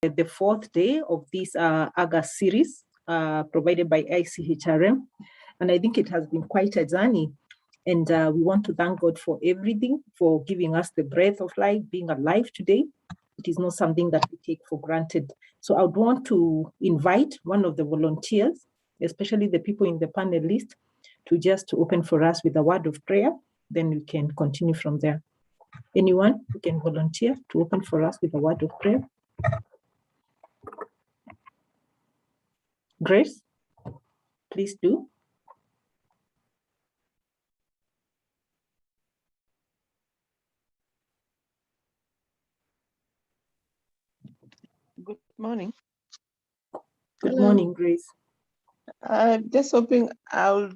the fourth day of this August series provided by ICHRM. And I think it has been quite a journey. And we want to thank God for everything, for giving us the breath of life, being alive today. It is not something that we take for granted. So I would want to invite one of the volunteers, especially the people in the panel list, to just open for us with a word of prayer. Then we can continue from there. Anyone who can volunteer to open for us with a word of prayer? Grace, please do. Good morning. Good morning, Grace. I'm just hoping I'll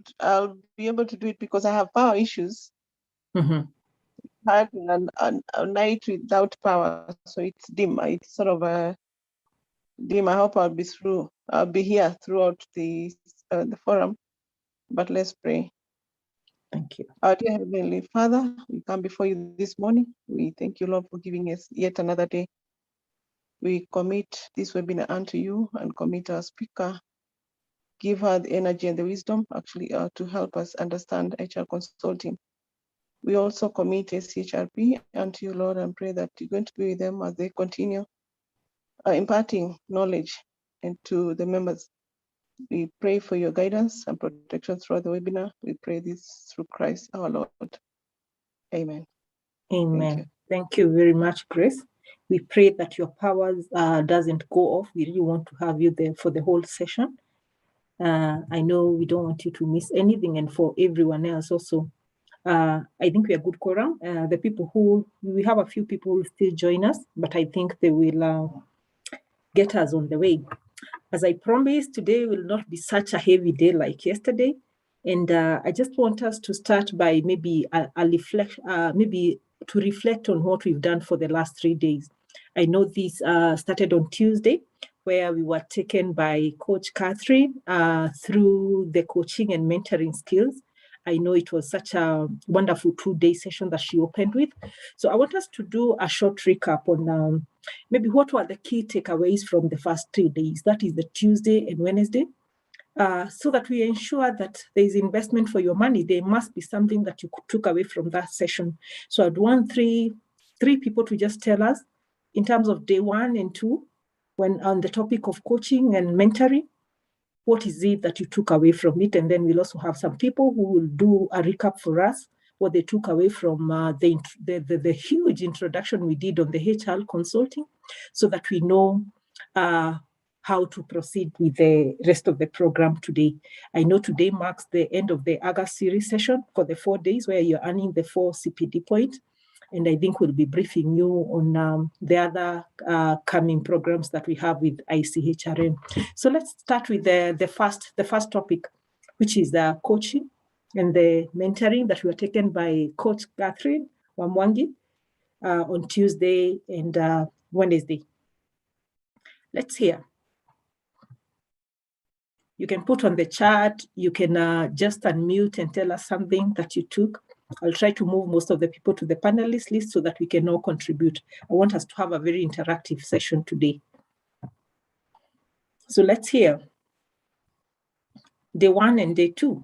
be able to do it because I have power issues. Had a night without power, so it's dim. It's sort of a dim. I hope I'll be here throughout the forum. But let's pray. Thank you. Our dear Heavenly Father, we come before you this morning. We thank you, Lord, for giving us yet another day. We commit this webinar unto you and commit our speaker. Give her the energy and the wisdom actually to help us understand HR consulting. We also commit SCHRP unto you, Lord, and pray that you're going to be with them as they continue imparting knowledge into the members. We pray for your guidance and protection throughout the webinar. We pray this through Christ our Lord. Amen. Amen. Thank you very much, Grace. We pray that your powers doesn't go off. We really want to have you there for the whole session. I know we don't want you to miss anything, and for everyone else also. I think we are good quorum. The people we have a few people who still join us, but I think they will get us on the way. As I promised, today will not be such a heavy day like yesterday. And I just want us to start by maybe to reflect on what we've done for the last 3 days. I know this started on Tuesday, where we were taken by Coach Catherine through the coaching and mentoring skills. I know it was such a wonderful 2-day session that she opened with. So I want us to do a short recap on maybe what were the key takeaways from the first 3 days. That is the Tuesday and Wednesday. So that we ensure that there is investment for your money. There must be something that you took away from that session. So I'd want three people to just tell us in terms of day 1 and 2, when on the topic of coaching and mentoring, what is it that you took away from it? And then we'll also have some people who will do a recap for us, what they took away from the huge introduction we did on the HR consulting, so that we know how to proceed with the rest of the program today. I know today marks the end of the August series session for the 4 days where you're earning the 4 CPD points. And I think we'll be briefing you on the other coming programs that we have with ICHRM. So let's start with the first topic, which is the coaching and the mentoring that were taken by Coach Catherine Wamwangi on Tuesday and Wednesday. Let's hear. You can put on the chat, you can just unmute and tell us something that you took. I'll try to move most of the people to the panelist list so that we can all contribute. I want us to have a very interactive session today. So let's hear day 1 and day 2.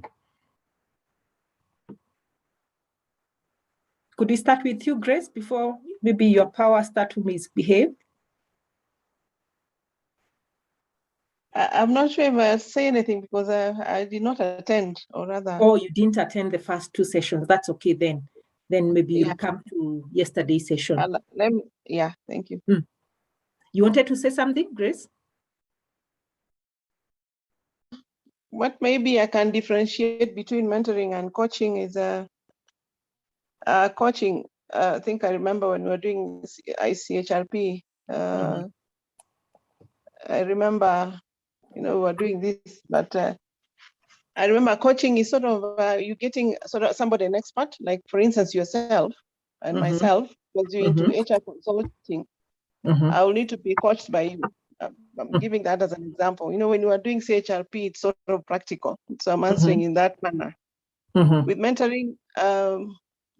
Could we start with you, Grace, before maybe your power start to misbehave? I'm not sure if I'll say anything because I did not attend, or rather. Oh, you didn't attend the first 2 sessions. That's okay then. Then maybe you'll come to yesterday's session. Thank you. You wanted to say something, Grace? What maybe I can differentiate between mentoring and coaching is coaching. I think I remember when we were doing ICHRP. I remember, we were doing this, but I remember coaching is sort of you getting sort of somebody an expert, like for instance yourself and myself, because you're into HR consulting. I will need to be coached by you. I'm giving that as an example. When you are doing CHRP, it's sort of practical. So I'm answering in that manner. With mentoring,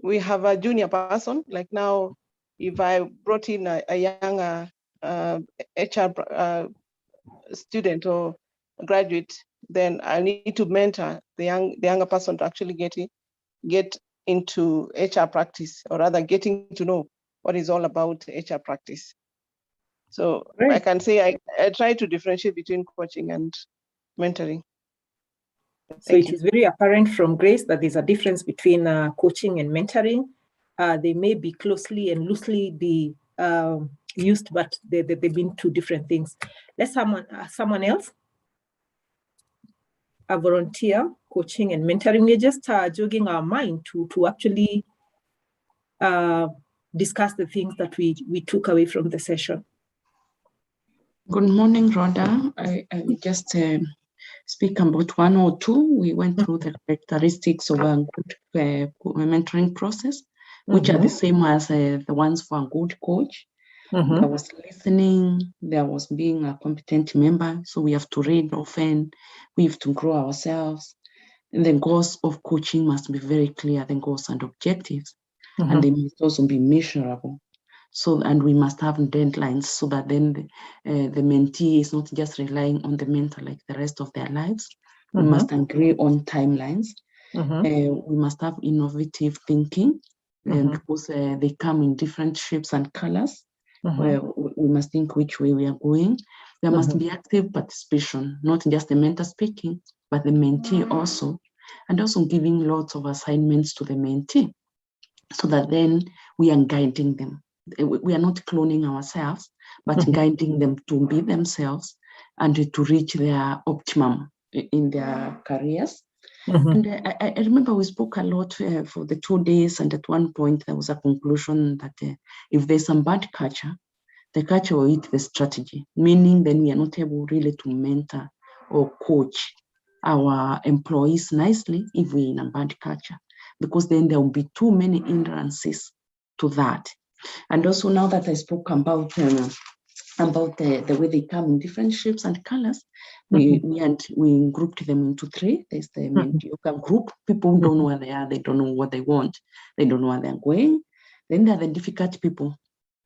we have a junior person. Like now, if I brought in a younger HR student or graduate, then I need to mentor the younger person to actually get into HR practice, or rather getting to know what is all about HR practice. So Great. I can say I try to differentiate between coaching and mentoring. So it is very apparent from Grace that there's a difference between coaching and mentoring. They may be closely and loosely be used, but they've been two different things. Let's someone else. A volunteer, coaching and mentoring. We're just jogging our mind to actually discuss the things that we took away from the session. Good morning, Rhoda. I will just speak about one or two. We went through the characteristics of a good mentoring process, which are the same as the ones for a good coach. There was listening, there was being a competent member. So we have to read often, we have to grow ourselves. And the goals of coaching must be very clear, the goals and objectives. And they must also be measurable. So, and we must have deadlines so that then the mentee is not just relying on the mentor like the rest of their lives. We must agree on timelines. We must have innovative thinking because they come in different shapes and colors. Where we must think which way we are going. There must be active participation, not just the mentor speaking, but the mentee also, and also giving lots of assignments to the mentee so that then we are guiding them. We are not cloning ourselves, but guiding them to be themselves and to reach their optimum in their careers. And I remember we spoke a lot for the 2 days, and at one point there was a conclusion that if there's some bad culture, the culture will eat the strategy, meaning then we are not able really to mentor or coach our employees nicely if we're in a bad culture, because then there will be too many hindrances to that. And also now that I spoke about the way they come in different shapes and colors, we grouped them into three. There's the mediocre group, people who don't know where they are, they don't know what they want, they don't know where they're going. Then there are the difficult people,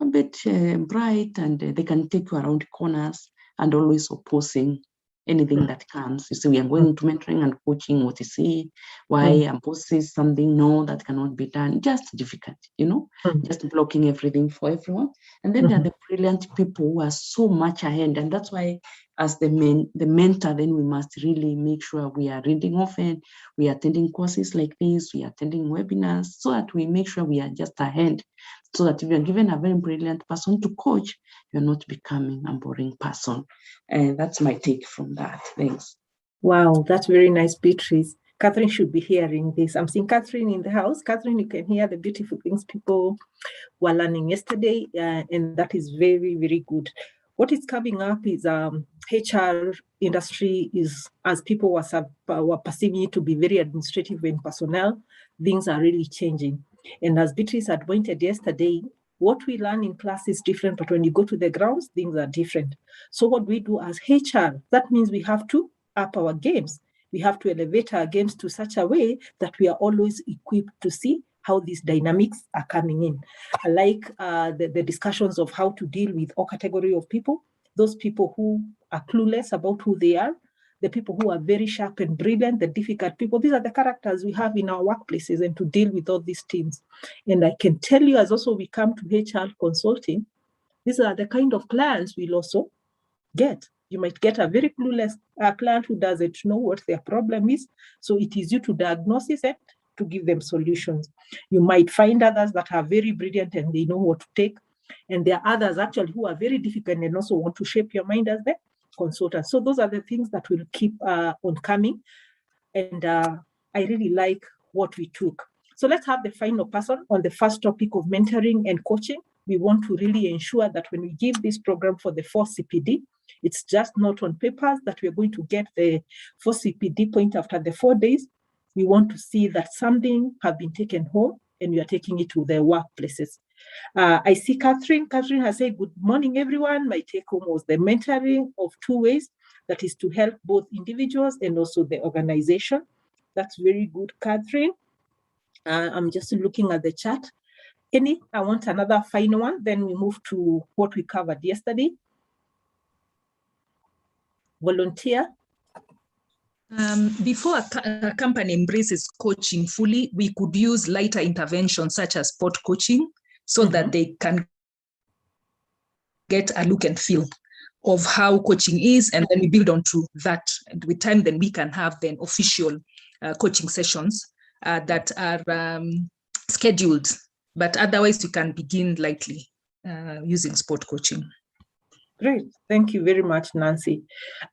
a bit bright, and they can take you around corners and always opposing anything that comes. You see, we are going to mentoring and coaching. What you see, why a boss says something, no, that cannot be done. Just difficult, just blocking everything for everyone. And then there are the brilliant people who are so much ahead. And that's why as the mentor, then we must really make sure we are reading often, we are attending courses like this, we are attending webinars, so that we make sure we are just ahead. So that if you're given a very brilliant person to coach, you're not becoming a boring person. And that's my take from that. Thanks. Wow, that's very nice, Beatrice. Catherine should be hearing this. I'm seeing Catherine in the house. Catherine, you can hear the beautiful things people were learning yesterday, and that is very, very good. What is coming up is HR industry is, as people were perceiving it to be very administrative and personnel, things are really changing. And as Beatrice had pointed yesterday, what we learn in class is different, but when you go to the grounds, things are different. So what we do as HR, that means we have to up our games. We have to elevate our games to such a way that we are always equipped to see how these dynamics are coming in. I like the discussions of how to deal with all category of people, those people who are clueless about who they are, the people who are very sharp and brilliant, the difficult people. These are the characters we have in our workplaces, and to deal with all these teams. And I can tell you, as also we come to HR consulting, these are the kind of clients we'll also get. You might get a very clueless client who doesn't know what their problem is. So it is you to diagnose it and to give them solutions. You might find others that are very brilliant and they know what to take. And there are others actually who are very difficult and also want to shape your mind as the consultant. So those are the things that will keep on coming. And I really like what we took. So let's have the final person on the first topic of mentoring and coaching. We want to really ensure that when we give this program for the 4 CPD, it's just not on papers that we're going to get the 4 CPD point after the 4 days. We want to see that something have been taken home and we are taking it to the workplaces. I see Catherine. Catherine has said, good morning, everyone. My take home was the mentoring of 2 ways, that is to help both individuals and also the organization. That's very good, Catherine. I'm just looking at the chat. I want another final one, then we move to what we covered yesterday. Volunteer. Before a company embraces coaching fully, we could use lighter interventions such as sport coaching so that they can get a look and feel of how coaching is, and then we build onto that. And with time, then we can have then official coaching sessions that are scheduled, but otherwise you can begin lightly using sport coaching. Great, thank you very much, Nancy.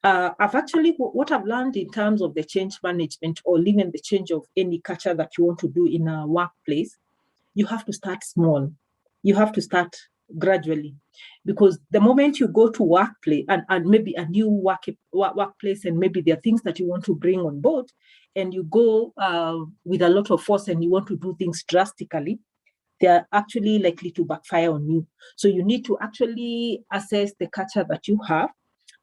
I've actually, what I've learned in terms of the change management or even the change of any culture that you want to do in a workplace, you have to start small. You have to start gradually, because the moment you go to workplace and maybe a new workplace, and maybe there are things that you want to bring on board, and you go with a lot of force and you want to do things drastically, they are actually likely to backfire on you. So you need to actually assess the culture that you have,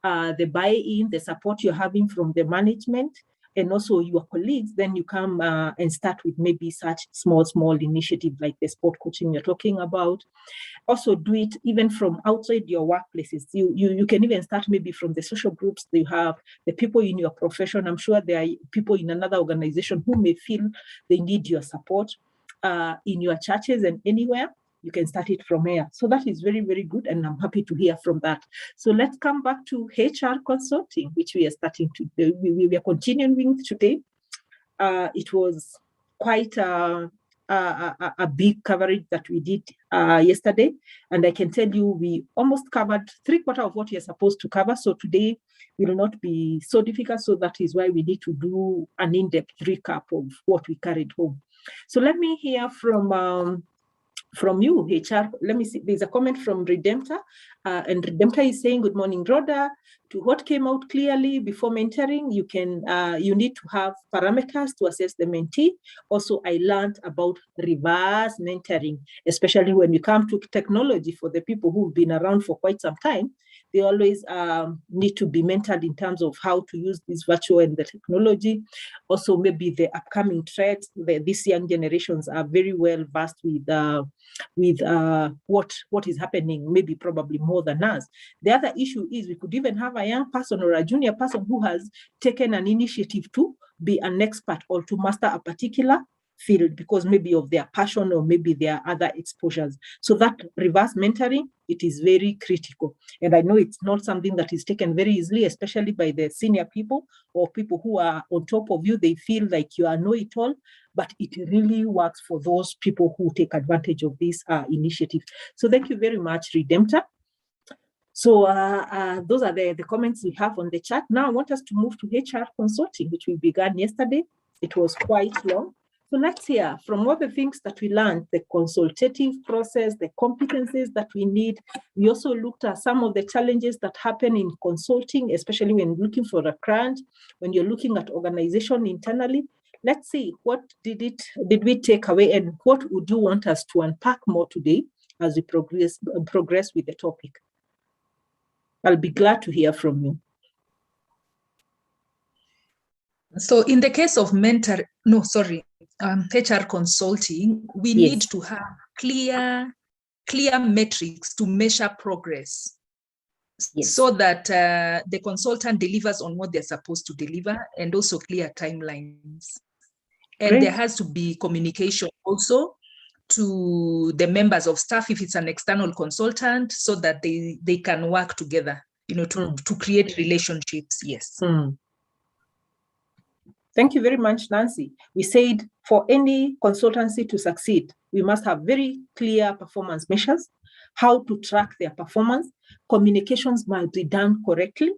the buy-in, the support you're having from the management, and also your colleagues. Then you come and start with maybe such small initiative like the sport coaching you're talking about. Also do it even from outside your workplaces. You can even start maybe from the social groups that you have, the people in your profession. I'm sure there are people in another organization who may feel they need your support. In your churches and anywhere, you can start it from here. So that is very, very good, and I'm happy to hear from that. So let's come back to HR consulting, which we are starting to do. We are continuing today. It was quite a big coverage that we did yesterday, and I can tell you we almost covered 3/4 of what you're supposed to cover. So today will not be so difficult. So that is why we need to do an in-depth recap of what we carried home. So let me hear from you, HR. Let me see. There's a comment from Redemptor, and Redemptor is saying, "Good morning, Rhoda. To what came out clearly before mentoring, you need to have parameters to assess the mentee. Also, I learned about reverse mentoring, especially when you come to technology. For the people who've been around for quite some time, they always need to be mentored in terms of how to use this virtual and the technology. Also, maybe the upcoming threats. These young generations are very well versed with what is happening, maybe probably more than us. The other issue is we could even have a young person or a junior person who has taken an initiative to be an expert or to master a particular field because maybe of their passion or maybe their other exposures. So that reverse mentoring, it is very critical. And I know it's not something that is taken very easily, especially by the senior people or people who are on top of you. They feel like you are know-it-all, but it really works for those people who take advantage of this initiative. So thank you very much, Redemptor. So those are the comments we have on the chat. Now I want us to move to HR consulting, which we began yesterday. It was quite long. So let's hear from all the things that we learned, the consultative process, the competencies that we need. We also looked at some of the challenges that happen in consulting, especially when looking for a client, when you're looking at organization internally. Let's see, what did we take away, and what would you want us to unpack more today as we progress with the topic? I'll be glad to hear from you. So in the case of HR consulting, we need to have clear metrics to measure progress, so that the consultant delivers on what they're supposed to deliver, and also clear timelines. And there has to be communication also to the members of staff if it's an external consultant, so that they can work together, to create relationships. Yes. Thank you very much, Nancy. We said for any consultancy to succeed, we must have very clear performance measures, how to track their performance. Communications must be done correctly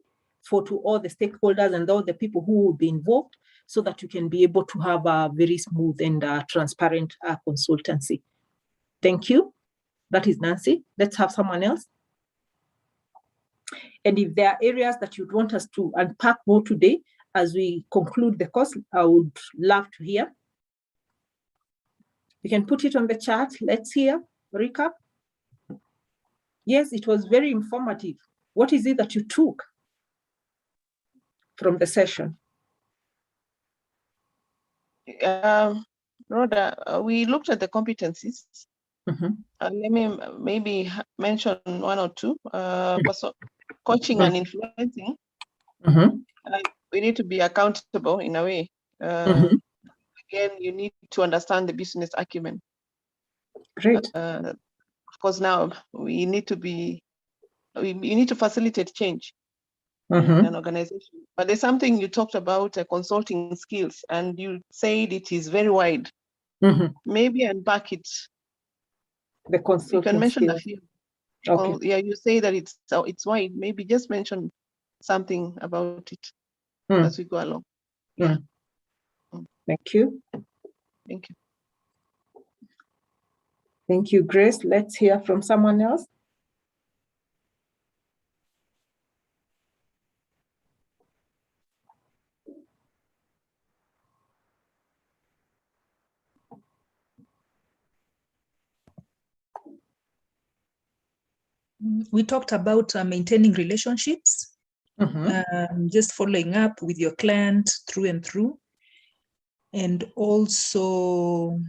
to all the stakeholders and all the people who will be involved, so that you can be able to have a very smooth and transparent consultancy. Thank you. That is Nancy. Let's have someone else. And if there are areas that you'd want us to unpack more today, as we conclude the course, I would love to hear. You can put it on the chat. Let's hear. Recap. Yes, it was very informative. What is it that you took from the session? Rhoda, we looked at the competencies. Let me maybe mention one or two. Coaching and influencing. We need to be accountable in a way. Again, you need to understand the business acumen. Great. Of course, now we need to be, you need to facilitate change in an organization. But there's something you talked about, consulting skills, and you said it is very wide. Maybe unpack it. The consulting You can mention skills. a few. Okay. Well, yeah, you say that it's wide. Maybe just mention something about it as we go along. Yeah. Thank you. Thank you. Thank you, Grace. Let's hear from someone else. We talked about maintaining relationships, just following up with your client through and through, and also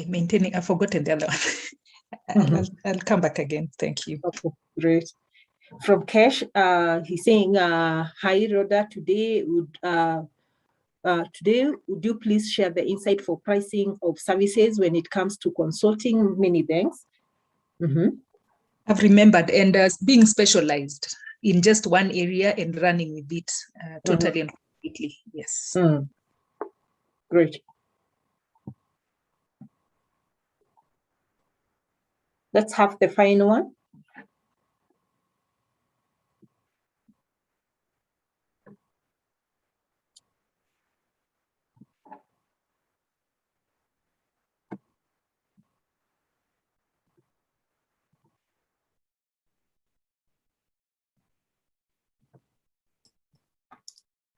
maintaining. I've forgotten the other one. I'll come back again. Thank you. Okay, great. From Cash, he's saying, "Hi, Rhoda. Today would you please share the insight for pricing of services when it comes to consulting? Many thanks." I've remembered, and being specialized in just one area and running with it totally and completely. Yes. Great. Let's have the final one.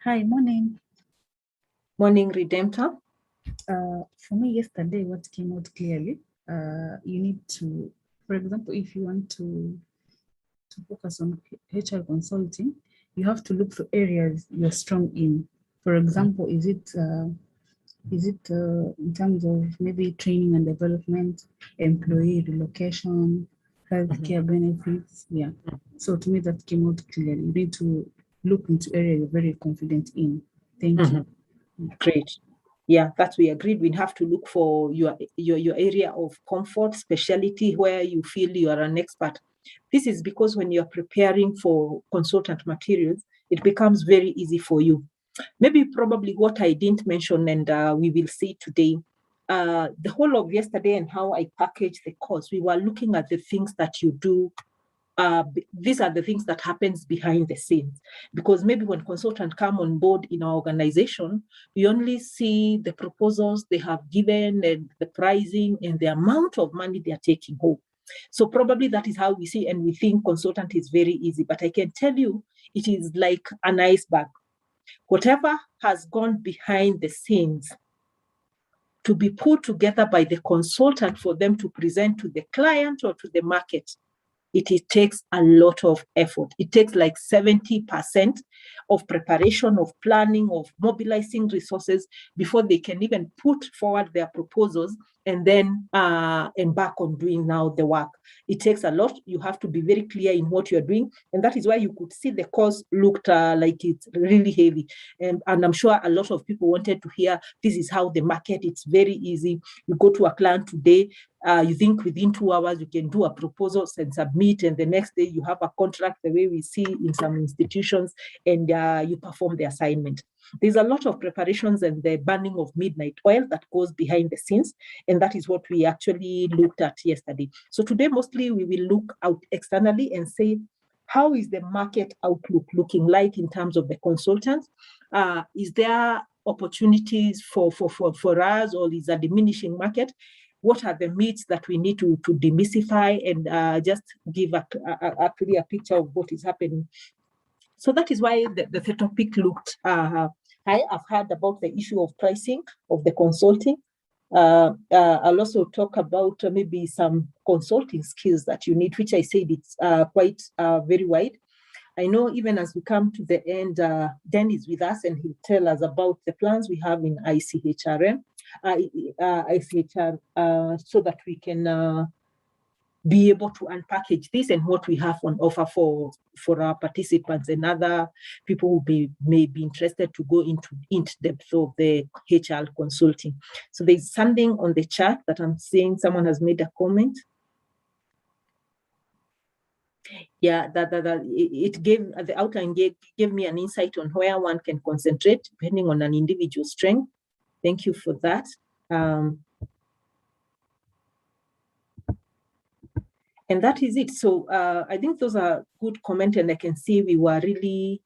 Hi, morning. Morning, Redemptor. For me, yesterday, what came out clearly, you need to, for example, if you want to focus on HR consulting, you have to look for areas you're strong in. For example, is it in terms of maybe training and development, employee relocation, healthcare benefits? Yeah. So to me, that came out clearly. You need to look into areas you're very confident in. Thank you. Great. Yeah, that we agreed. We have to look for your area of comfort, specialty, where you feel you are an expert. This is because when you're preparing for consultant materials, it becomes very easy for you. Maybe probably what I didn't mention, and we will see today, the whole of yesterday and how I packaged the course, we were looking at the things that you do. These are the things that happens behind the scenes, because maybe when consultants come on board in our organization, we only see the proposals they have given and the pricing and the amount of money they are taking home. So probably that is how we see, and we think consultant is very easy, but I can tell you it is like an iceberg. Whatever has gone behind the scenes to be put together by the consultant for them to present to the client or to the market, it takes a lot of effort. It takes like 70% of preparation, of planning, of mobilizing resources before they can even put forward their proposals and then embark on doing now the work. It takes a lot. You have to be very clear in what you're doing. And that is why you could see the course looked like it's really heavy. And I'm sure a lot of people wanted to hear, this is how the market, it's very easy. You go to a client today, you think within 2 hours you can do a proposal and submit, and the next day you have a contract the way we see in some institutions, and you perform the assignment. There's a lot of preparations and the burning of midnight oil that goes behind the scenes, and that is what we actually looked at yesterday. So today mostly we will look out externally and say, how is the market outlook looking like in terms of the consultants? Is there opportunities for us, or is a diminishing market? What are the myths that we need to demystify and just give a clear picture of what is happening? So that is why the topic looked high. I've heard about the issue of pricing of the consulting. I'll also talk about maybe some consulting skills that you need, which I said it's quite very wide. I know even as we come to the end, Dan is with us and he'll tell us about the plans we have in ICHRM. ICHR, so that we can be able to unpackage this and what we have on offer for our participants and other people who may be interested to go into depth of the HR consulting. So there's something on the chat that I'm seeing someone has made a comment. Yeah, it gave, the outline gave me an insight on where one can concentrate depending on an individual strength. Thank you for that. And that is it. So I think those are good comments, and I can see we were really,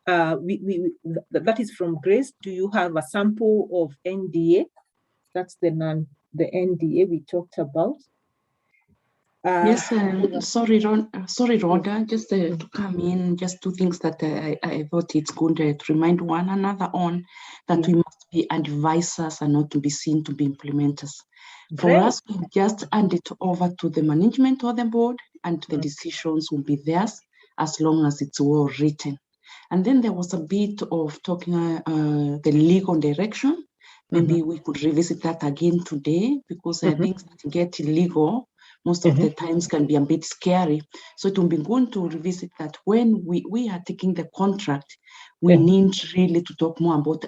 that is from Grace. Do you have a sample of NDA? That's the NDA we talked about. Yes, sorry, Rhoda, just to come in, just two things that I thought it's good to remind one another on, that we must be advisors and not to be seen to be implementers. For us, we just hand it over to the management or the board, and the decisions will be theirs as long as it's well written. And then there was a bit of talking the legal direction. Maybe we could revisit that again today, because things that get illegal most of the times can be a bit scary. So it will be good to revisit that when we are taking the contract. We need really to talk more about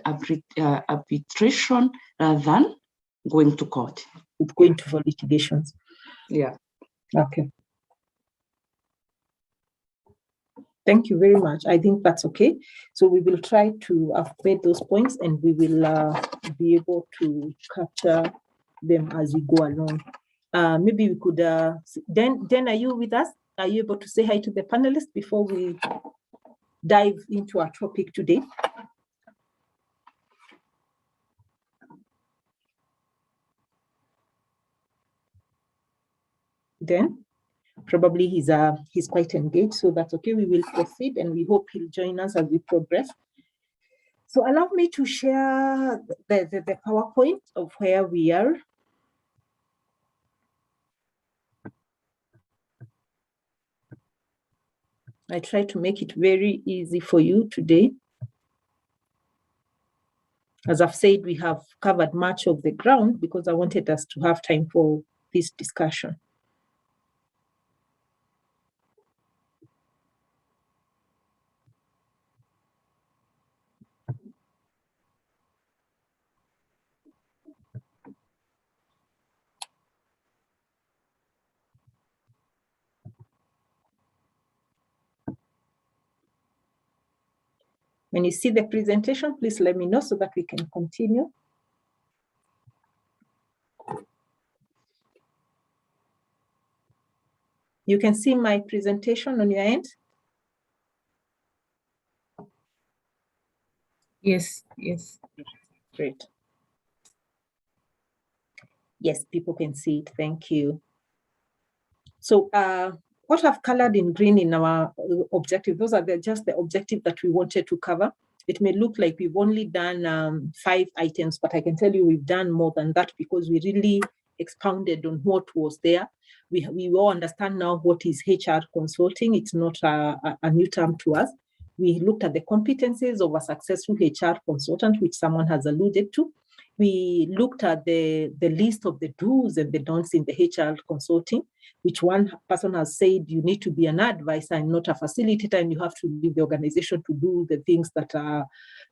arbitration rather than going to court. Going to litigations. Yeah. Okay. Thank you very much. I think that's okay. So we will try to have made those points, and we will be able to capture them as we go along. Maybe we could, Dan, are you with us? Are you able to say hi to the panelists before we dive into our topic today? Dan? Probably he's quite engaged, so that's okay. We will proceed, and we hope he'll join us as we progress. So allow me to share the PowerPoint of where we are. I try to make it very easy for you today. As I've said, we have covered much of the ground because I wanted us to have time for this discussion. When you see the presentation, please let me know so that we can continue. You can see my presentation on your end? Yes, yes. Great. Yes, people can see it. Thank you. So what I've colored in green in our objective, those are just the objective that we wanted to cover. It may look like we've only done 5 items, but I can tell you we've done more than that because we really expounded on what was there. We all understand now what is HR consulting. It's not a new term to us. We looked at the competencies of a successful HR consultant, which someone has alluded to. We looked at the list of the do's and the don'ts in the HR consulting, which one person has said you need to be an advisor and not a facilitator, and you have to leave the organization to do the things that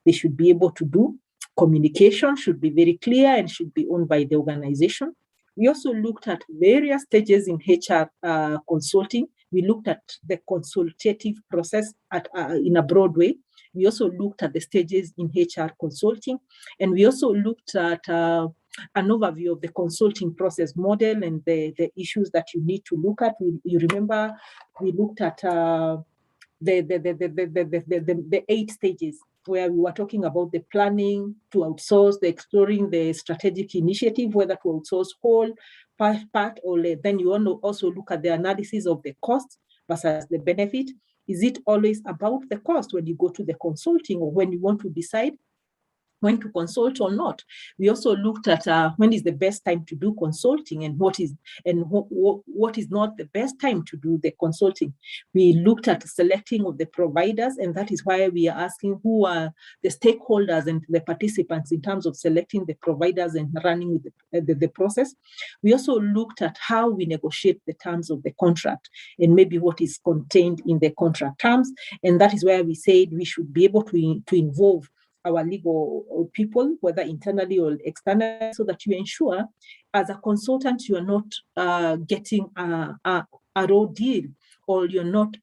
they should be able to do. Communication should be very clear and should be owned by the organization. We also looked at various stages in HR consulting. We looked at the consultative process in a broad way. We also looked at the stages in HR consulting, and we also looked at an overview of the consulting process model and the issues that you need to look at. You remember we looked at the 8 stages where we were talking about the planning to outsource, the exploring the strategic initiative, whether to outsource whole, part, or then you want to also look at the analysis of the cost versus the benefit. Is it always about the cost when you go to the consulting, or when you want to decide when to consult or not. We also looked at when is the best time to do consulting and what is not the best time to do the consulting. We looked at selecting of the providers, and that is why we are asking who are the stakeholders and the participants in terms of selecting the providers and running the process. We also looked at how we negotiate the terms of the contract and maybe what is contained in the contract terms, and that is where we said we should be able to involve our legal people, whether internally or externally, so that you ensure as a consultant, you are not getting a raw deal, or you're not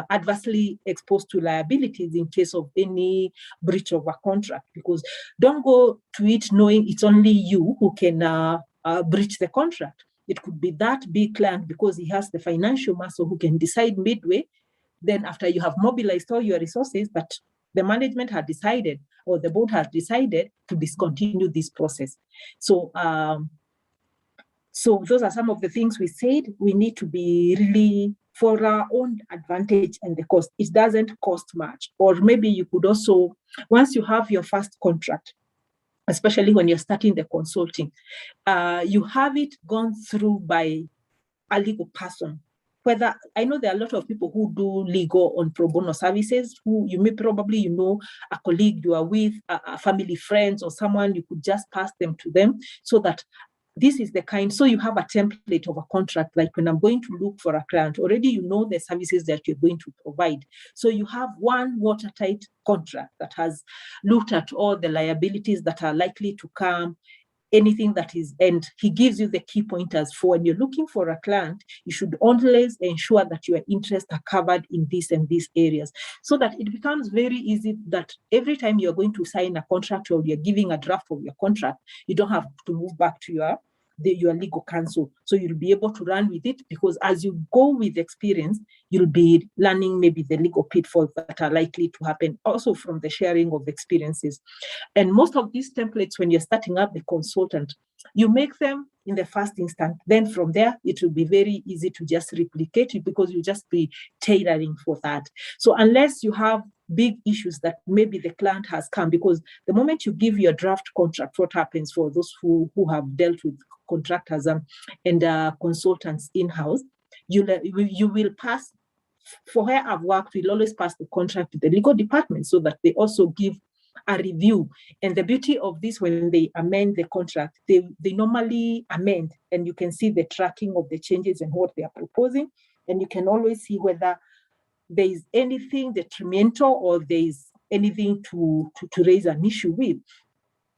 adversely exposed to liabilities in case of any breach of a contract. Because don't go to it knowing it's only you who can breach the contract. It could be that big client because he has the financial muscle who can decide midway. Then after you have mobilized all your resources, but the management had decided, or the board has decided to discontinue this process. So, so those are some of the things we said we need to be really for our own advantage and the cost. It doesn't cost much. Or maybe you could also, once you have your first contract, especially when you're starting the consulting, you have it gone through by a legal person. Whether, I know there are a lot of people who do legal on pro bono services, who you may probably, a colleague you are with, a family, friends, or someone, you could just pass them to them, so that this is the kind, so you have a template of a contract, like when I'm going to look for a client, already you know the services that you're going to provide. So you have one watertight contract that has looked at all the liabilities that are likely to come, anything that is, and he gives you the key pointers for when you're looking for a client, you should always ensure that your interests are covered in this and these areas, so that it becomes very easy that every time you're going to sign a contract or you're giving a draft of your contract, you don't have to move back to your legal counsel. So you'll be able to run with it, because as you go with experience, you'll be learning maybe the legal pitfalls that are likely to happen, also from the sharing of experiences. And most of these templates, when you're starting up the consultant, you make them in the first instance. Then from there, it will be very easy to just replicate it, because you'll just be tailoring for that. So unless you have big issues that maybe the client has come, because the moment you give your draft contract, what happens for those who have dealt with contractors and consultants in-house, you will pass, for where I've worked, we'll always pass the contract to the legal department, so that they also give a review. And the beauty of this, when they amend the contract, they normally amend, and you can see the tracking of the changes and what they are proposing, and you can always see whether there is anything detrimental or there is anything to raise an issue with.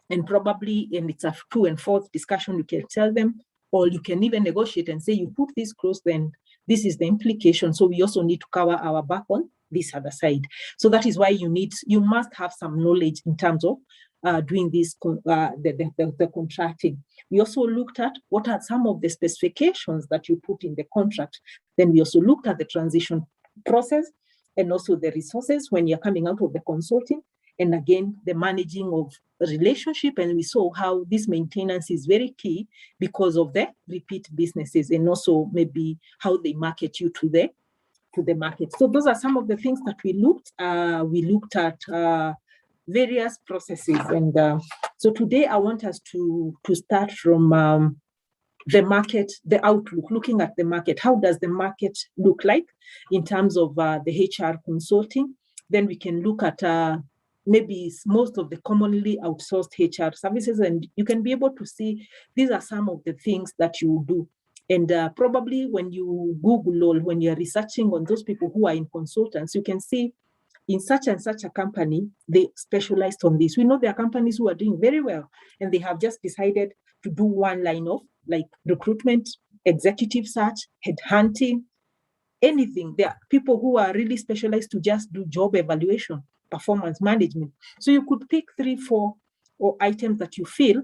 And probably, and it's a to and forth discussion, you can tell them, or you can even negotiate and say, you put this clause, then this is the implication. So we also need to cover our back on this other side. So that is why you must have some knowledge in terms of doing this, the contracting. We also looked at what are some of the specifications that you put in the contract. Then we also looked at the transition process, and also the resources when you're coming out of the consulting, and again, the managing of relationship. And we saw how this maintenance is very key because of the repeat businesses, and also maybe how they market you to the market. So those are some of the things that we looked. We looked at various processes. And so today I want us to start from the market, the outlook, looking at the market. How does the market look like in terms of the HR consulting? Then we can look at maybe most of the commonly outsourced HR services, and you can be able to see these are some of the things that you do. And probably when you Google or when you're researching on those people who are in consultants, you can see in such and such a company, they specialized on this. We know there are companies who are doing very well, and they have just decided to do one line of like recruitment, executive search, headhunting, anything. There are people who are really specialized to just do job evaluation, performance management. So you could pick 3, 4 or items that you feel,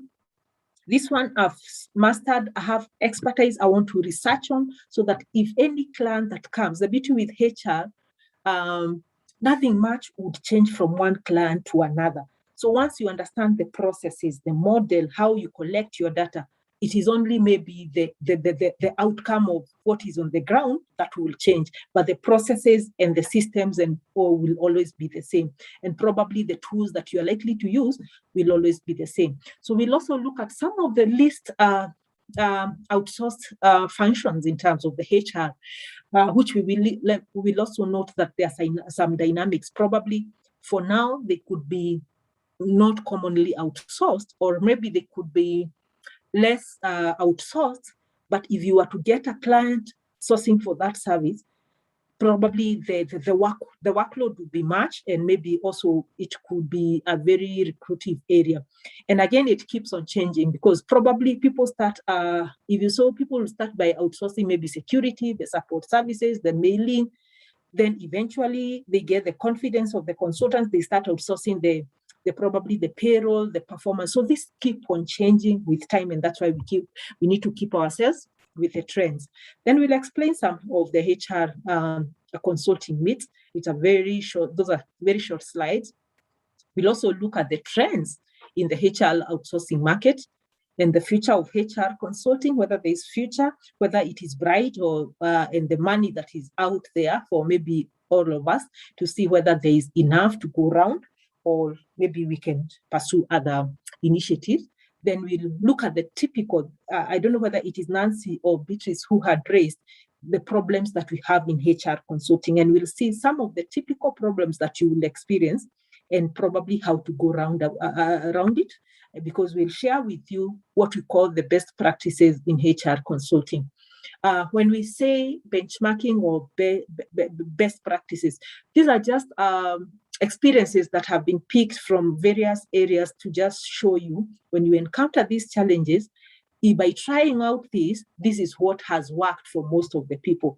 this one I've mastered, I have expertise, I want to research on, so that if any client that comes, the beauty with HR, nothing much would change from one client to another. So once you understand the processes, the model, how you collect your data, it is only maybe the outcome of what is on the ground that will change, but the processes and the systems and all will always be the same. And probably the tools that you are likely to use will always be the same. So we'll also look at some of the least outsourced functions in terms of the HR, which we will also note that there are some dynamics. Probably for now, they could be not commonly outsourced, or maybe they could be less outsourced, but if you were to get a client sourcing for that service, probably the workload would be much, and maybe also it could be a very recruitive area. And again, it keeps on changing, because probably people start, if you saw, people will start by outsourcing maybe security, the support services, the mailing, then eventually they get the confidence of the consultants, they start outsourcing the probably the payroll, the performance. So this keep on changing with time, and that's why we need to keep ourselves with the trends. Then we'll explain some of the HR consulting myths. It's a very short; those are very short slides. We'll also look at the trends in the HR outsourcing market and the future of HR consulting, whether there is future, whether it is bright, or and the money that is out there for maybe all of us to see whether there is enough to go around, or maybe we can pursue other initiatives. Then we'll look at the typical, I don't know whether it is Nancy or Beatrice who had raised the problems that we have in HR consulting, and we'll see some of the typical problems that you will experience and probably how to go around it, because we'll share with you what we call the best practices in HR consulting. When we say benchmarking or best practices, these are just experiences that have been picked from various areas to just show you when you encounter these challenges, by trying out this is what has worked for most of the people.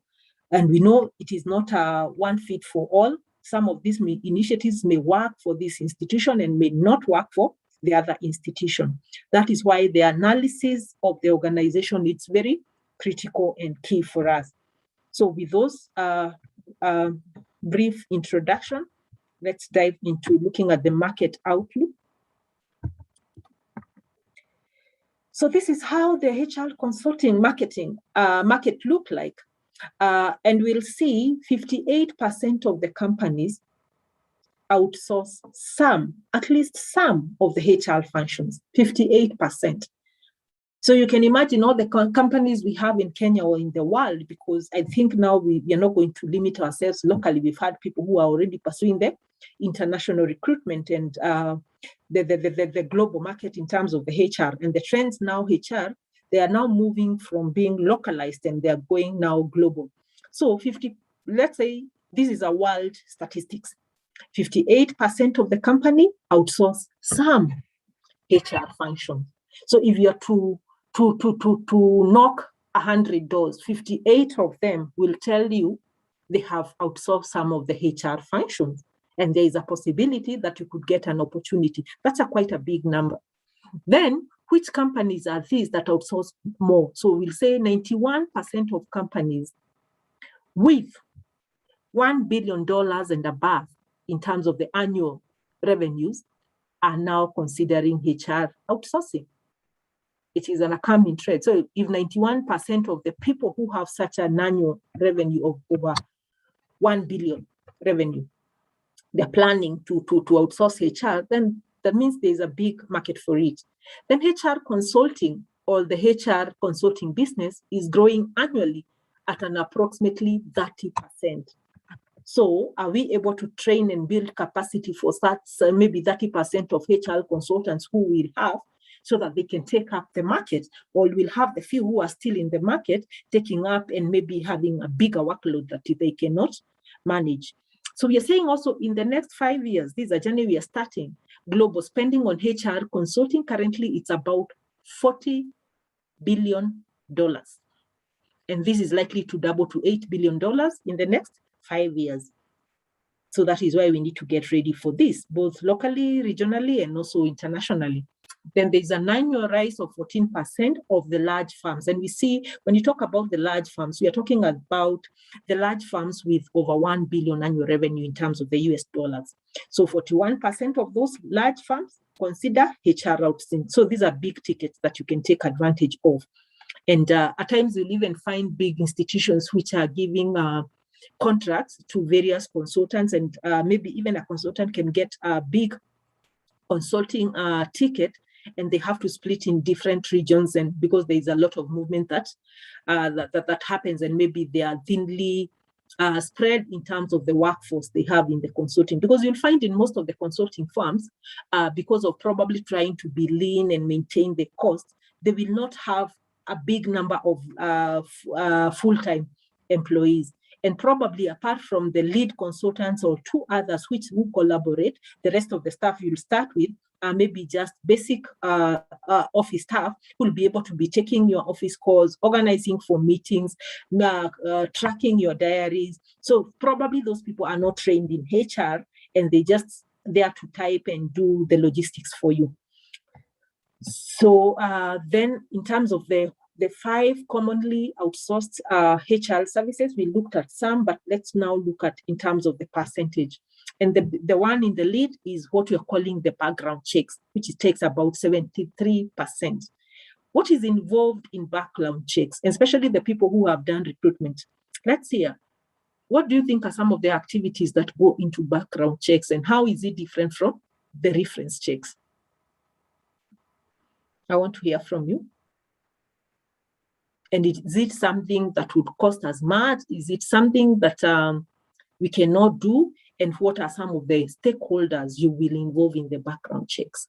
And we know it is not one fit for all. Some of these initiatives may work for this institution and may not work for the other institution. That is why the analysis of the organization is very critical and key for us. So with those brief introduction, let's dive into looking at the market outlook. So this is how the HR consulting market look like. And we'll see 58% of the companies outsource at least some of the HR functions, 58%. So you can imagine all the companies we have in Kenya or in the world, because I think now we are not going to limit ourselves locally. We've had people who are already pursuing the international recruitment and the global market in terms of the HR. And the trends now, HR, they are now moving from being localized and they are going now global. So let's say this is a world statistics. 58% of the company outsource some HR function. So if you are to knock 100 doors, 58 of them will tell you they have outsourced some of the HR functions. And there is a possibility that you could get an opportunity. That's quite a big number. Then, which companies are these that outsource more? So we'll say 91% of companies with $1 billion and above in terms of the annual revenues are now considering HR outsourcing. It is an upcoming trend. So if 91% of the people who have such an annual revenue of over 1 billion revenue, they're planning to outsource HR, then that means there's a big market for it. Then HR consulting, or the HR consulting business, is growing annually at an approximately 30%. So are we able to train and build capacity for that, maybe 30% of HR consultants who will have, so that they can take up the market, or we'll have the few who are still in the market taking up and maybe having a bigger workload that they cannot manage. So we are saying also in the next 5 years, this is a journey we are starting, global spending on HR consulting, currently it's about $40 billion. And this is likely to double to $8 billion in the next 5 years. So that is why we need to get ready for this, both locally, regionally, and also internationally. Then there's an annual rise of 14% of the large firms. And we see, when you talk about the large firms, we are talking about the large firms with over 1 billion annual revenue in terms of the US dollars. So 41% of those large firms consider HR outsourcing. So these are big tickets that you can take advantage of. And at times you'll even find big institutions which are giving contracts to various consultants, and maybe even a consultant can get a big consulting ticket, and they have to split in different regions, and because there is a lot of movement that happens, and maybe they are thinly spread in terms of the workforce they have in the consulting. Because you'll find in most of the consulting firms, because of probably trying to be lean and maintain the cost, they will not have a big number of full-time employees. And probably apart from the lead consultants or two others which will collaborate, the rest of the staff you'll start with maybe just basic office staff who will be able to be taking your office calls, organizing for meetings, tracking your diaries. So probably those people are not trained in HR, and they just there to type and do the logistics for you. So then in terms of the 5 commonly outsourced HR services, we looked at some, but let's now look at in terms of the percentage. And the one in the lead is what we're calling the background checks, which takes about 73%. What is involved in background checks, especially the people who have done recruitment? Let's hear. What do you think are some of the activities that go into background checks, and how is it different from the reference checks? I want to hear from you. And is it something that would cost us much? Is it something that we cannot do? And what are some of the stakeholders you will involve in the background checks?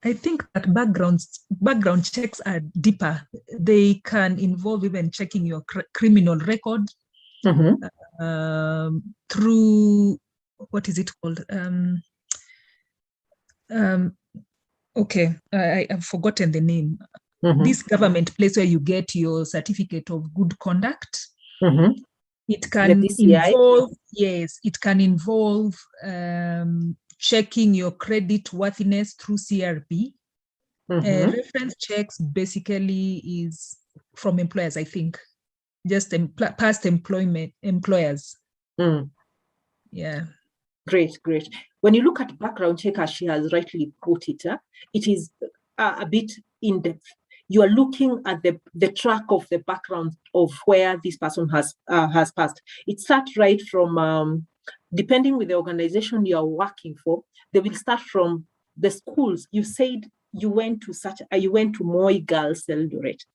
I think that background checks are deeper. They can involve even checking your criminal record through, what is it called? Okay, I've forgotten the name. This government place where you get your certificate of good conduct. It can involve, yes, it can involve checking your credit worthiness through CRB. Reference checks basically is from employers, I think, just past employers. Yeah. Great. When you look at background check, as she has rightly put it, it is a bit in-depth. You are looking at the track of the background of where this person has passed. It starts right from, depending with the organization you are working for, they will start from the schools. You said you went to Moi Girls Eldoret,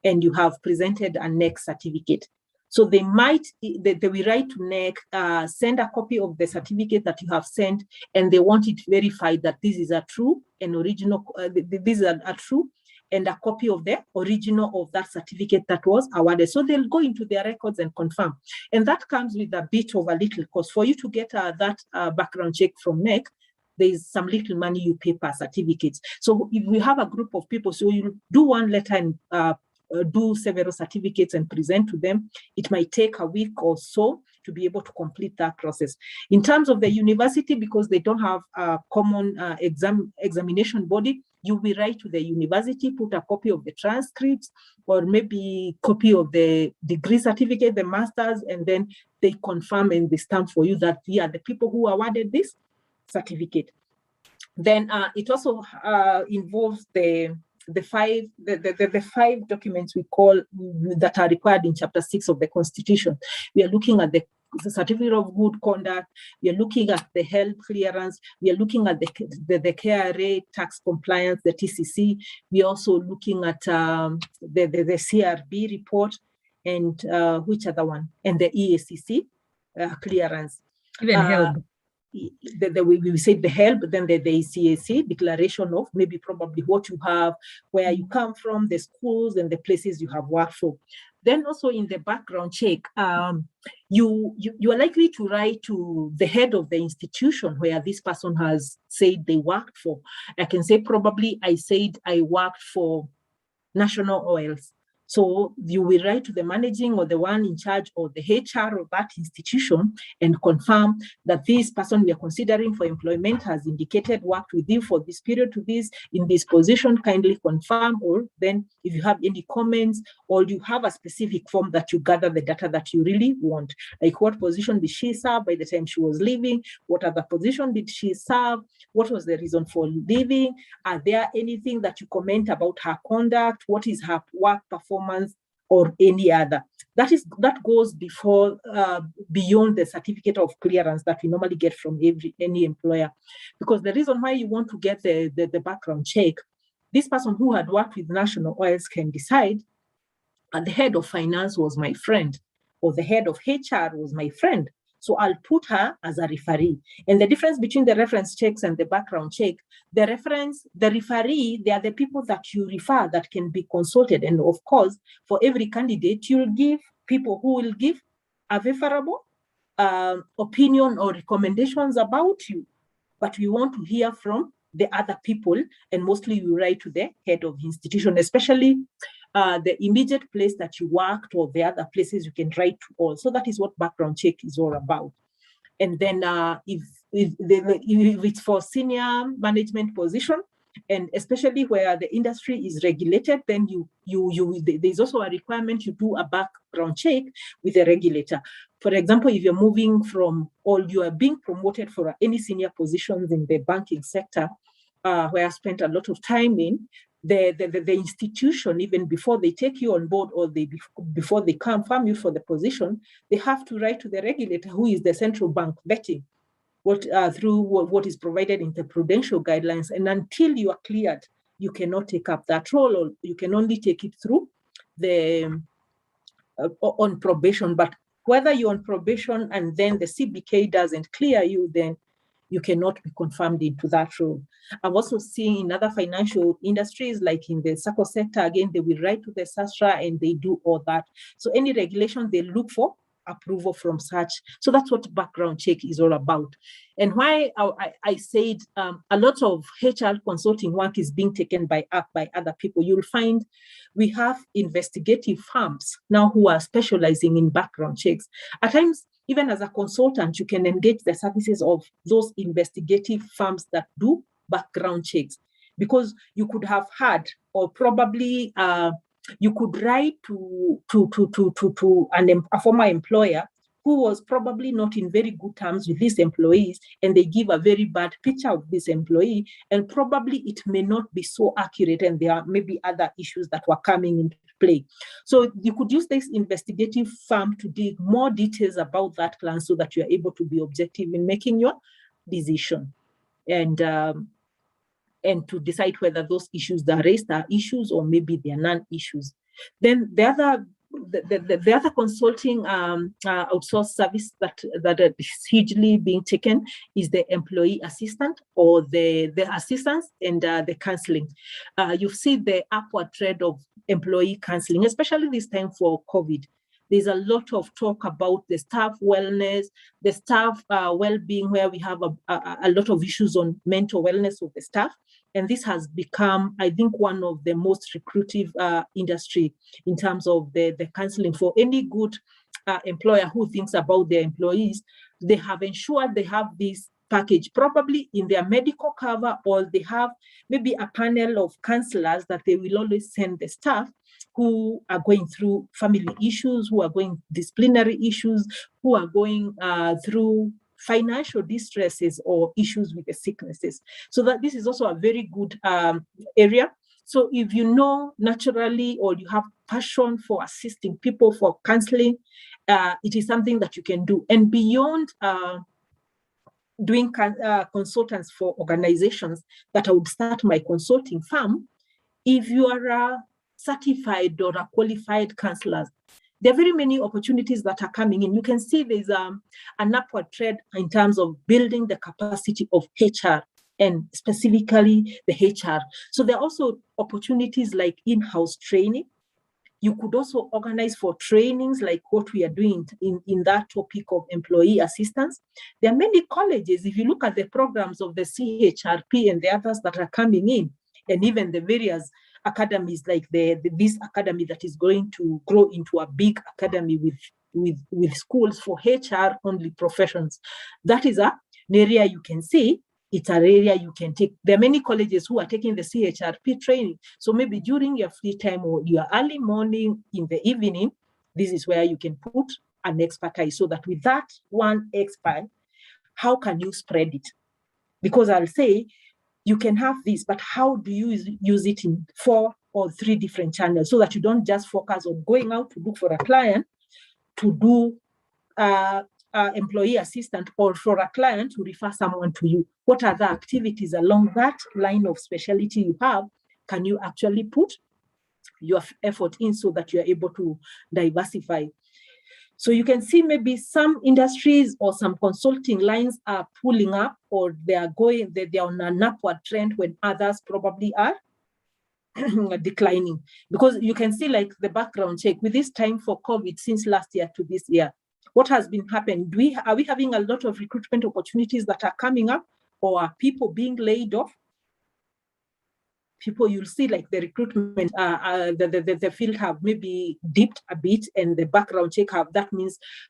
and you have presented a NEC certificate. So they will write to NEC, send a copy of the certificate that you have sent, and they want it verified that this is a true and original, these are true, and a copy of the original of that certificate that was awarded. So they'll go into their records and confirm. And that comes with a bit of a little cost. For you to get that background check from NEC, there's some little money you pay per certificates. So if we have a group of people, so you do one letter and do several certificates and present to them, it might take a week or so to be able to complete that process. In terms of the university, because they don't have a common examination body, you will write to the university, put a copy of the transcripts, or maybe copy of the degree certificate, the master's, and then they confirm and they stamp for you that we are the people who awarded this certificate. Then it also involves the 5 documents we call that are required in Chapter 6 of the Constitution. We are looking at the certificate of good conduct. We are looking at the health clearance. We are looking at the KRA, tax compliance, the TCC. We are also looking at the CRB report, and which other one? And the EACC clearance. Even HELB. We say the HELB, but then the ECAC declaration of maybe probably what you have, where you come from, the schools and the places you have worked for. Then also in the background check, you are likely to write to the head of the institution where this person has said they worked for. I can say probably I said I worked for National Oils. So you will write to the managing or the one in charge or the HR of that institution and confirm that this person we are considering for employment has indicated worked with you for this period to this in this position, kindly confirm. Or then if you have any comments or you have a specific form that you gather the data that you really want, like what position did she serve by the time she was leaving, what other position did she serve, what was the reason for leaving, are there anything that you comment about her conduct, what is her work performance, or any other. That goes before beyond the certificate of clearance that we normally get from any employer. Because the reason why you want to get the background check, this person who had worked with national oils can decide, and the head of finance was my friend, or the head of HR was my friend, so I'll put her as a referee. And the difference between the reference checks and the background check, the referee, they are the people that you refer that can be consulted. And of course, for every candidate, you'll give people who will give a favorable opinion or recommendations about you. But we want to hear from the other people, and mostly you write to the head of the institution, especially the immediate place that you worked or the other places you can write to all. So that is what background check is all about. And then if it's for senior management position, and especially where the industry is regulated, then there's also a requirement you do a background check with a regulator. For example, if you're moving from, or you are being promoted for any senior positions in the banking sector, where I spent a lot of time in, the institution, even before they take you on board or before they confirm you for the position, they have to write to the regulator, who is the central bank, vetting through what is provided in the prudential guidelines. And until you are cleared, you cannot take up that role, or you can only take it through the on probation. But whether you're on probation and then the CBK doesn't clear you, then you cannot be confirmed into that role. I'm also seeing in other financial industries, like in the SACCO sector, again, they will write to the SASTRA and they do all that. So any regulation, they look for approval from such. So that's what background check is all about. And why I said a lot of HR consulting work is being taken up by other people. You'll find we have investigative firms now who are specializing in background checks. At times, even as a consultant, you can engage the services of those investigative firms that do background checks, because you could have had, or probably you could write to a former employer who was probably not in very good terms with these employees, and they give a very bad picture of this employee, and probably it may not be so accurate, and there are maybe other issues that were coming into play. So you could use this investigative firm to dig more details about that client, so that you are able to be objective in making your decision, and to decide whether those issues that are raised are issues or maybe they are non-issues. Then the other consulting outsourced service that is hugely being taken is the employee assistant, or the assistance and the counseling. You see the upward trend of employee counseling, especially this time for COVID. There's a lot of talk about the staff wellness, the staff well-being, where we have a lot of issues on mental wellness of the staff. And this has become, I think, one of the most recruitive industry in terms of the counseling. For any good employer who thinks about their employees, they have ensured they have this package, probably in their medical cover, or they have maybe a panel of counselors that they will always send the staff who are going through family issues, who are going disciplinary issues, who are going through financial distresses or issues with the sicknesses. So that this is also a very good area. So if you know naturally, or you have passion for assisting people, for counseling, it is something that you can do. And beyond doing consultants for organizations, that I would start my consulting firm, if you are a certified or a qualified counselors, there are very many opportunities that are coming in. You can see there's an upward trend in terms of building the capacity of HR, and specifically the HR. So there are also opportunities like in-house training. You could also organize for trainings like what we are doing in that topic of employee assistance. There are many colleges, if you look at the programs of the CHRP and the others that are coming in, and even the various academies like this academy that is going to grow into a big academy with schools for HR only professions. That is an area you can see. It's an area you can take. There are many colleges who are taking the CHRP training. So maybe during your free time or your early morning, in the evening, this is where you can put an expertise, so that with that one expert, how can you spread it? Because I'll say you can have this, but how do you use it in 4 or 3 different channels, so that you don't just focus on going out to look for a client to do employee assistant, or for a client to refer someone to you? What other activities along that line of specialty you have can you actually put your effort in, so that you're able to diversify? So you can see maybe some industries or some consulting lines are pulling up, or they're on an upward trend, when others probably are declining. Because you can see, like, the background check with this time for COVID, since last year to this year, what has been happening? Are we having a lot of recruitment opportunities that are coming up, or are people being laid off? People, you'll see, like, the recruitment, the field have maybe dipped a bit, and the background check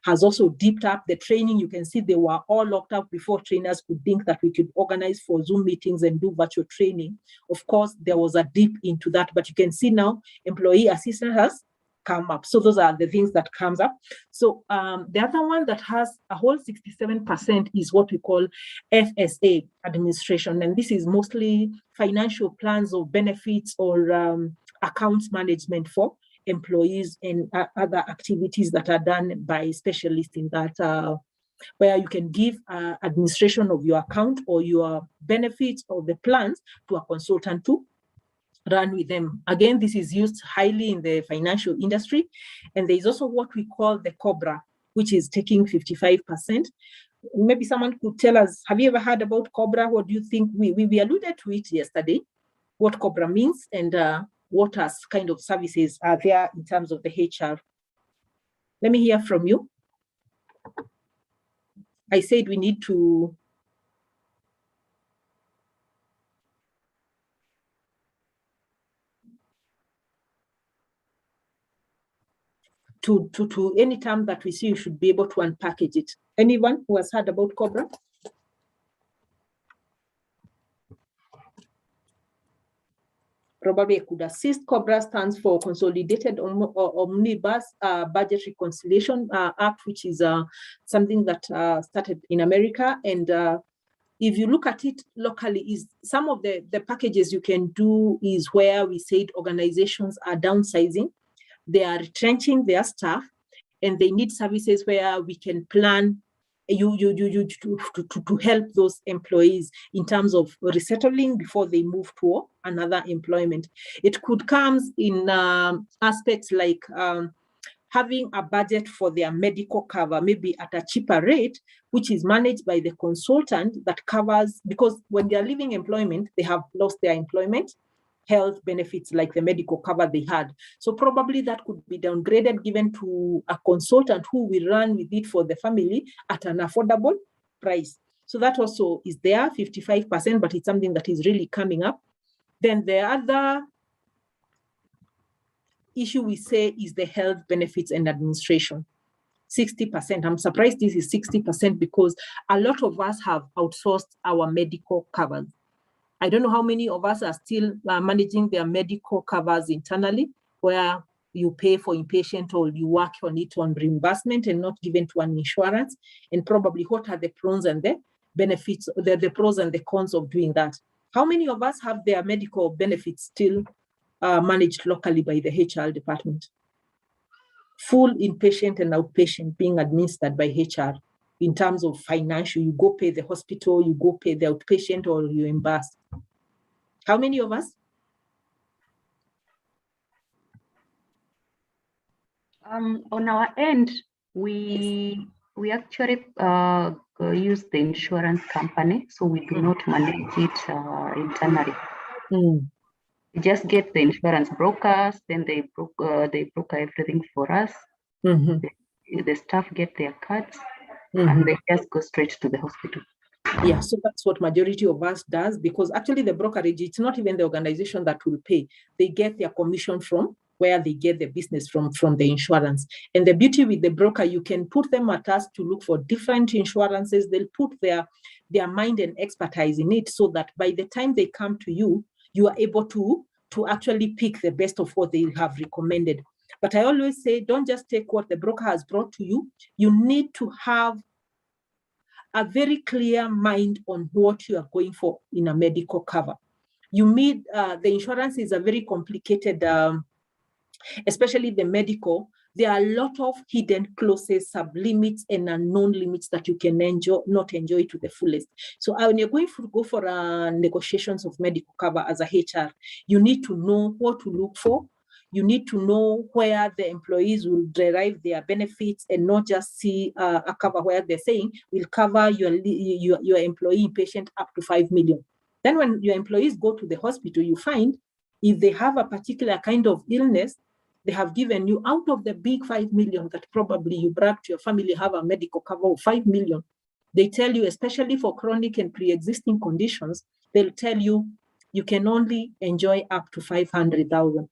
has also dipped up. The training, you can see they were all locked up before trainers could think that we could organize for Zoom meetings and do virtual training. Of course, there was a dip into that, but you can see now employee assistance has come up. So those are the things that comes up. So the other one that has a whole 67% is what we call Fsa Administration. And this is mostly financial plans or benefits, or accounts management for employees, and other activities that are done by specialists in that, where you can give administration of your account or your benefits or the plans to a consultant to run with them. Again, this is used highly in the financial industry. And there is also what we call the COBRA, which is taking 55%. Maybe someone could tell us, have you ever heard about COBRA? What do you think? We alluded to it yesterday, what COBRA means, and what kind of services are there in terms of the HR. Let me hear from you. I said we need to any term that we see, you should be able to unpackage it. Anyone who has heard about COBRA? Probably I could assist. COBRA stands for Consolidated Omnibus Budget Reconciliation Act, which is something that started in America. And if you look at it locally, is some of the packages you can do is where we said organizations are downsizing. They are retrenching their staff, and they need services where we can plan to help those employees in terms of resettling before they move to another employment. It could come in aspects like having a budget for their medical cover, maybe at a cheaper rate, which is managed by the consultant, that covers, because when they are leaving employment, they have lost their employment health benefits like the medical cover they had. So probably that could be downgraded, given to a consultant who will run with it for the family at an affordable price. So that also is there, 55%, but it's something that is really coming up. Then the other issue we say is the health benefits and administration. 60%. I'm surprised this is 60%, because a lot of us have outsourced our medical covers. I don't know how many of us are still managing their medical covers internally, where you pay for inpatient or you work on it on reimbursement and not given to an insurance. And probably what are the pros and the benefits, the pros and the cons of doing that? How many of us have their medical benefits still managed locally by the HR department? Full inpatient and outpatient being administered by HR. In terms of financial, you go pay the hospital, you go pay the outpatient, or you reimburse. How many of us? On our end, we actually use the insurance company, so we do not manage it internally. We just get the insurance brokers, then they broker everything for us. The staff get their cards, and they just go straight to the hospital. Yeah, so that's what majority of us does, because actually the brokerage, it's not even the organization that will pay. They get their commission from where they get the business from the insurance. And the beauty with the broker, you can put them at task to look for different insurances. They'll put their mind and expertise in it, so that by the time they come to you, you are able to actually pick the best of what they have recommended. But I always say, don't just take what the broker has brought to you. You need to have a very clear mind on what you are going for in a medical cover. You need, the insurance is a very complicated, especially the medical. There are a lot of hidden clauses, sublimits, and unknown limits that you can not enjoy to the fullest. So when you're going to go for negotiations of medical cover as a HR, you need to know what to look for. You need to know where the employees will derive their benefits, and not just see a cover where they're saying we'll cover your employee patient up to 5 million. Then when your employees go to the hospital, you find if they have a particular kind of illness, they have given you out of the big 5 million that probably you brag to your family have a medical cover of 5 million. They tell you, especially for chronic and pre-existing conditions, they'll tell you you can only enjoy up to 500,000.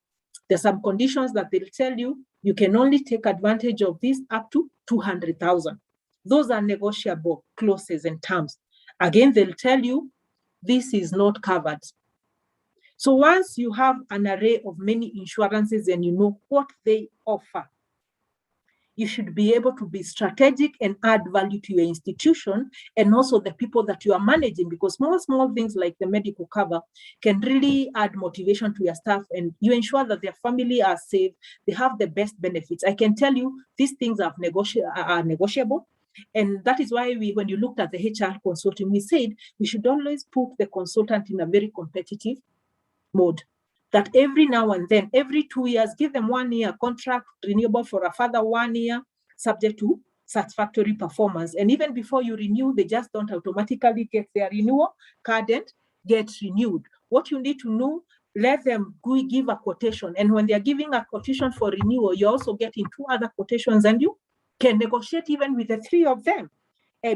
There's some conditions that they'll tell you you can only take advantage of this up to 200,000. Those are negotiable clauses and terms. Again, they'll tell you this is not covered. So once you have an array of many insurances and you know what they offer, you should be able to be strategic and add value to your institution and also the people that you are managing, because small things like the medical cover can really add motivation to your staff, and you ensure that their family are safe, they have the best benefits. I can tell you these things are negotiable. And that is why when you looked at the HR consulting, we said we should always put the consultant in a very competitive mode. That every now and then, every 2 years, give them 1 year contract, renewable for a further 1 year, subject to satisfactory performance. And even before you renew, they just don't automatically get their renewal card and get renewed. What you need to know, let them give a quotation. And when they're giving a quotation for renewal, you're also getting 2 other quotations, and you can negotiate even with the 3 of them.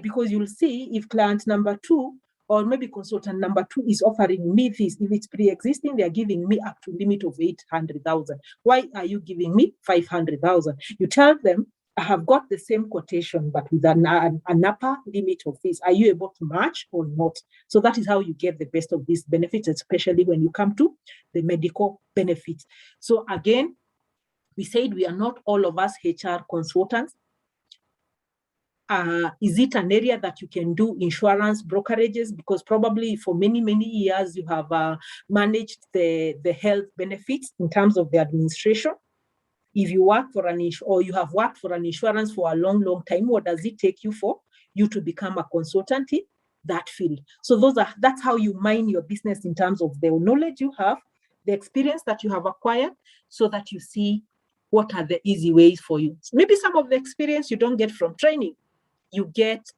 Because you'll see if client number 2 or maybe consultant number 2 is offering me this. If it's pre-existing, they're giving me up to limit of 800,000. Why are you giving me 500,000? You tell them, I have got the same quotation, but with an upper limit of this. Are you able to match or not? So that is how you get the best of these benefits, especially when you come to the medical benefits. So again, we said we are not all of us HR consultants. Is it an area that you can do insurance brokerages? Because probably for many, many years you have managed the health benefits in terms of the administration. If you work for or you have worked for an insurance for a long, long time, what does it take you for you to become a consultant in that field? So that's how you mine your business in terms of the knowledge you have, the experience that you have acquired, so that you see what are the easy ways for you. Maybe some of the experience you don't get from training. You get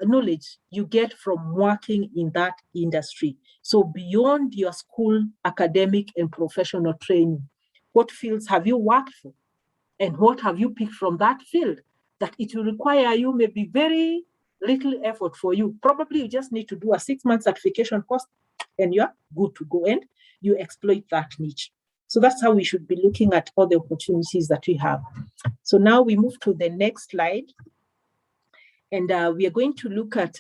knowledge you get from working in that industry. So beyond your school, academic, and professional training, what fields have you worked for? And what have you picked from that field that it will require you maybe very little effort for you? Probably you just need to do a 6-month certification course and you're good to go, and you exploit that niche. So that's how we should be looking at all the opportunities that we have. So now we move to the next slide. And we are going to look at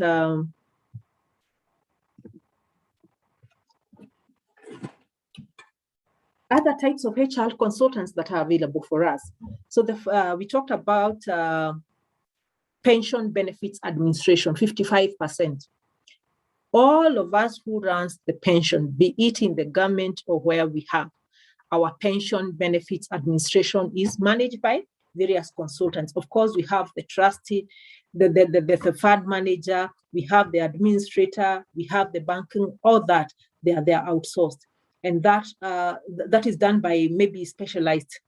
other types of HR consultants that are available for us. So we talked about pension benefits administration, 55%. All of us who runs the pension, be it in the government or where we have, our pension benefits administration is managed by various consultants. Of course, we have the trustee, the fund manager, we have the administrator, we have the banking, all that, they are outsourced. And that is done by maybe specialized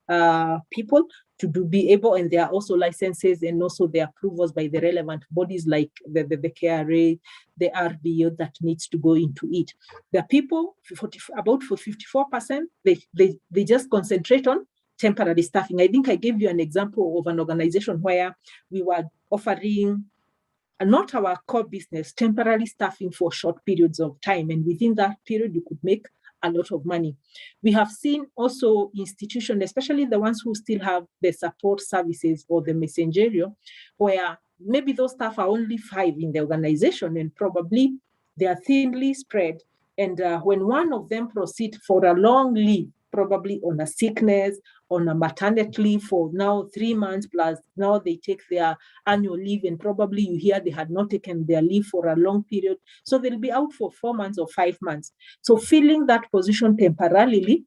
people to be able, and there are also licenses and also the approvals by the relevant bodies like the KRA, the RBO that needs to go into it. The people, about 54%, they just concentrate on temporary staffing. I think I gave you an example of an organization where we were offering not our core business, temporary staffing for short periods of time. And within that period, you could make a lot of money. We have seen also institutions, especially the ones who still have the support services or the messengerial, where maybe those staff are only 5 in the organization and probably they are thinly spread. And when one of them proceeds for a long leave, probably on a sickness, on a maternity leave for now 3 months plus, now they take their annual leave and probably you hear they had not taken their leave for a long period. So they'll be out for 4 months or 5 months. So filling that position temporarily,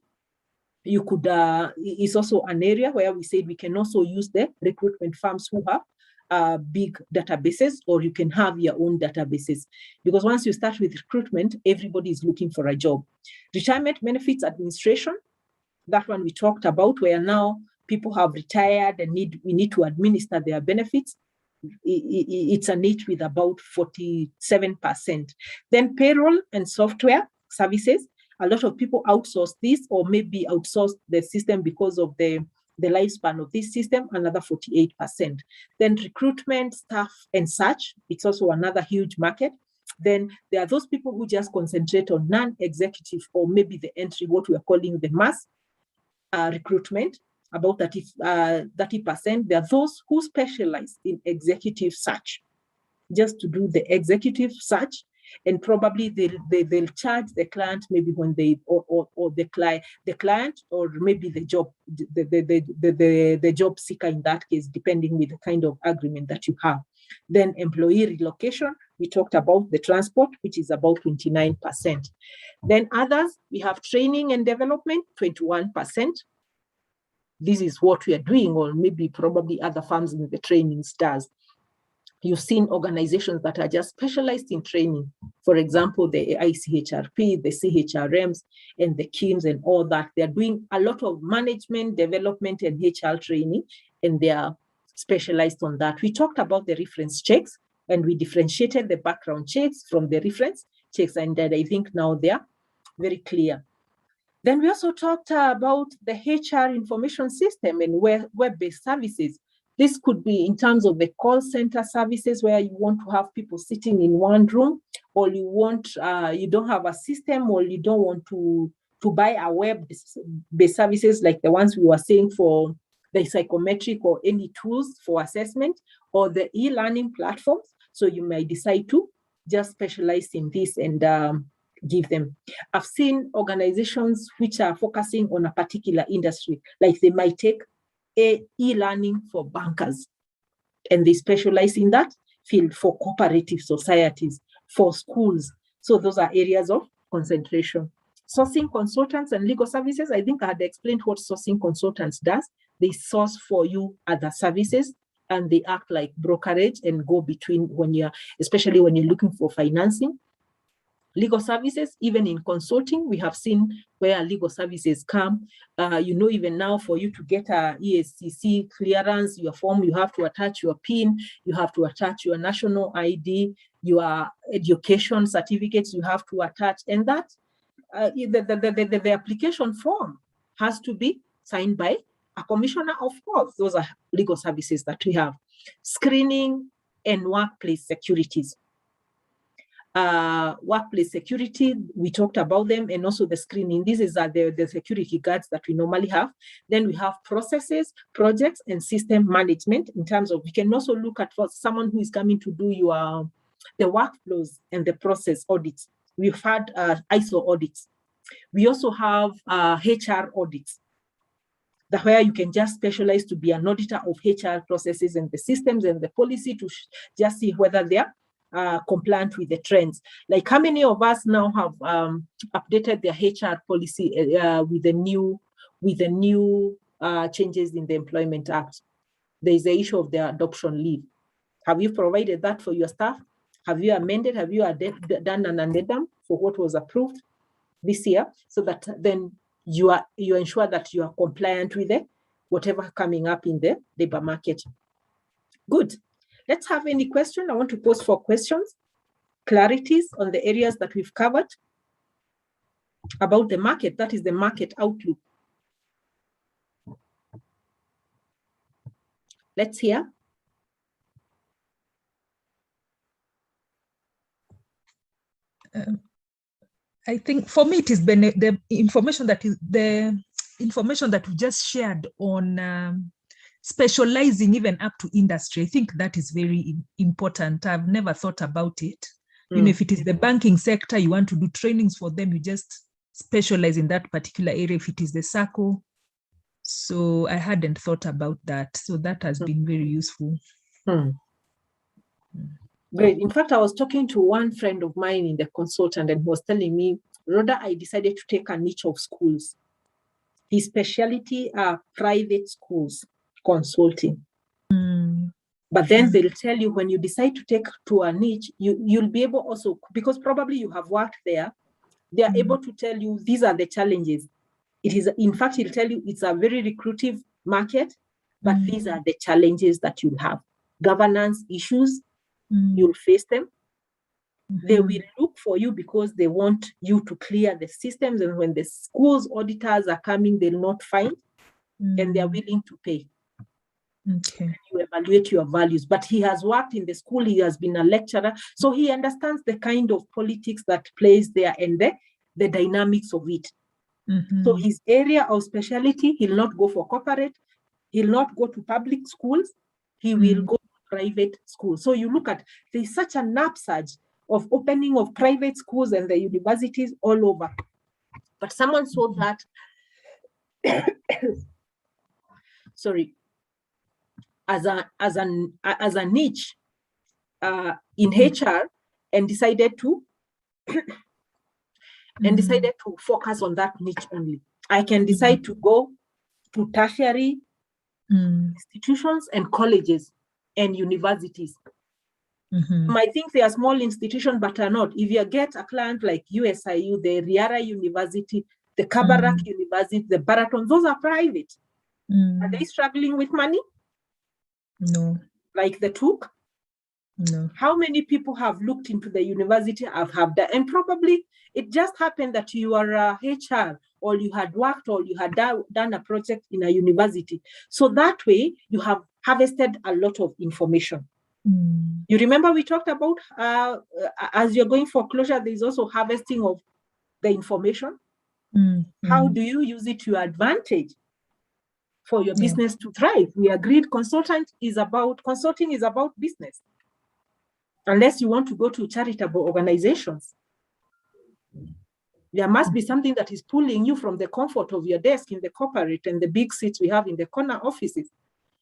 you could, is also an area where we said we can also use the recruitment firms who have big databases, or you can have your own databases. Because once you start with recruitment, everybody is looking for a job. Retirement benefits administration, that one we talked about, where now people have retired and we need to administer their benefits. It's a niche with about 47%. Then payroll and software services, a lot of people outsource this or maybe outsource the system because of the lifespan of this system, another 48%. Then recruitment, staff, and such, it's also another huge market. Then there are those people who just concentrate on non-executive or maybe the entry, what we are calling the mass recruitment, about 30%. There are those who specialize in executive search, just to do the executive search, and probably they'll charge the client maybe when they or the client or maybe the job seeker in that case, depending with the kind of agreement that you have. Then employee relocation, we talked about the transport, which is about 29%. Then others, we have training and development, 21%. This is what we are doing, or maybe probably other firms in the trainings does. You've seen organizations that are just specialized in training. For example, the ICHRP, the CHRMs, and the KIMS and all that. They're doing a lot of management, development, and HR training, and they are specialized on that. We talked about the reference checks, and we differentiated the background checks from the reference checks, and I think now they're very clear. Then we also talked about the HR information system and web-based services. This could be in terms of the call center services where you want to have people sitting in one room, or you don't have a system, or you don't want to buy a web-based services like the ones we were saying for the psychometric or any tools for assessment, or the e-learning platforms. So you might decide to just specialize in this and give them. I've seen organizations which are focusing on a particular industry, like they might take e-learning for bankers, and they specialize in that field, for cooperative societies, for schools. So those are areas of concentration. Sourcing consultants and legal services, I think I had explained what sourcing consultants does. They source for you other services, and they act like brokerage and go between especially when you're looking for financing. Legal services, even in consulting, we have seen where legal services come. Even now, for you to get a ESCC clearance, your form, you have to attach your PIN, you have to attach your national ID, your education certificates you have to attach, and that the application form has to be signed by a commissioner, of course. Those are legal services that we have. Screening and workplace securities. Workplace security, we talked about them, and also the screening. These are the security guards that we normally have. Then we have processes, projects, and system management. In terms of, we can also look at for someone who is coming to do the workflows and the process audits. We've had ISO audits. We also have HR audits, where you can just specialize to be an auditor of HR processes and the systems and the policy to just see whether they are compliant with the trends. Like, how many of us now have updated their HR policy with the new changes in the Employment Act? There is the issue of the adoption leave. Have you provided that for your staff? Have you amended? Have you done an addendum for what was approved this year, so that then you ensure that you are compliant with whatever coming up in the labor market? Good. Let's have any question. I want to pose for questions, clarities on the areas that we've covered about the market. That is the market outlook. Let's hear. I think for me it is the information that we just shared on specializing even up to industry. I think that is very important. I've never thought about it. You know, if it is the banking sector, you want to do trainings for them, you just specialize in that particular area. If it is the circle, so I hadn't thought about that. So that has been very useful. Great. In fact, I was talking to one friend of mine in the consultant, and he was telling me, Rhoda, I decided to take a niche of schools. His specialty are private schools consulting. But then they'll tell you when you decide to take to a niche, you'll be able also, because probably you have worked there, they are able to tell you these are the challenges. It is, in fact, he'll tell you it's a very recruitive market, but these are the challenges that you'll have. Governance issues, you'll face them. They will look for you because they want you to clear the systems, and when the school's auditors are coming, they'll not find, and they're willing to pay. Okay. You evaluate your values. But he has worked in the school, he has been a lecturer, so he understands the kind of politics that plays there and the dynamics of it. So his area of specialty, he'll not go for corporate, he'll not go to public schools, he will go to private schools. So you look at, there's such an upsurge of opening of private schools and the universities all over. But someone saw that, sorry, as a niche in HR, and decided to focus on that niche only. I can decide to go to tertiary institutions and colleges and universities. You might think they are small institutions, but are not. If you get a client like USIU, the Riara University, the Kabarak University, the Baraton, those are private. Are they struggling with money? No. Like the TUC? No. How many people have looked into the university, have done, and probably it just happened that you are a HR, or you had worked, or you had done a project in a university. So that way you have harvested a lot of information. You remember we talked about as you're going for closure, there's also harvesting of the information. How do you use it to your advantage for your business to thrive? We agreed consulting is about business. Unless you want to go to charitable organizations. There must be something that is pulling you from the comfort of your desk in the corporate and the big seats we have in the corner offices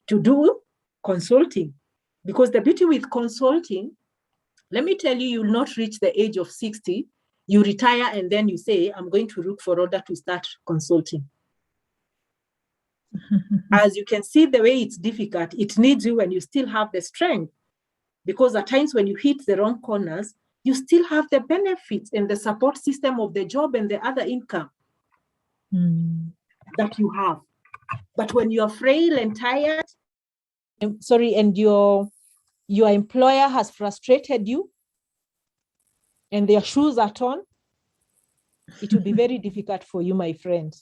to do consulting. Because the beauty with consulting, let me tell you, you'll not reach the age of 60, you retire, and then you say, I'm going to look for order to start consulting. As you can see, the way it's difficult, it needs you when you still have the strength. Because at times when you hit the wrong corners, you still have the benefits and the support system of the job and the other income that you have. But when you're frail and tired, and your employer has frustrated you and their shoes are torn, it will be very difficult for you, my friend.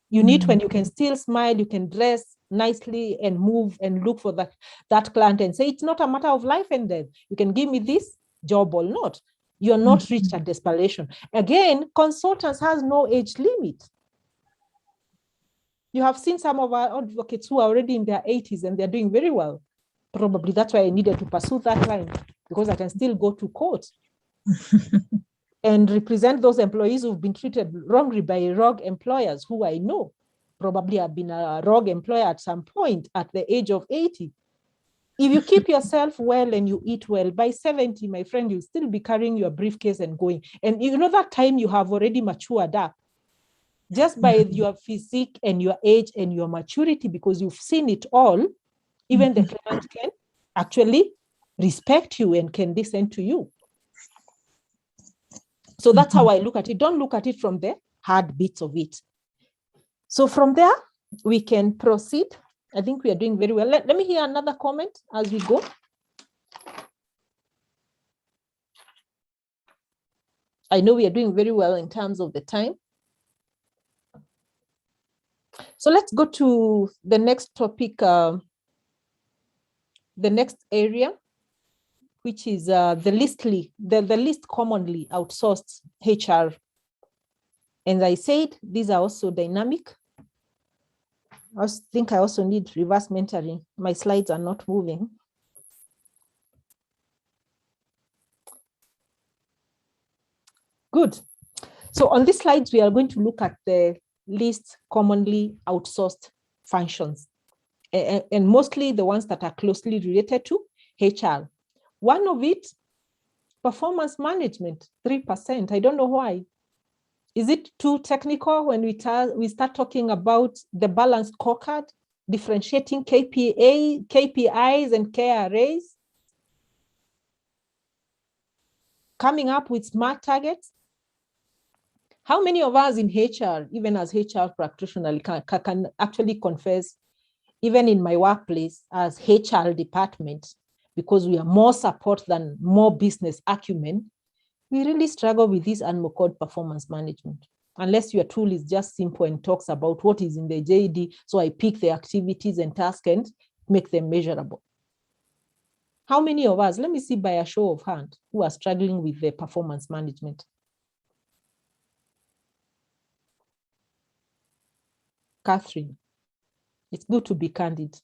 You need when you can still smile, you can dress nicely and move and look for that client and say, it's not a matter of life and death. You can give me this job or not. You're not reached at desperation. Again, consultants has no age limit. You have seen some of our advocates who are already in their 80s and they're doing very well. Probably that's why I needed to pursue that line, because I can still go to court and represent those employees who've been treated wrongly by rogue employers who I know probably have been a rogue employer at some point at the age of 80. If you keep yourself well and you eat well, by 70, my friend, you'll still be carrying your briefcase and going. And you know that time you have already matured up just by your physique and your age and your maturity, because you've seen it all. Even the client can actually respect you and can listen to you. So that's how I look at it. Don't look at it from the hard bits of it. So from there, we can proceed. I think we are doing very well. Let me hear another comment as we go. I know we are doing very well in terms of the time. So let's go to the next topic, the next area, which is the least commonly outsourced HR And I said, these are also dynamic. I think I also need reverse mentoring. My slides are not moving. Good. So on these slides, we are going to look at the least commonly outsourced functions, and mostly the ones that are closely related to HR. One of it, performance management, 3%. I don't know why. Is it too technical when we start talking about the balanced scorecard, differentiating KPIs and KRAs, coming up with smart targets? How many of us in HR, even as HR practitioners, can actually confess, even in my workplace as HR department, because we are more support than more business acumen, we really struggle with this called performance management. Unless your tool is just simple and talks about what is in the JD, so I pick the activities and tasks and make them measurable. How many of us, let me see by a show of hand, who are struggling with the performance management? Catherine, it's good to be candid.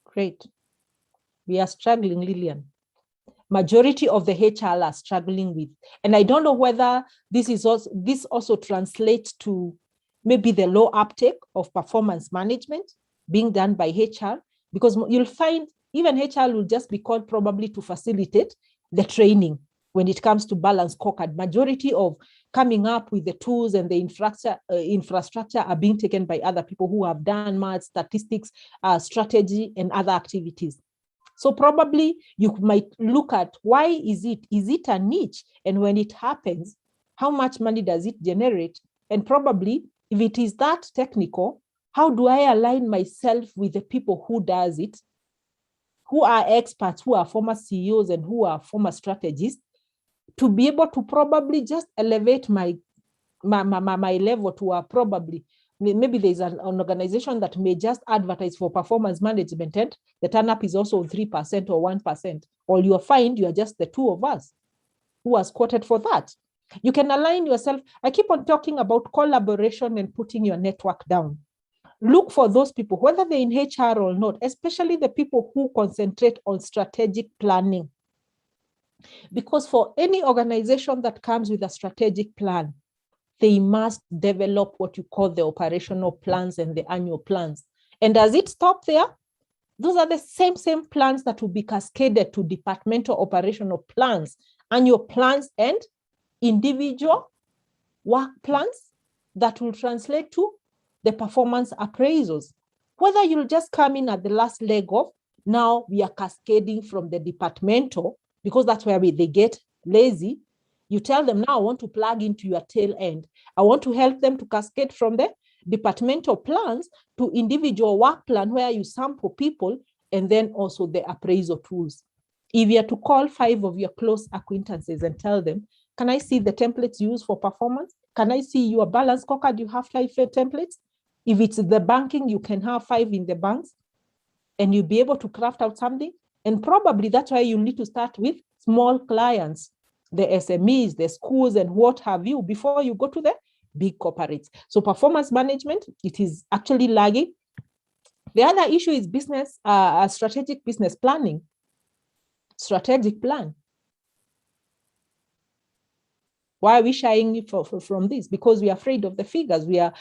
Great. We are struggling, Lillian. Majority of the HR are struggling with, and I don't know whether this also translates to maybe the low uptake of performance management being done by HR, because you'll find even HR will just be called probably to facilitate the training when it comes to balance scorecard. Majority of coming up with the tools and the infrastructure are being taken by other people who have done math, statistics, strategy, and other activities. So probably you might look at why is it a niche? And when it happens, how much money does it generate? And probably if it is that technical, how do I align myself with the people who does it, who are experts, who are former CEOs and who are former strategists, to be able to probably just elevate my level to a probably, maybe there's an organization that may just advertise for performance management and the turn-up is also 3% or 1%. Or you'll find you are just the two of us who has quoted for that. You can align yourself. I keep on talking about collaboration and putting your network down. Look for those people, whether they're in HR or not, especially the people who concentrate on strategic planning. Because for any organization that comes with a strategic plan, they must develop what you call the operational plans and the annual plans. And does it stop there? Those are the same plans that will be cascaded to departmental operational plans, annual plans, and individual work plans that will translate to the performance appraisals. Whether you'll just come in at the last leg of, now we are cascading from the departmental, because that's where they get lazy. You tell them, now I want to plug into your tail end. I want to help them to cascade from the departmental plans to individual work plan where you sample people, and then also the appraisal tools. If you are to call 5 of your close acquaintances and tell them, can I see the templates used for performance? Can I see your balance scorecard? You have 5 templates. If it's the banking, you can have 5 in the banks, and you'll be able to craft out something. And probably that's why you need to start with small clients, the SMEs, the schools, and what have you, before you go to the big corporates. So performance management, it is actually lagging. The other issue is business, strategic business planning. Strategic plan. Why are we shying from this? Because we are afraid of the figures. We are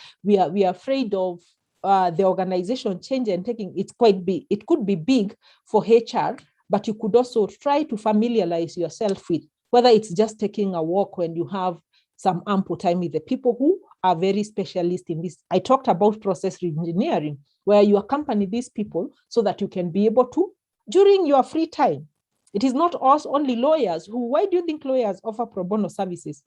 afraid of the organization change and taking. It's quite big. It could be big for HR, but you could also try to familiarize yourself with, whether it's just taking a walk when you have some ample time with the people who are very specialist in this. I talked about process engineering, where you accompany these people so that you can be able to, during your free time. It is not us only lawyers who, why do you think lawyers offer pro bono services?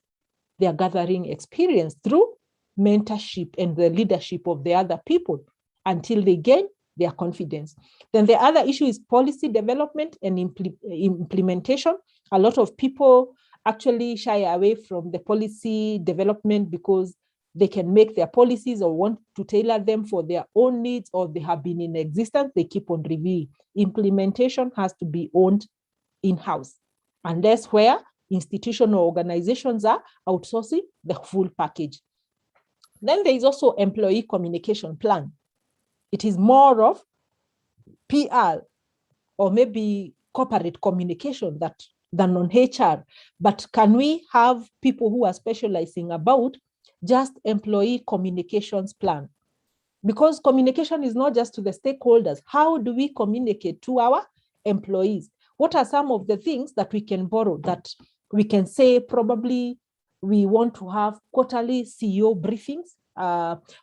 They are gathering experience through mentorship and the leadership of the other people until they gain their confidence. Then the other issue is policy development and implementation. A lot of people actually shy away from the policy development because they can make their policies or want to tailor them for their own needs, or they have been in existence, they keep on reviewing. Implementation has to be owned in-house. And that's where institution or organizations are outsourcing the full package. Then there is also employee communication plan. It is more of PR or maybe corporate communication than on HR. But can we have people who are specializing about just employee communications plan? Because communication is not just to the stakeholders. How do we communicate to our employees? What are some of the things that we can borrow, that we can say probably we want to have quarterly CEO briefings,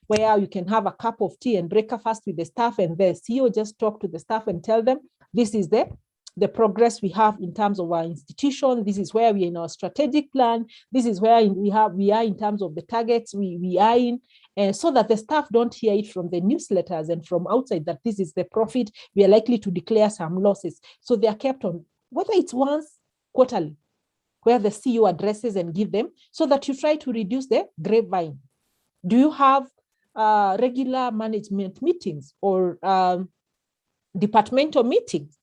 where you can have a cup of tea and breakfast with the staff, and the CEO just talk to the staff and tell them, this is the progress we have in terms of our institution. This is where we are in our strategic plan. This is where we are in terms of the targets we are in, so that the staff don't hear it from the newsletters and from outside that this is the profit. We are likely to declare some losses. So they are kept on, whether it's once quarterly, where the CEO addresses and give them, so that you try to reduce the grapevine. Do you have regular management meetings or departmental meetings?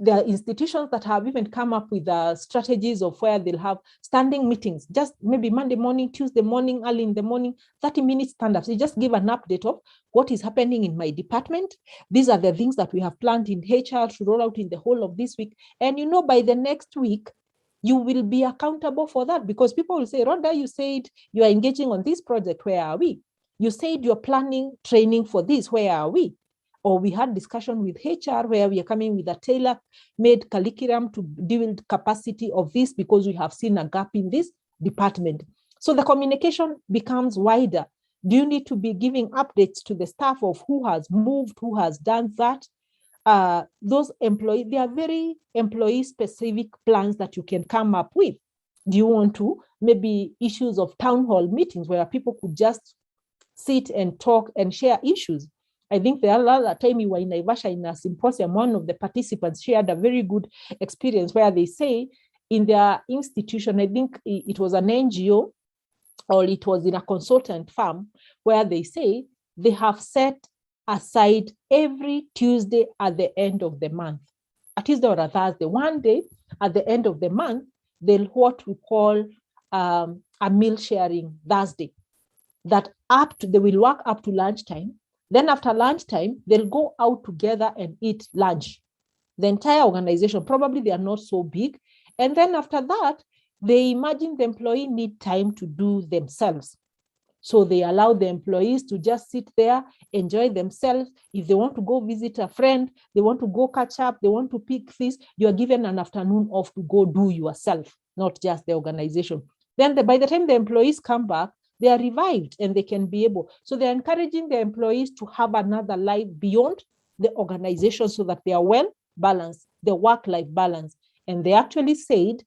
There are institutions that have even come up with strategies of where they'll have standing meetings, just maybe Monday morning, Tuesday morning, early in the morning, 30-minute stand-ups. You just give an update of what is happening in my department. These are the things that we have planned in HR to roll out in the whole of this week. And you know, by the next week, you will be accountable for that, because people will say, Rhoda, you said you are engaging on this project, where are we? You said you're planning training for this, where are we? Or we had discussion with HR where we are coming with a tailor-made curriculum to build capacity of this, because we have seen a gap in this department. So the communication becomes wider. Do you need to be giving updates to the staff of who has moved, who has done that? Those employees, they are very employee-specific plans that you can come up with. Do you want to, maybe issues of town hall meetings where people could just sit and talk and share issues? I think the other time we were in Naivasha in a symposium, one of the participants shared a very good experience where they say in their institution, I think it was an NGO or it was in a consultant firm, where they say they have set aside every Tuesday at the end of the month, a Tuesday or a Thursday, one day at the end of the month, they'll what we call a meal sharing Thursday, that they will work up to lunchtime. Then after lunchtime, they'll go out together and eat lunch. The entire organization, probably they are not so big. And then after that, they imagine the employee need time to do themselves. So they allow the employees to just sit there, enjoy themselves. If they want to go visit a friend, they want to go catch up, they want to pick this, you are given an afternoon off to go do yourself, not just the organization. Then by the time the employees come back, they are revived and they can be able. So they're encouraging the employees to have another life beyond the organization so that they are well balanced, the work-life balance. And they actually said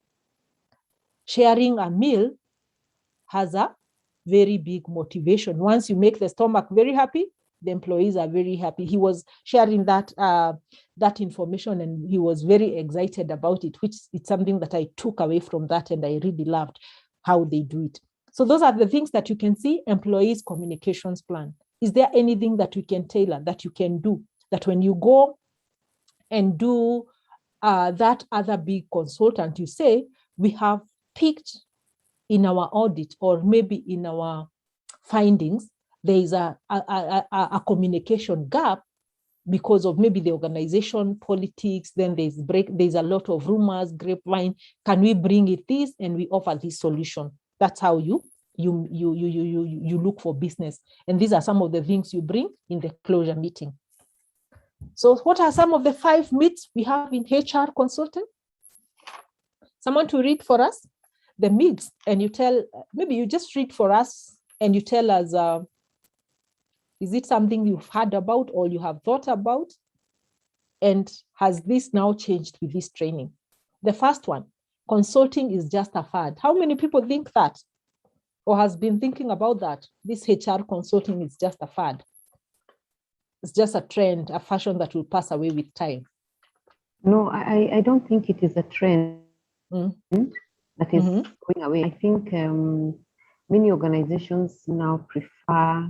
sharing a meal has a very big motivation. Once you make the stomach very happy, the employees are very happy. He was sharing that information and he was very excited about it, which is something that I took away from that, and I really loved how they do it. So those are the things that you can see, employees' communications plan. Is there anything that we can tailor, that you can do, that when you go and do that other big consultant, you say, we have picked in our audit or maybe in our findings, there is a communication gap because of maybe the organization politics, then there's a lot of rumors, grapevine. Can we bring it this and we offer this solution? That's how you look for business. And these are some of the things you bring in the closure meeting. So what are some of the 5 myths we have in HR consulting? Someone to read for us the myths, and you tell, maybe you just read for us and you tell us, is it something you've heard about or you have thought about? And has this now changed with this training? The first one, consulting is just a fad. How many people think that or has been thinking about that? This HR consulting is just a fad. It's just a trend, a fashion that will pass away with time. No, I don't think it is a trend that is going away. I think many organizations now prefer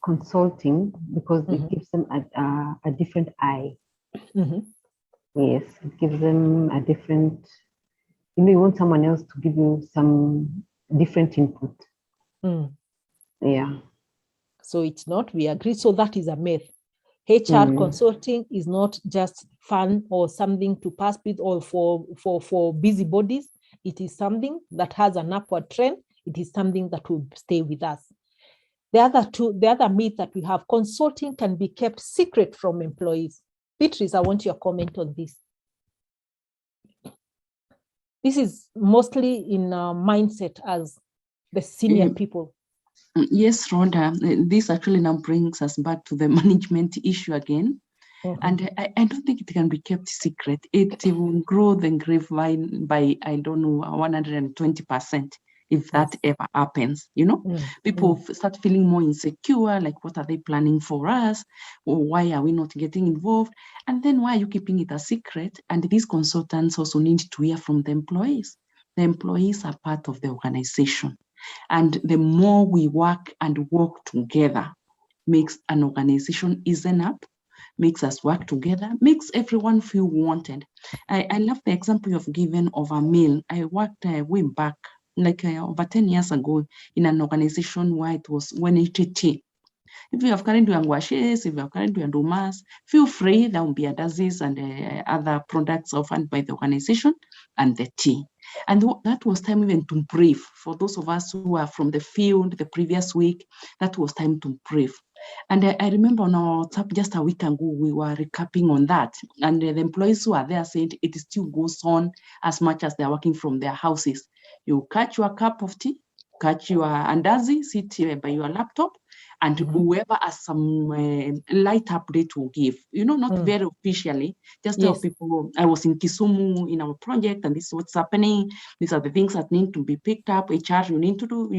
consulting because it gives them a different eye. Yes, it gives them a different you want someone else to give you some different input. Yeah. So it's not, we agree. So that is a myth. HR consulting is not just fun or something to pass with or for busybodies. It is something that has an upward trend. It is something that will stay with us. The other myth that we have, consulting can be kept secret from employees. Beatrice, I want your comment on this. This is mostly in mindset as the senior people. Yes, Rhoda, this actually now brings us back to the management issue again. And I don't think it can be kept secret. It will grow the grapevine by, I don't know, 120%. If that ever happens, people start feeling more insecure, like what are they planning for us? Or why are we not getting involved? And then why are you keeping it a secret? And these consultants also need to hear from the employees. The employees are part of the organization. And the more we work together, makes an organization easen up, makes us work together, makes everyone feel wanted. I love the example you've given of a meal. I worked way back, like over 10 years ago, in an organization where it was 180 tea. If you have currently angwashes, if you have currently andomas, feel free, there will be adazis and other products offered by the organization and the tea. And that was time even to brief. For those of us who are from the field the previous week, that was time to brief. And I remember on our WhatsApp just a week ago, we were recapping on that. And the employees who are there said it still goes on as much as they're working from their houses. You catch your cup of tea, catch your andazi, sit here by your laptop, and whoever has some light update will give, not very officially, just tell people, I was in Kisumu in our project and this is what's happening. These are the things that need to be picked up. HR, you need to do,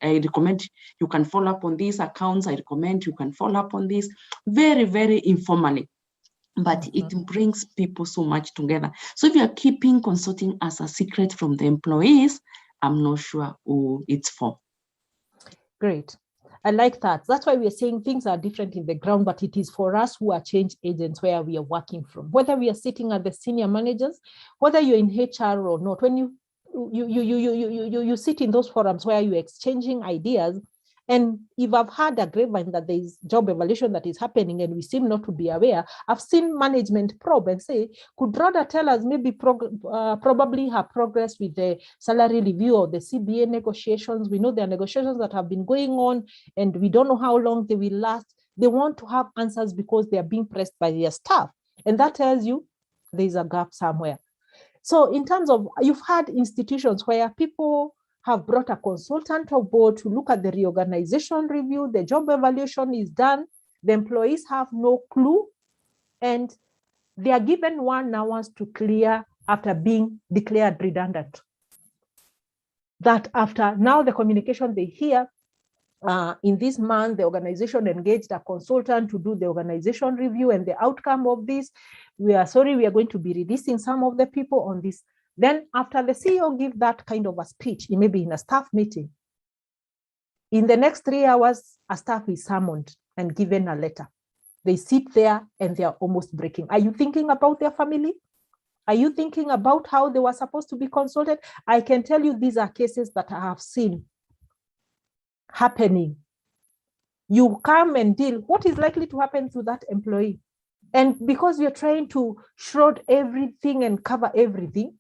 I recommend you can follow up on these accounts. I recommend you can follow up on this. Very, very informally. But it brings people so much together. So if you're keeping consulting as a secret from the employees, I'm not sure who it's for. Great. I like that. That's why we're saying things are different in the ground, but it is for us who are change agents where we are working from, whether we are sitting at the senior managers, whether you're in HR or not. When you sit in those forums where you're exchanging ideas, and if I've had a grapevine that there is job evaluation that is happening and we seem not to be aware, I've seen management probe and say, could Rhoda tell us maybe probably her progress with the salary review or the CBA negotiations? We know there are negotiations that have been going on and we don't know how long they will last. They want to have answers because they are being pressed by their staff. And that tells you there's a gap somewhere. So in terms of, you've had institutions where people have brought a consultant on board to look at the reorganization review, the job evaluation is done, the employees have no clue, and they are given 1 hour to clear after being declared redundant. That after now the communication they hear, in this month, the organization engaged a consultant to do the organization review, and the outcome of this, we are sorry, we are going to be releasing some of the people on this. Then after the CEO gives that kind of a speech, it may be in a staff meeting, in the next 3 hours, a staff is summoned and given a letter. They sit there and they are almost breaking. Are you thinking about their family? Are you thinking about how they were supposed to be consulted? I can tell you these are cases that I have seen happening. You come and deal, what is likely to happen to that employee? And because you're trying to shroud everything and cover everything,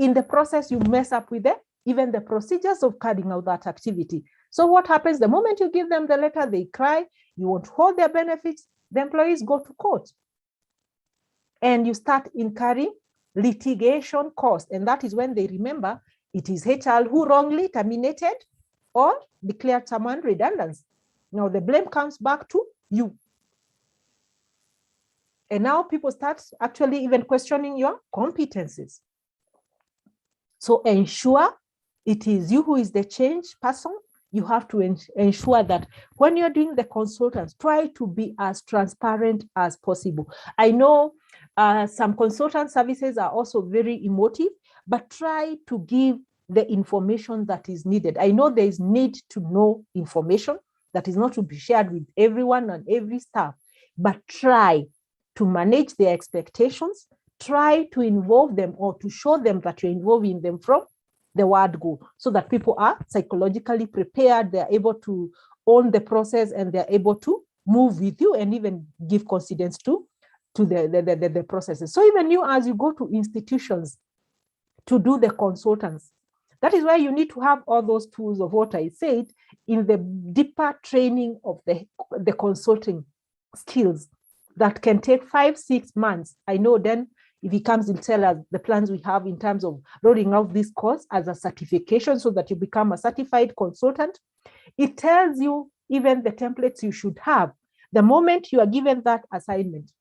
in the process, you mess up with even the procedures of carrying out that activity. So what happens the moment you give them the letter, they cry, you won't hold their benefits, the employees go to court. And you start incurring litigation costs. And that is when they remember it is HR who wrongly terminated or declared someone redundant. Now the blame comes back to you. And now people start actually even questioning your competencies. So ensure it is you who is the change person. You have to ensure that when you're doing the consultants, try to be as transparent as possible. I know some consultant services are also very emotive, but try to give the information that is needed. I know there is need to know information that is not to be shared with everyone and every staff, but try to manage their expectations, try to involve them or to show them that you're involving them from the word go, so that people are psychologically prepared, they're able to own the process, and they're able to move with you and even give confidence to the processes. So even you, as you go to institutions to do the consultants, that is why you need to have all those tools of what I said in the deeper training of the consulting skills that can take 5-6 months. I know then if he comes and tell us the plans we have in terms of rolling out this course as a certification so that you become a certified consultant, it tells you even the templates you should have. The moment you are given that assignment,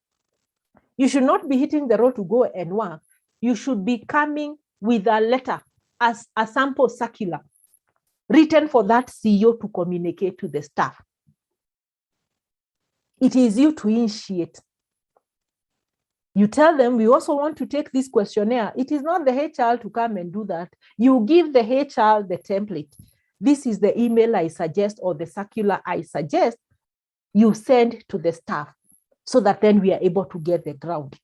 you should not be hitting the road to go and work. You should be coming with a letter as a sample circular written for that CEO to communicate to the staff. It is you to initiate. You tell them, we also want to take this questionnaire. It is not the HR to come and do that. You give the HR the template. This is the email I suggest, or the circular I suggest. You send to the staff so that then we are able to get the ground.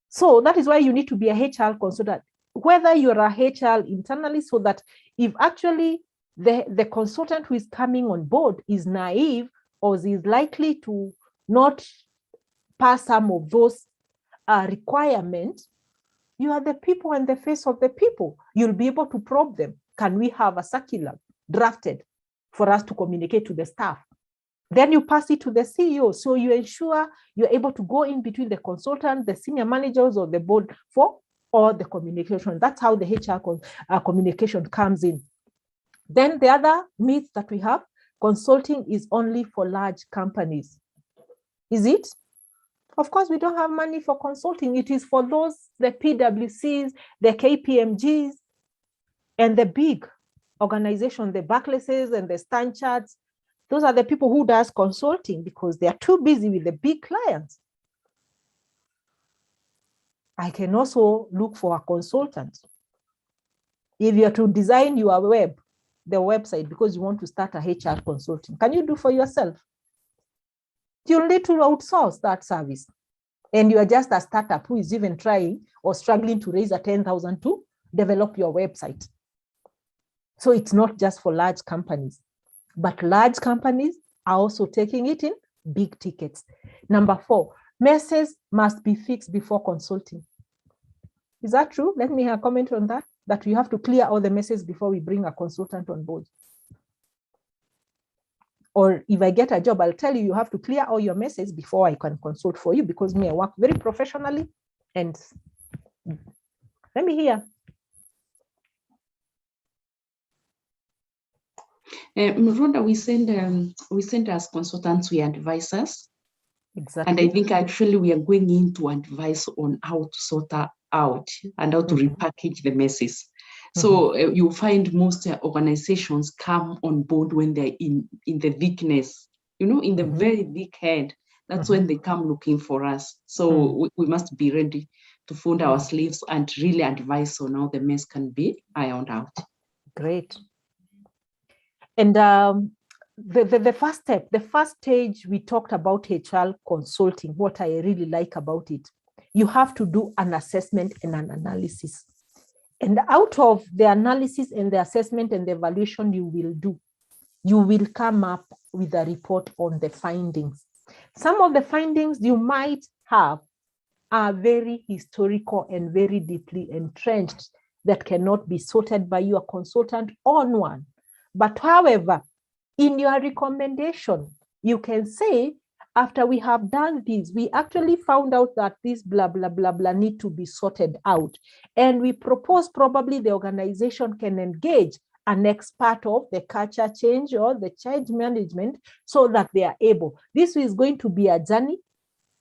So that is why you need to be a HR consultant, whether you're a HR internally, so that if actually the consultant who is coming on board is naive or is likely to not pass some of those requirements, you are the people and the face of the people. You'll be able to probe them. Can we have a circular drafted for us to communicate to the staff? Then you pass it to the CEO. So you ensure you're able to go in between the consultant, the senior managers, or the board for all the communication. That's how the HR communication comes in. Then the other myth that we have, consulting is only for large companies. Is it? Of course, we don't have money for consulting. It is for those, the PwCs, the KPMGs, and the big organizations, the Barclays and the Stanchard's. Those are the people who does consulting because they are too busy with the big clients. I can also look for a consultant. If you are to design your the website, because you want to start a HR consulting, can you do for yourself? You'll need to outsource that service. And you are just a startup who is even trying or struggling to raise a 10,000 to develop your website. So it's not just for large companies, but large companies are also taking it in big tickets. Number 4, messes must be fixed before consulting. Is that true? Let me have a comment on that, that we have to clear all the messes before we bring a consultant on board. Or if I get a job, I'll tell you, you have to clear all your messes before I can consult for you, because me, I work very professionally. And let me hear. Rhoda, we send as consultants, we advise us. Exactly. And I think actually we are going in to advise on how to sort that out and how to repackage the messes. So you find most organizations come on board when they're in the weakness, in the very weak head. That's when they come looking for us. So we must be ready to fold our sleeves and really advise on how the mess can be ironed out. Great. And the first step, the first stage, we talked about HR consulting. What I really like about it, you have to do an assessment and an analysis. And out of the analysis and the assessment and the evaluation you will do, you will come up with a report on the findings. Some of the findings you might have are very historical and very deeply entrenched that cannot be sorted by your consultant on one. But however, in your recommendation, you can say, after we have done this, we actually found out that this blah, blah, blah, blah need to be sorted out. And we propose probably the organization can engage an expert of the culture change or the change management so that they are able. This is going to be a journey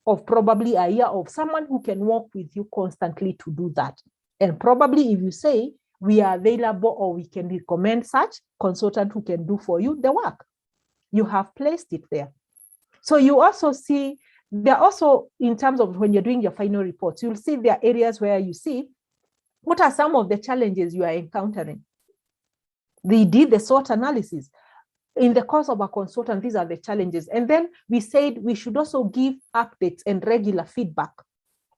of probably a year of someone who can work with you constantly to do that. And probably if you say, we are available or we can recommend such consultant who can do for you the work, you have placed it there. So you also see, there also, in terms of when you're doing your final reports, you'll see there are areas where you see, what are some of the challenges you are encountering? They did the SWOT analysis. In the course of a consultant, these are the challenges. And then we said we should also give updates and regular feedback.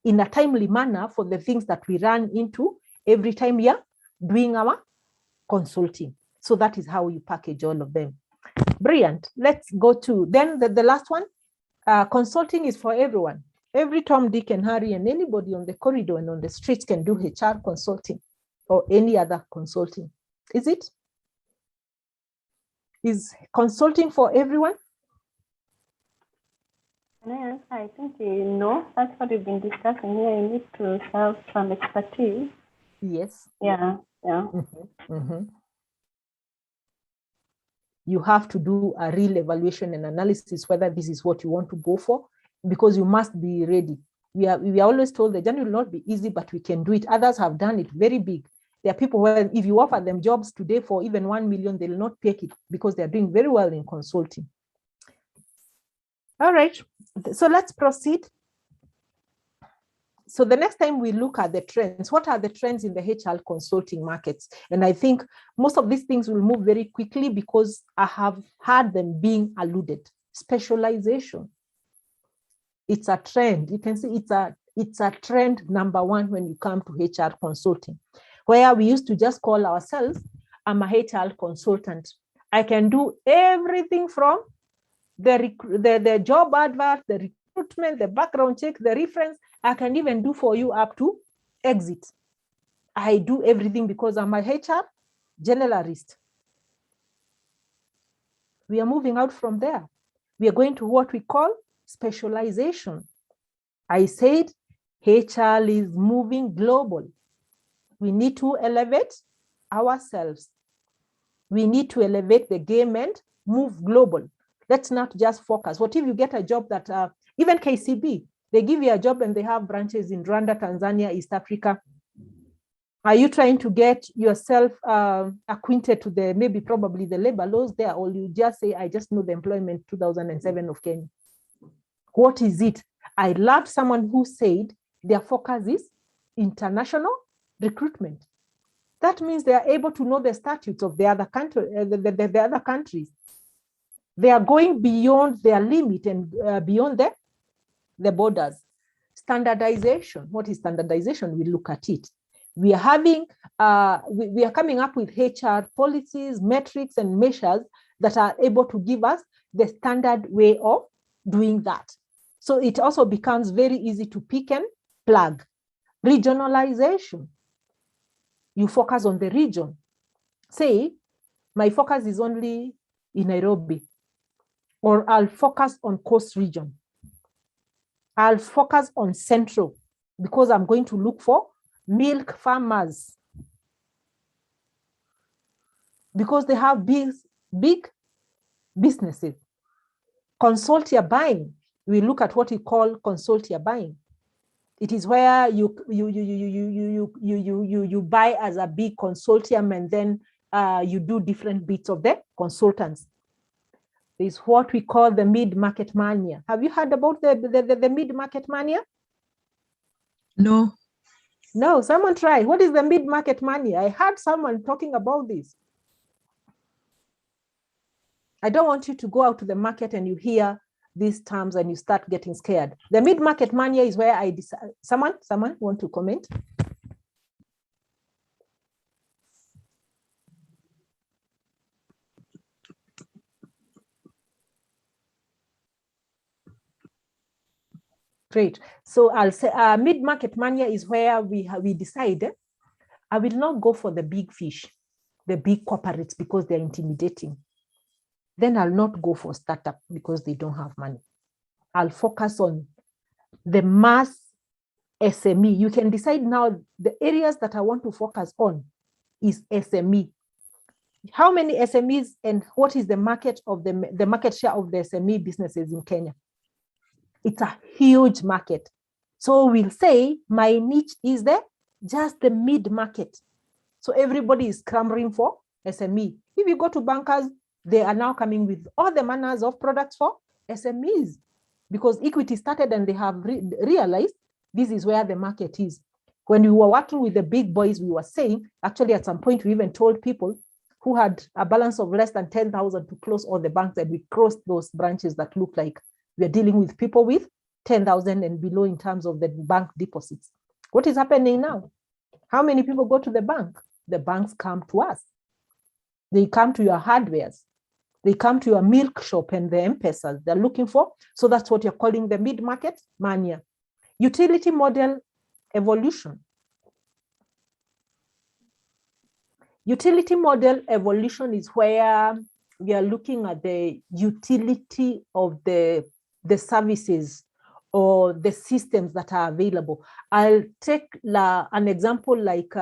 in a timely manner for the things that we run into every time we are doing our consulting. So that is how you package all of them. Brilliant. Let's go to then the last one. Consulting is for everyone. Every Tom, Dick, and Harry, and anybody on the corridor and on the streets can do HR consulting or any other consulting. Is it? Is consulting for everyone? Yes, I think no, that's what we've been discussing here. You need to have some expertise. Yes. Yeah. You have to do a real evaluation and analysis whether this is what you want to go for, because you must be ready. We are always told the journey will not be easy, but we can do it. Others have done it very big. There are people where if you offer them jobs today for even 1 million, they will not take it because they're doing very well in consulting. All right, so let's proceed. So the next time we look at the trends, what are the trends in the HR consulting markets? And I think most of these things will move very quickly because I have heard them being alluded. Specialization. It's a trend. You can see it's a trend number one when you come to HR consulting, where we used to just call ourselves, I'm a HR consultant. I can do everything from the job advert, the recruitment, the background check, the reference. I can even do for you up to exit. I do everything because I'm a HR generalist. We are moving out from there. We are going to what we call specialization. I said HR is moving global. We need to elevate ourselves. We need to elevate the game and move global. Let's not just focus. What if you get a job that, even KCB, they give you a job and they have branches in Rwanda, Tanzania, East Africa. Are you trying to get yourself acquainted to probably the labor laws there, or you just say, I just know the employment 2007 of Kenya? What is it? I loved someone who said their focus is international recruitment. That means they are able to know the statutes of the other country, the other countries. They are going beyond their limit and beyond the borders. Standardization. What is standardization? We look at it. We are having, we are coming up with HR policies, metrics, and measures that are able to give us the standard way of doing that. So it also becomes very easy to pick and plug. Regionalization. You focus on the region. Say, my focus is only in Nairobi, or I'll focus on coast region. I'll focus on central because I'm going to look for milk farmers because they have big businesses. Consortia buying, we look at what we call consortia buying. It is where you buy as a big consortium and then you do different bits of the consultants. There's what we call the mid-market mania. Have you heard about the mid-market mania? No. No, someone try. What is the mid-market mania? I heard someone talking about this. I don't want you to go out to the market and you hear these terms and you start getting scared. The mid-market mania is where I decide. Someone want to comment? Great. So I'll say mid-market mania is where we decide I will not go for the big fish, the big corporates because they're intimidating. Then I'll not go for startup because they don't have money. I'll focus on the mass SME. You can decide now the areas that I want to focus on is SME. How many SMEs and what is the market of the market share of the SME businesses in Kenya? It's a huge market. So we'll say my niche is just the mid-market. So everybody is clamoring for SME. If you go to bankers, they are now coming with all the manners of products for SMEs because equity started and they have realized this is where the market is. When we were working with the big boys, we were saying, actually at some point we even told people who had a balance of less than 10,000 to close all the banks, and we closed those branches that look like we are dealing with people with 10,000 and below in terms of the bank deposits. What is happening now? How many people go to the bank? The banks come to us. They come to your hardwares. They come to your milk shop and the M-Pesas they're looking for. So that's what you're calling the mid-market mania. Utility model evolution. Utility model evolution is where we are looking at the utility of the services or the systems that are available. I'll take an example like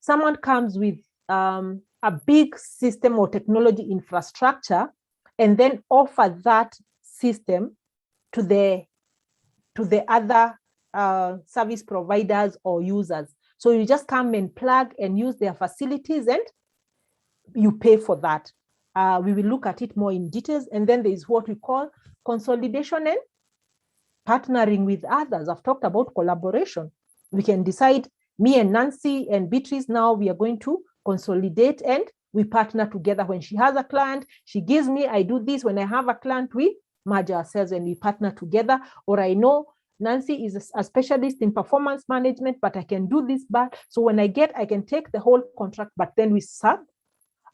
someone comes with a big system or technology infrastructure and then offer that system to the other service providers or users. So you just come and plug and use their facilities and you pay for that. We will look at it more in details. And then there is what we call consolidation and partnering with others. I've talked about collaboration. We can decide, me and Nancy and Beatrice, now we are going to consolidate and we partner together. When she has a client, she gives me, I do this. When I have a client, we merge ourselves and we partner together. Or I know Nancy is a specialist in performance management, but I can do this back. So when I can take the whole contract, but then we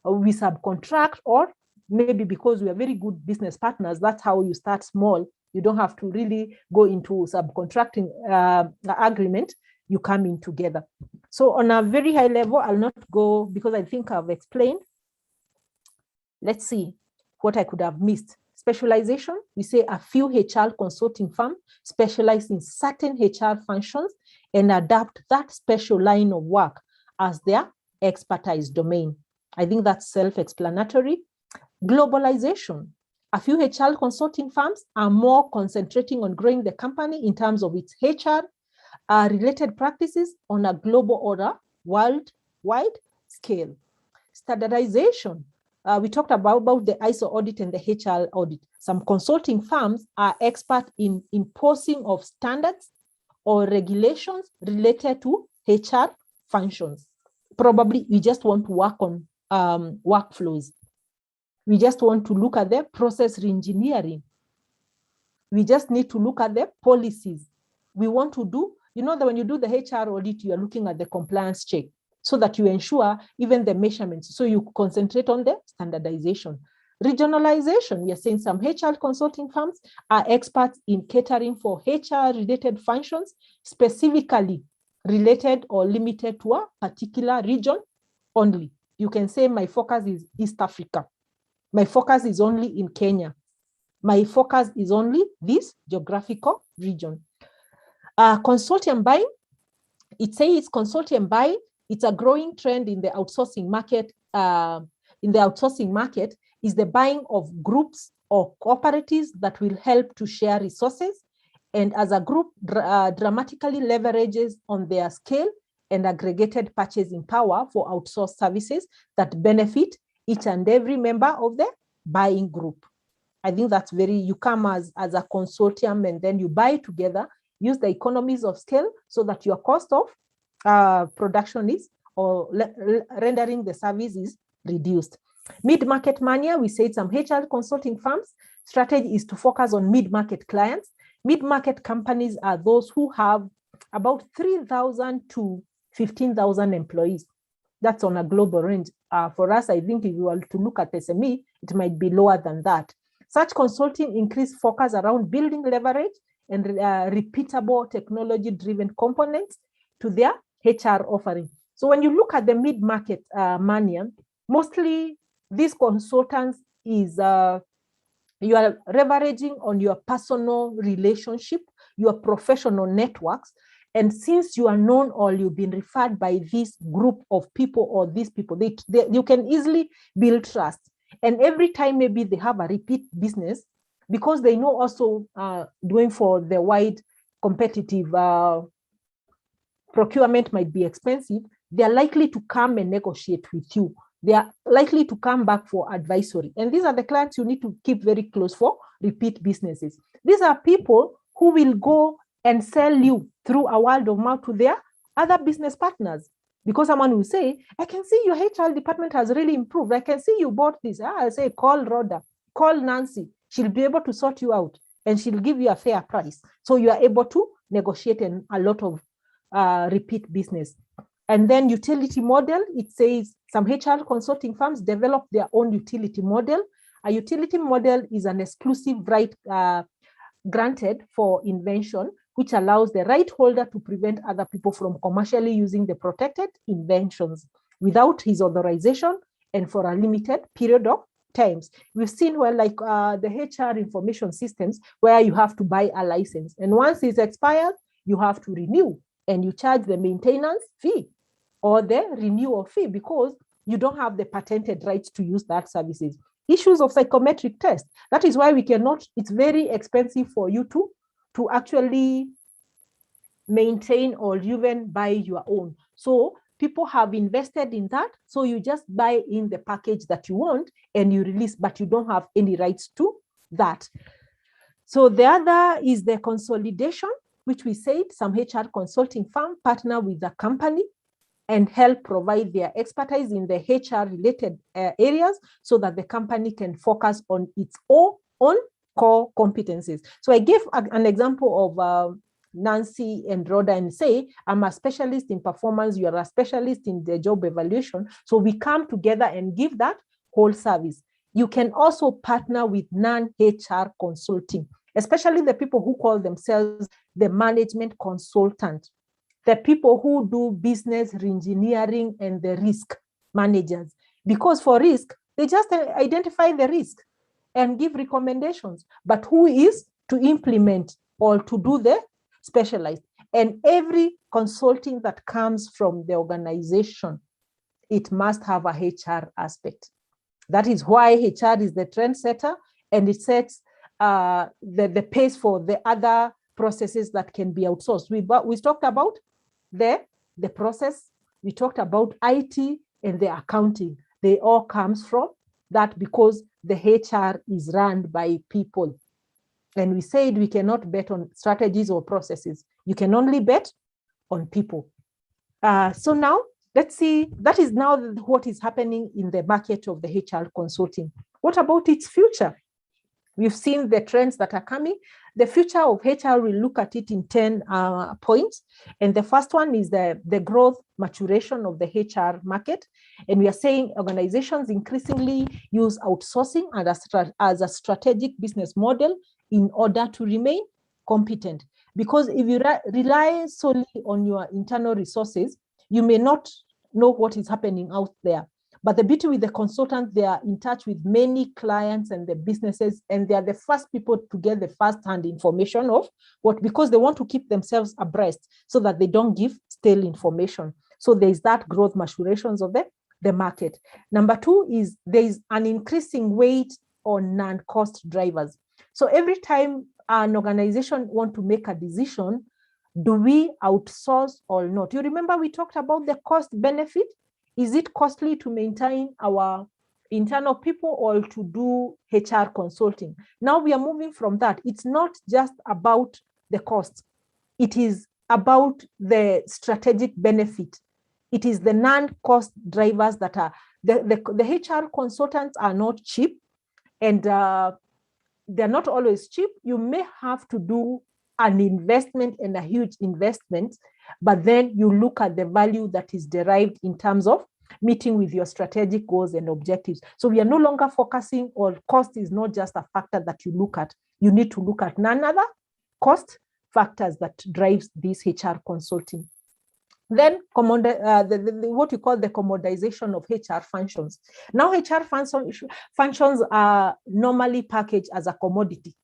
subcontract, or maybe because we are very good business partners, that's how you start small. You don't have to really go into subcontracting agreement. You come in together. So on a very high level, I'll not go because I think I've explained. Let's see what I could have missed. Specialization, we say a few HR consulting firms specialize in certain HR functions and adapt that special line of work as their expertise domain. I think that's self-explanatory. Globalization, a few HR consulting firms are more concentrating on growing the company in terms of its HR related practices on a global or a worldwide scale. Standardization, we talked about the ISO audit and the HR audit. Some consulting firms are expert in imposing of standards or regulations related to HR functions. Probably we just want to work on workflows. We just want to look at the process reengineering. We just need to look at the policies. We want to do, you know that when you do the HR audit, you are looking at the compliance check so that you ensure even the measurements. So you concentrate on the standardization. Regionalization, we are saying some HR consulting firms are experts in catering for HR related functions, specifically related or limited to a particular region only. You can say my focus is East Africa. My focus is only in Kenya. My focus is only this geographical region. Consortium buying, it says consortium buying, it's a growing trend in the outsourcing market. In the outsourcing market is the buying of groups or cooperatives that will help to share resources and as a group dramatically leverages on their scale and aggregated purchasing power for outsourced services that benefit each and every member of the buying group. I think that's you come as a consortium and then you buy together, use the economies of scale so that your cost of production is, or rendering the service is reduced. Mid-market mania, we said some HR consulting firms, strategy is to focus on mid-market clients. Mid-market companies are those who have about 3,000 to 15,000 employees. That's on a global range. For us, I think if you were to look at SME, it might be lower than that. Such consulting increased focus around building leverage and repeatable technology-driven components to their HR offering. So when you look at the mid-market mania, mostly these consultants is you are leveraging on your personal relationship, your professional networks. And since you are known or you've been referred by this group of people or these people, you can easily build trust. And every time maybe they have a repeat business, because they know also doing for the wide competitive procurement might be expensive, they are likely to come and negotiate with you. They are likely to come back for advisory. And these are the clients you need to keep very close for repeat businesses. These are people who will go and sell you through a word of mouth to their other business partners. Because someone will say, I can see your HR department has really improved. I can see you bought this. I'll say, call Rhoda, call Nancy. She'll be able to sort you out. and she'll give you a fair price. So you are able to negotiate a lot of repeat business. And then utility model, it says some HR consulting firms develop their own utility model. A utility model is an exclusive right granted for invention, which allows the right holder to prevent other people from commercially using the protected inventions without his authorization and for a limited period of times. We've seen where like the HR information systems where you have to buy a license, and once it's expired, you have to renew and you charge the maintenance fee or the renewal fee because you don't have the patented rights to use that services. Issues of psychometric test. That is why we cannot, it's very expensive for you to actually maintain or even buy your own. So people have invested in that. So you just buy in the package that you want and you release, but you don't have any rights to that. So the other is the consolidation, which we said some HR consulting firm partner with the company and help provide their expertise in the HR related areas so that the company can focus on its own core competencies. So I gave an example of Nancy and Rhoda and say, I'm a specialist in performance, you are a specialist in the job evaluation. So we come together and give that whole service. You can also partner with non-HR consulting, especially the people who call themselves the management consultant, the people who do business reengineering and the risk managers. Because for risk, they just identify the risk and give recommendations, but who is to implement or to do the specialized? And every consulting that comes from the organization, it must have a HR aspect. That is why HR is the trendsetter, and it sets the pace for the other processes that can be outsourced. We talked about the process, we talked about IT and the accounting. They all comes from that because the HR is run by people. And we said we cannot bet on strategies or processes. You can only bet on people. So now let's see, that is now what is happening in the market of the HR consulting. What about its future? We've seen the trends that are coming. The future of HR, we'll look at it in 10 points. And the first one is the growth maturation of the HR market. And we are saying organizations increasingly use outsourcing as a strategic business model in order to remain competent. Because if you rely solely on your internal resources, you may not know what is happening out there. But the beauty with the consultants, they are in touch with many clients and the businesses, and they are the first people to get the first-hand information of what, because they want to keep themselves abreast so that they don't give stale information. So there is that growth maturations of the market. Number two is there is an increasing weight on non-cost drivers. So every time an organization wants to make a decision, do we outsource or not? You remember we talked about the cost benefit? Is it costly to maintain our internal people or to do HR consulting? Now we are moving from that. It's not just about the cost. It is about the strategic benefit. It is the non-cost drivers that are, the HR consultants are not cheap, and they're not always cheap. You may have to do an investment and a huge investment, but then you look at the value that is derived in terms of meeting with your strategic goals and objectives. So we are no longer focusing on cost is not just a factor that you look at. You need to look at none other cost factors that drives this HR consulting. Then what you call the commodization of HR functions. Now HR functions are normally packaged as a commodity.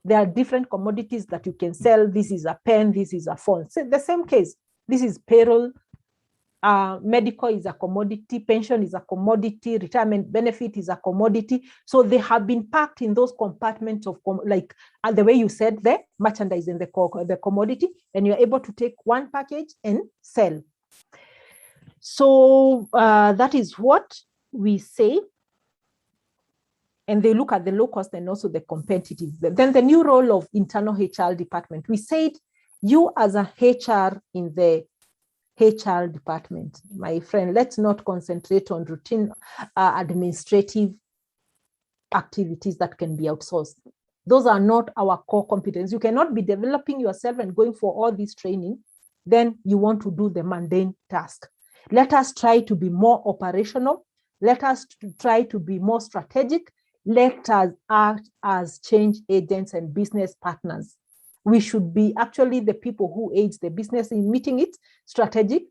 There are different commodities that you can sell. This is a pen, this is a phone. So the same case, this is payroll, medical is a commodity, pension is a commodity, retirement benefit is a commodity. So they have been packed in those compartments of like the way you said, the merchandise and the commodity, and you're able to take one package and sell. So that is what we say. And they look at the low cost and also the competitive. Then the new role of internal HR department. We said you as a HR in the HR department, my friend, let's not concentrate on routine administrative activities that can be outsourced. Those are not our core competence. You cannot be developing yourself and going for all this training, then you want to do the mundane task. Let us try to be more operational. Let us try to be more strategic. Let us act as change agents and business partners. We should be actually the people who aid the business in meeting its strategic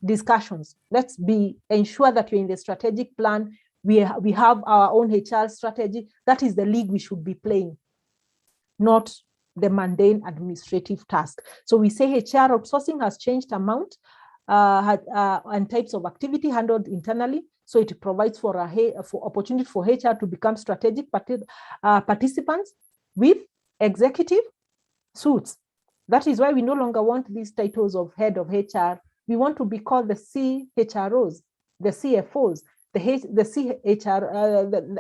discussions. Let's ensure that you're in the strategic plan. We have our own HR strategy. That is the league we should be playing, not the mundane administrative task. So we say HR outsourcing has changed amount and types of activity handled internally. So it provides for opportunity for HR to become strategic participants with executive suits. That is why we no longer want these titles of head of HR. We want to be called the CHROs, the CFOs, the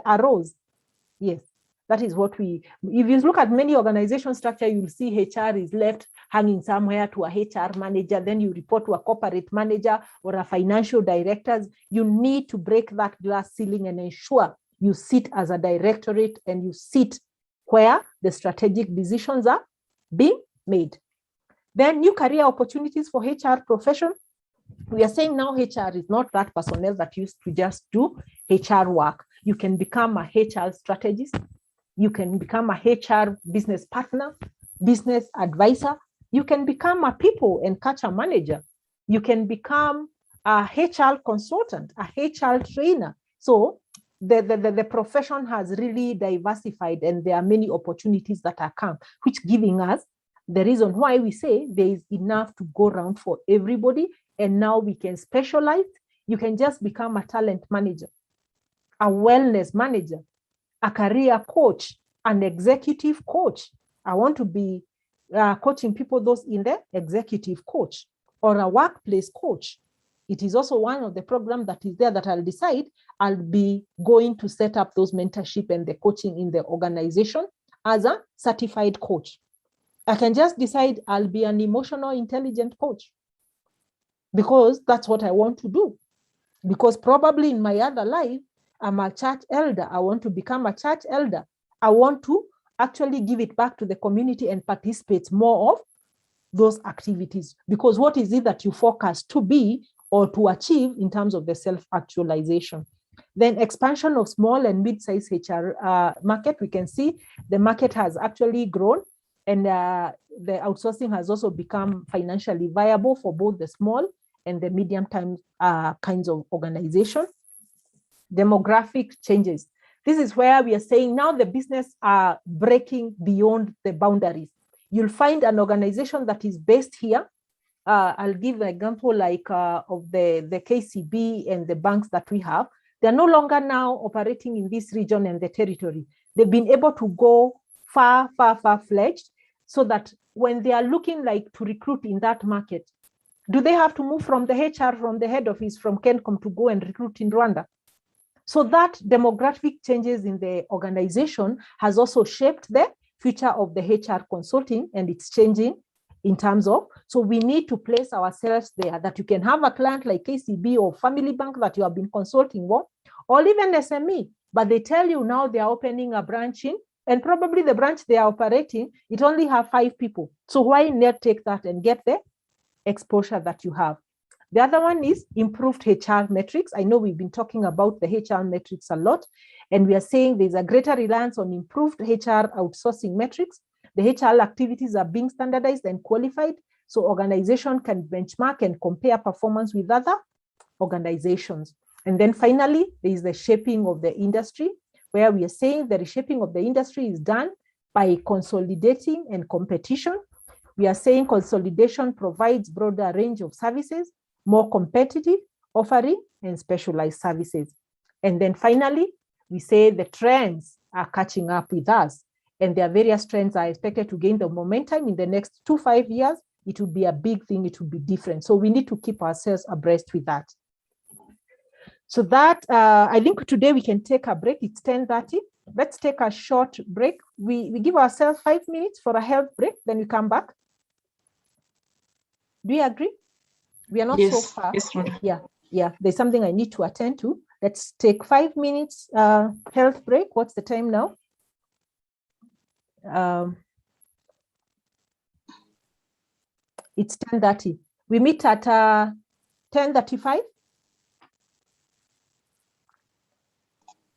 ROs. Yes, that is what if you look at many organization structure, you'll see HR is left hanging somewhere to a HR manager, then you report to a corporate manager or a financial directors. You need to break that glass ceiling and ensure you sit as a directorate and you sit where the strategic decisions are being made. Then new career opportunities for HR profession. We are saying now HR is not that personnel that used to just do HR work. You can become a HR strategist. You can become a HR business partner, business advisor. You can become a people and culture manager. You can become a HR consultant, a HR trainer. So the profession has really diversified and there are many opportunities that are come, which giving us the reason why we say there is enough to go around for everybody. And now we can specialize. You can just become a talent manager, a wellness manager, a career coach, an executive coach. I want to be coaching people, those in the executive coach, or a workplace coach. It is also one of the programs that is there that I'll decide I'll be going to set up those mentorship and the coaching in the organization as a certified coach. I can just decide I'll be an emotional intelligent coach because that's what I want to do. Because probably in my other life, I'm a church elder. I want to become a church elder. I want to actually give it back to the community and participate more of those activities. Because what is it that you focus to be or to achieve in terms of the self-actualization? Then expansion of small and mid-sized HR market. We can see the market has actually grown and the outsourcing has also become financially viable for both the small and the medium-term kinds of organization. Demographic changes. This is where we are saying now the business are breaking beyond the boundaries. You'll find an organization that is based here. I'll give an example like of the KCB and the banks that we have. They're no longer now operating in this region and the territory. They've been able to go far-fledged so that when they are looking like to recruit in that market, do they have to move from the HR, from the head office, from Kencom to go and recruit in Rwanda? So that demographic changes in the organization has also shaped the future of the HR consulting, and it's changing in terms of, so we need to place ourselves there that you can have a client like KCB or Family Bank that you have been consulting on, or even SME, but they tell you now they are opening a branch in, and probably the branch they are operating, it only have 5 people. So why not take that and get the exposure that you have? The other one is improved HR metrics. I know we've been talking about the HR metrics a lot, and we are saying there's a greater reliance on improved HR outsourcing metrics. The HR activities are being standardized and qualified, so organization can benchmark and compare performance with other organizations. And then finally, there is the shaping of the industry, where we are saying the reshaping of the industry is done by consolidating and competition. We are saying consolidation provides broader range of services, more competitive offering, and specialized services. And then finally, we say the trends are catching up with us, and their various trends are expected to gain the momentum in the next 2 to 5 years. It will be a big thing, it will be different. So we need to keep ourselves abreast with that. So that, I think today we can take a break. It's 10:30. Let's take a short break. We give ourselves 5 minutes for a health break, then we come back. Do you agree? We are not so far. Yes, yeah. There's something I need to attend to. Let's take 5 minutes health break. What's the time now? It's 10:30. We meet at 10:35.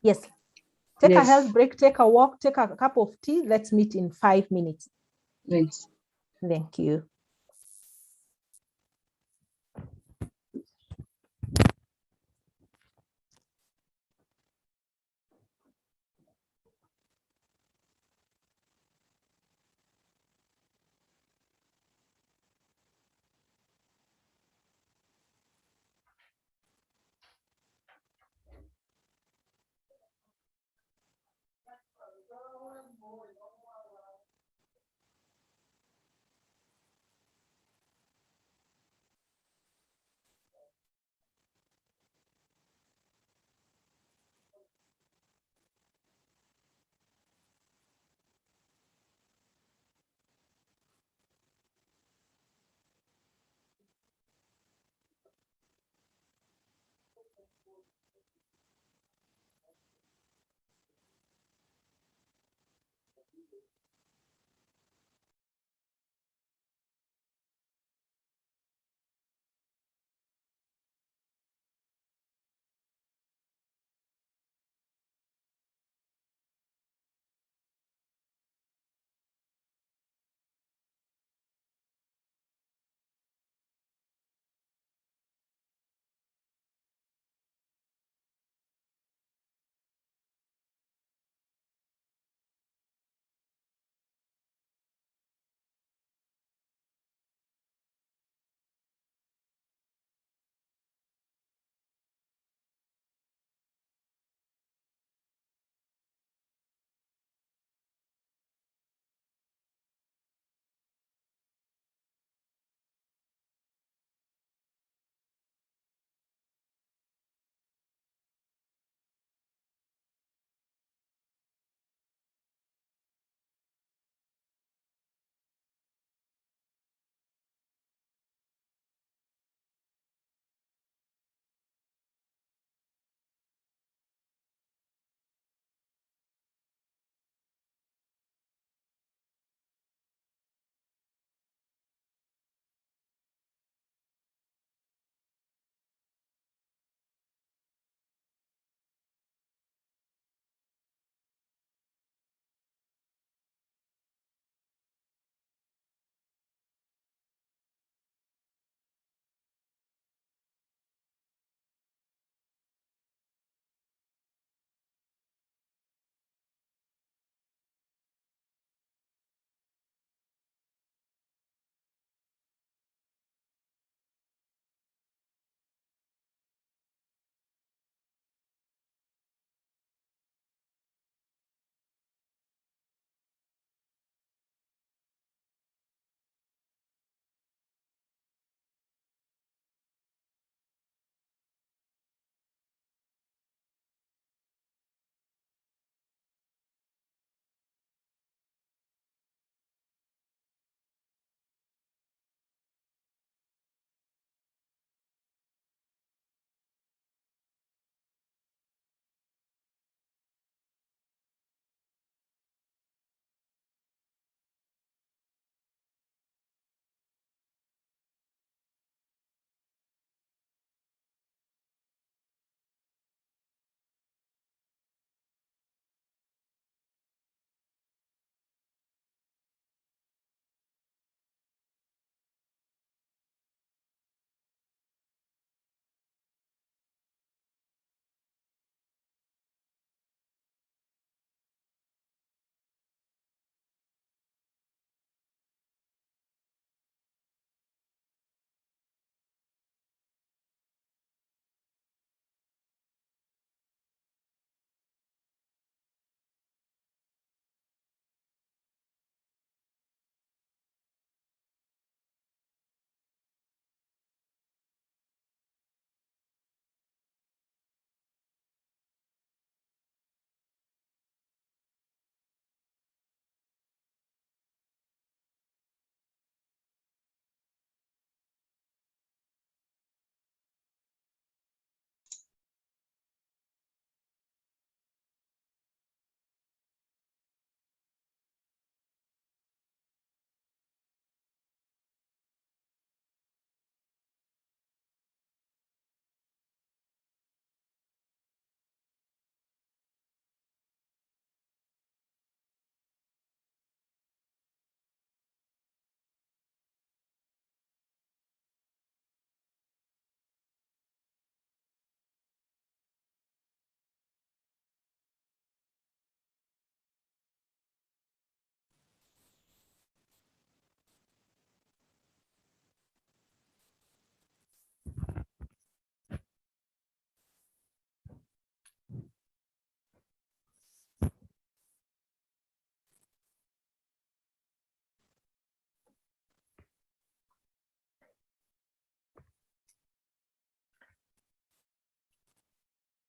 Yes. Take a health break, take a walk, take a cup of tea. Let's meet in 5 minutes. Thanks. Thank you.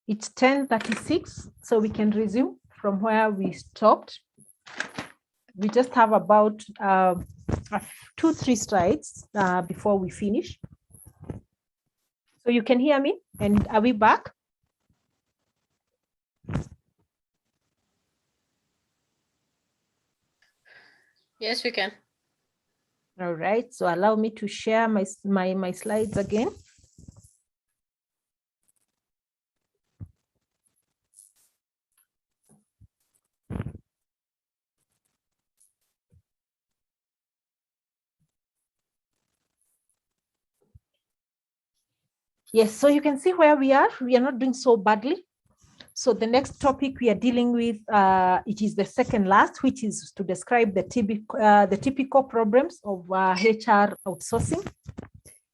It's 10:36, so we can resume from where we stopped. We just have about 2-3 slides before we finish. So you can hear me, and are we back? Yes, we can. All right, so allow me to share my slides again. Yes, so you can see where we are. We are not doing so badly. So the next topic we are dealing with, it is the second last, which is to describe the typical problems of HR outsourcing.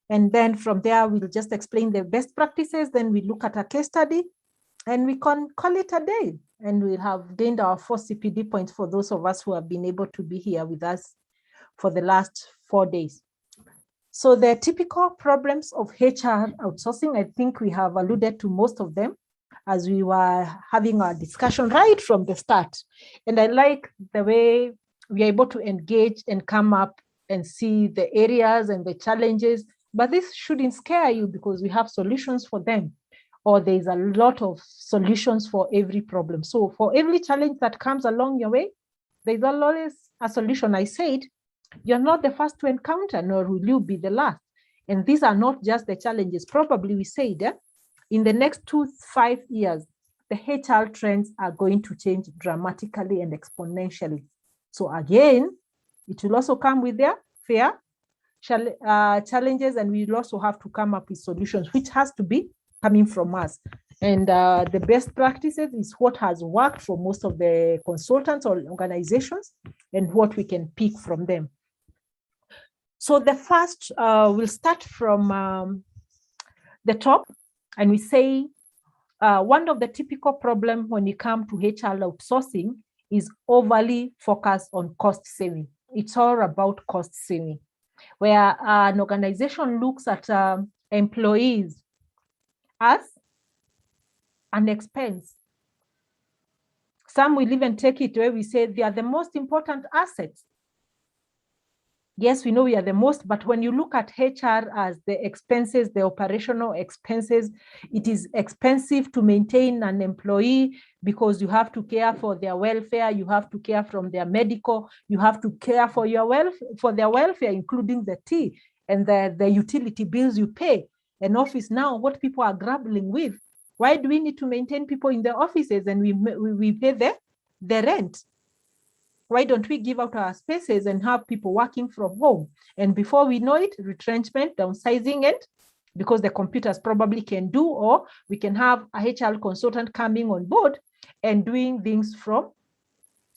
And then from there, we'll just explain the best practices. Then we look at a case study, and we can call it a day. And we'll have gained our 4 CPD points for those of us who have been able to be here with us for the last 4 days. So the typical problems of HR outsourcing, I think we have alluded to most of them as we were having our discussion right from the start. And I like the way we are able to engage and come up and see the areas and the challenges, but this shouldn't scare you because we have solutions for them, or there's a lot of solutions for every problem. So for every challenge that comes along your way, there's always a solution. I said, you're not the first to encounter, nor will you be the last. And these are not just the challenges. Probably we said in the next 2 to 5 years, the HR trends are going to change dramatically and exponentially. So again, it will also come with their fair challenges, and we will also have to come up with solutions, which has to be coming from us. And the best practices is what has worked for most of the consultants or organizations and what we can pick from them. So the first, we'll start from the top, and we say one of the typical problems when you come to HR outsourcing is overly focused on cost saving. It's all about cost saving, where an organization looks at employees as an expense. Some will even take it where we say they are the most important assets. Yes, we know we are the most, but when you look at HR as the expenses, the operational expenses, it is expensive to maintain an employee because you have to care for their welfare, you have to care from their medical, you have to care for their welfare, including the tea and the utility bills you pay. An office now, what people are grappling with, why do we need to maintain people in the offices and we pay the rent? Why don't we give out our spaces and have people working from home? And before we know it, retrenchment, downsizing it, because the computers probably can do, or we can have a HR consultant coming on board and doing things from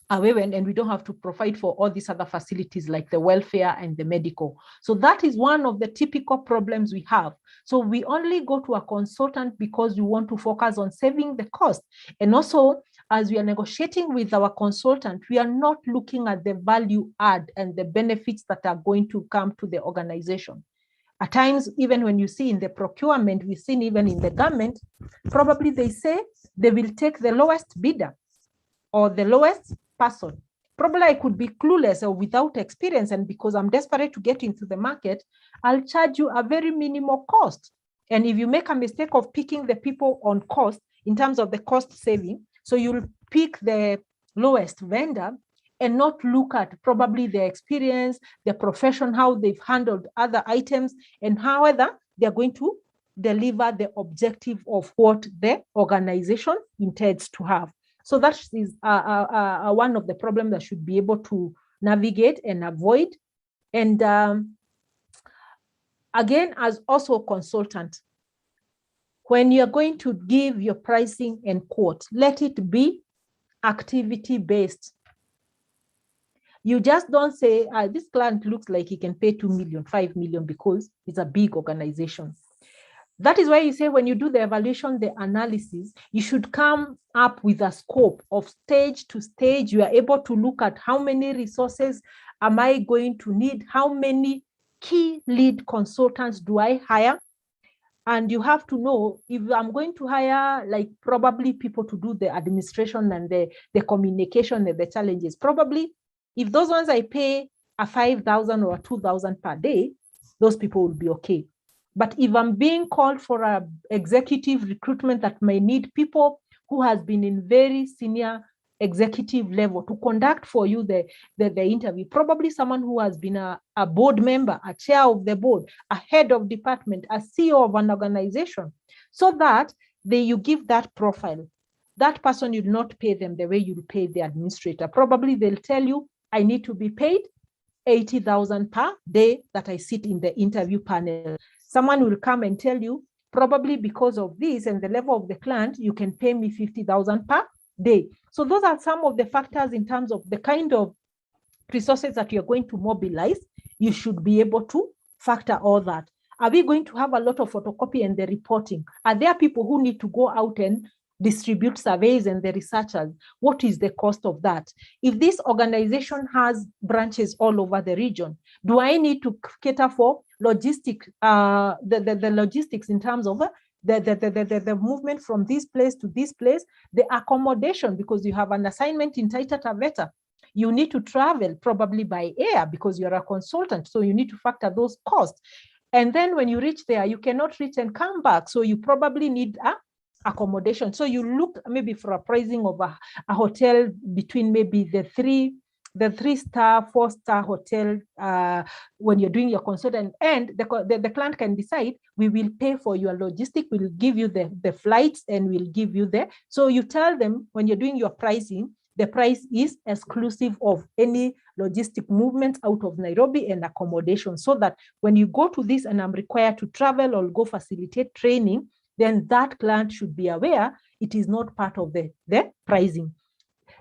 away, and we don't have to provide for all these other facilities like the welfare and the medical. So that is one of the typical problems we have. So we only go to a consultant because we want to focus on saving the cost. And also, as we are negotiating with our consultant, we are not looking at the value add and the benefits that are going to come to the organization. At times, even when you see in the procurement, we've seen even in the government, probably they say they will take the lowest bidder or the lowest person. Probably I could be clueless or without experience, and because I'm desperate to get into the market, I'll charge you a very minimal cost. And if you make a mistake of picking the people on cost in terms of the cost saving, so you'll pick the lowest vendor and not look at probably their experience, their profession, how they've handled other items, and however they're going to deliver the objective of what the organization intends to have. So that is one of the problems that should be able to navigate and avoid. And again, as also a consultant, when you're going to give your pricing and quote, let it be activity-based. You just don't say, this client looks like he can pay 2 million, 5 million because it's a big organization. That is why you say when you do the evaluation, the analysis, you should come up with a scope of stage to stage. You are able to look at how many resources am I going to need? How many key lead consultants do I hire? And you have to know, if I'm going to hire like probably people to do the administration and the communication and the challenges, probably if those ones I pay a 5,000 or 2,000 per day, those people will be okay. But if I'm being called for a executive recruitment that may need people who has been in very senior executive level to conduct for you the interview, probably someone who has been a board member, a chair of the board, a head of department, a CEO of an organization, so that you give that profile. That person, you'll not pay them the way you'll pay the administrator. Probably they'll tell you, I need to be paid 80,000 per day that I sit in the interview panel. Someone will come and tell you, probably because of this and the level of the client, you can pay me 50,000 per day. So those are some of the factors in terms of the kind of resources that you're going to mobilize. You should be able to factor all that. Are we going to have a lot of photocopy and the reporting? Are there people who need to go out and distribute surveys and the researchers? What is the cost of that? If this organization has branches all over the region, do I need to cater for logistics, the logistics in terms of the movement from this place to this place, the accommodation, because you have an assignment in Taita Taveta. You need to travel probably by air because you're a consultant. So you need to factor those costs. And then when you reach there, you cannot reach and come back. So you probably need accommodation. So you look maybe for a pricing of a hotel between maybe the 3-star, 4-star hotel when you're doing your consultant, and the client can decide, we will pay for your logistic, we'll give you the flights, and we'll give you so you tell them when you're doing your pricing, the price is exclusive of any logistic movement out of Nairobi and accommodation, so that when you go to this and I'm required to travel or go facilitate training, then that client should be aware it is not part of the pricing.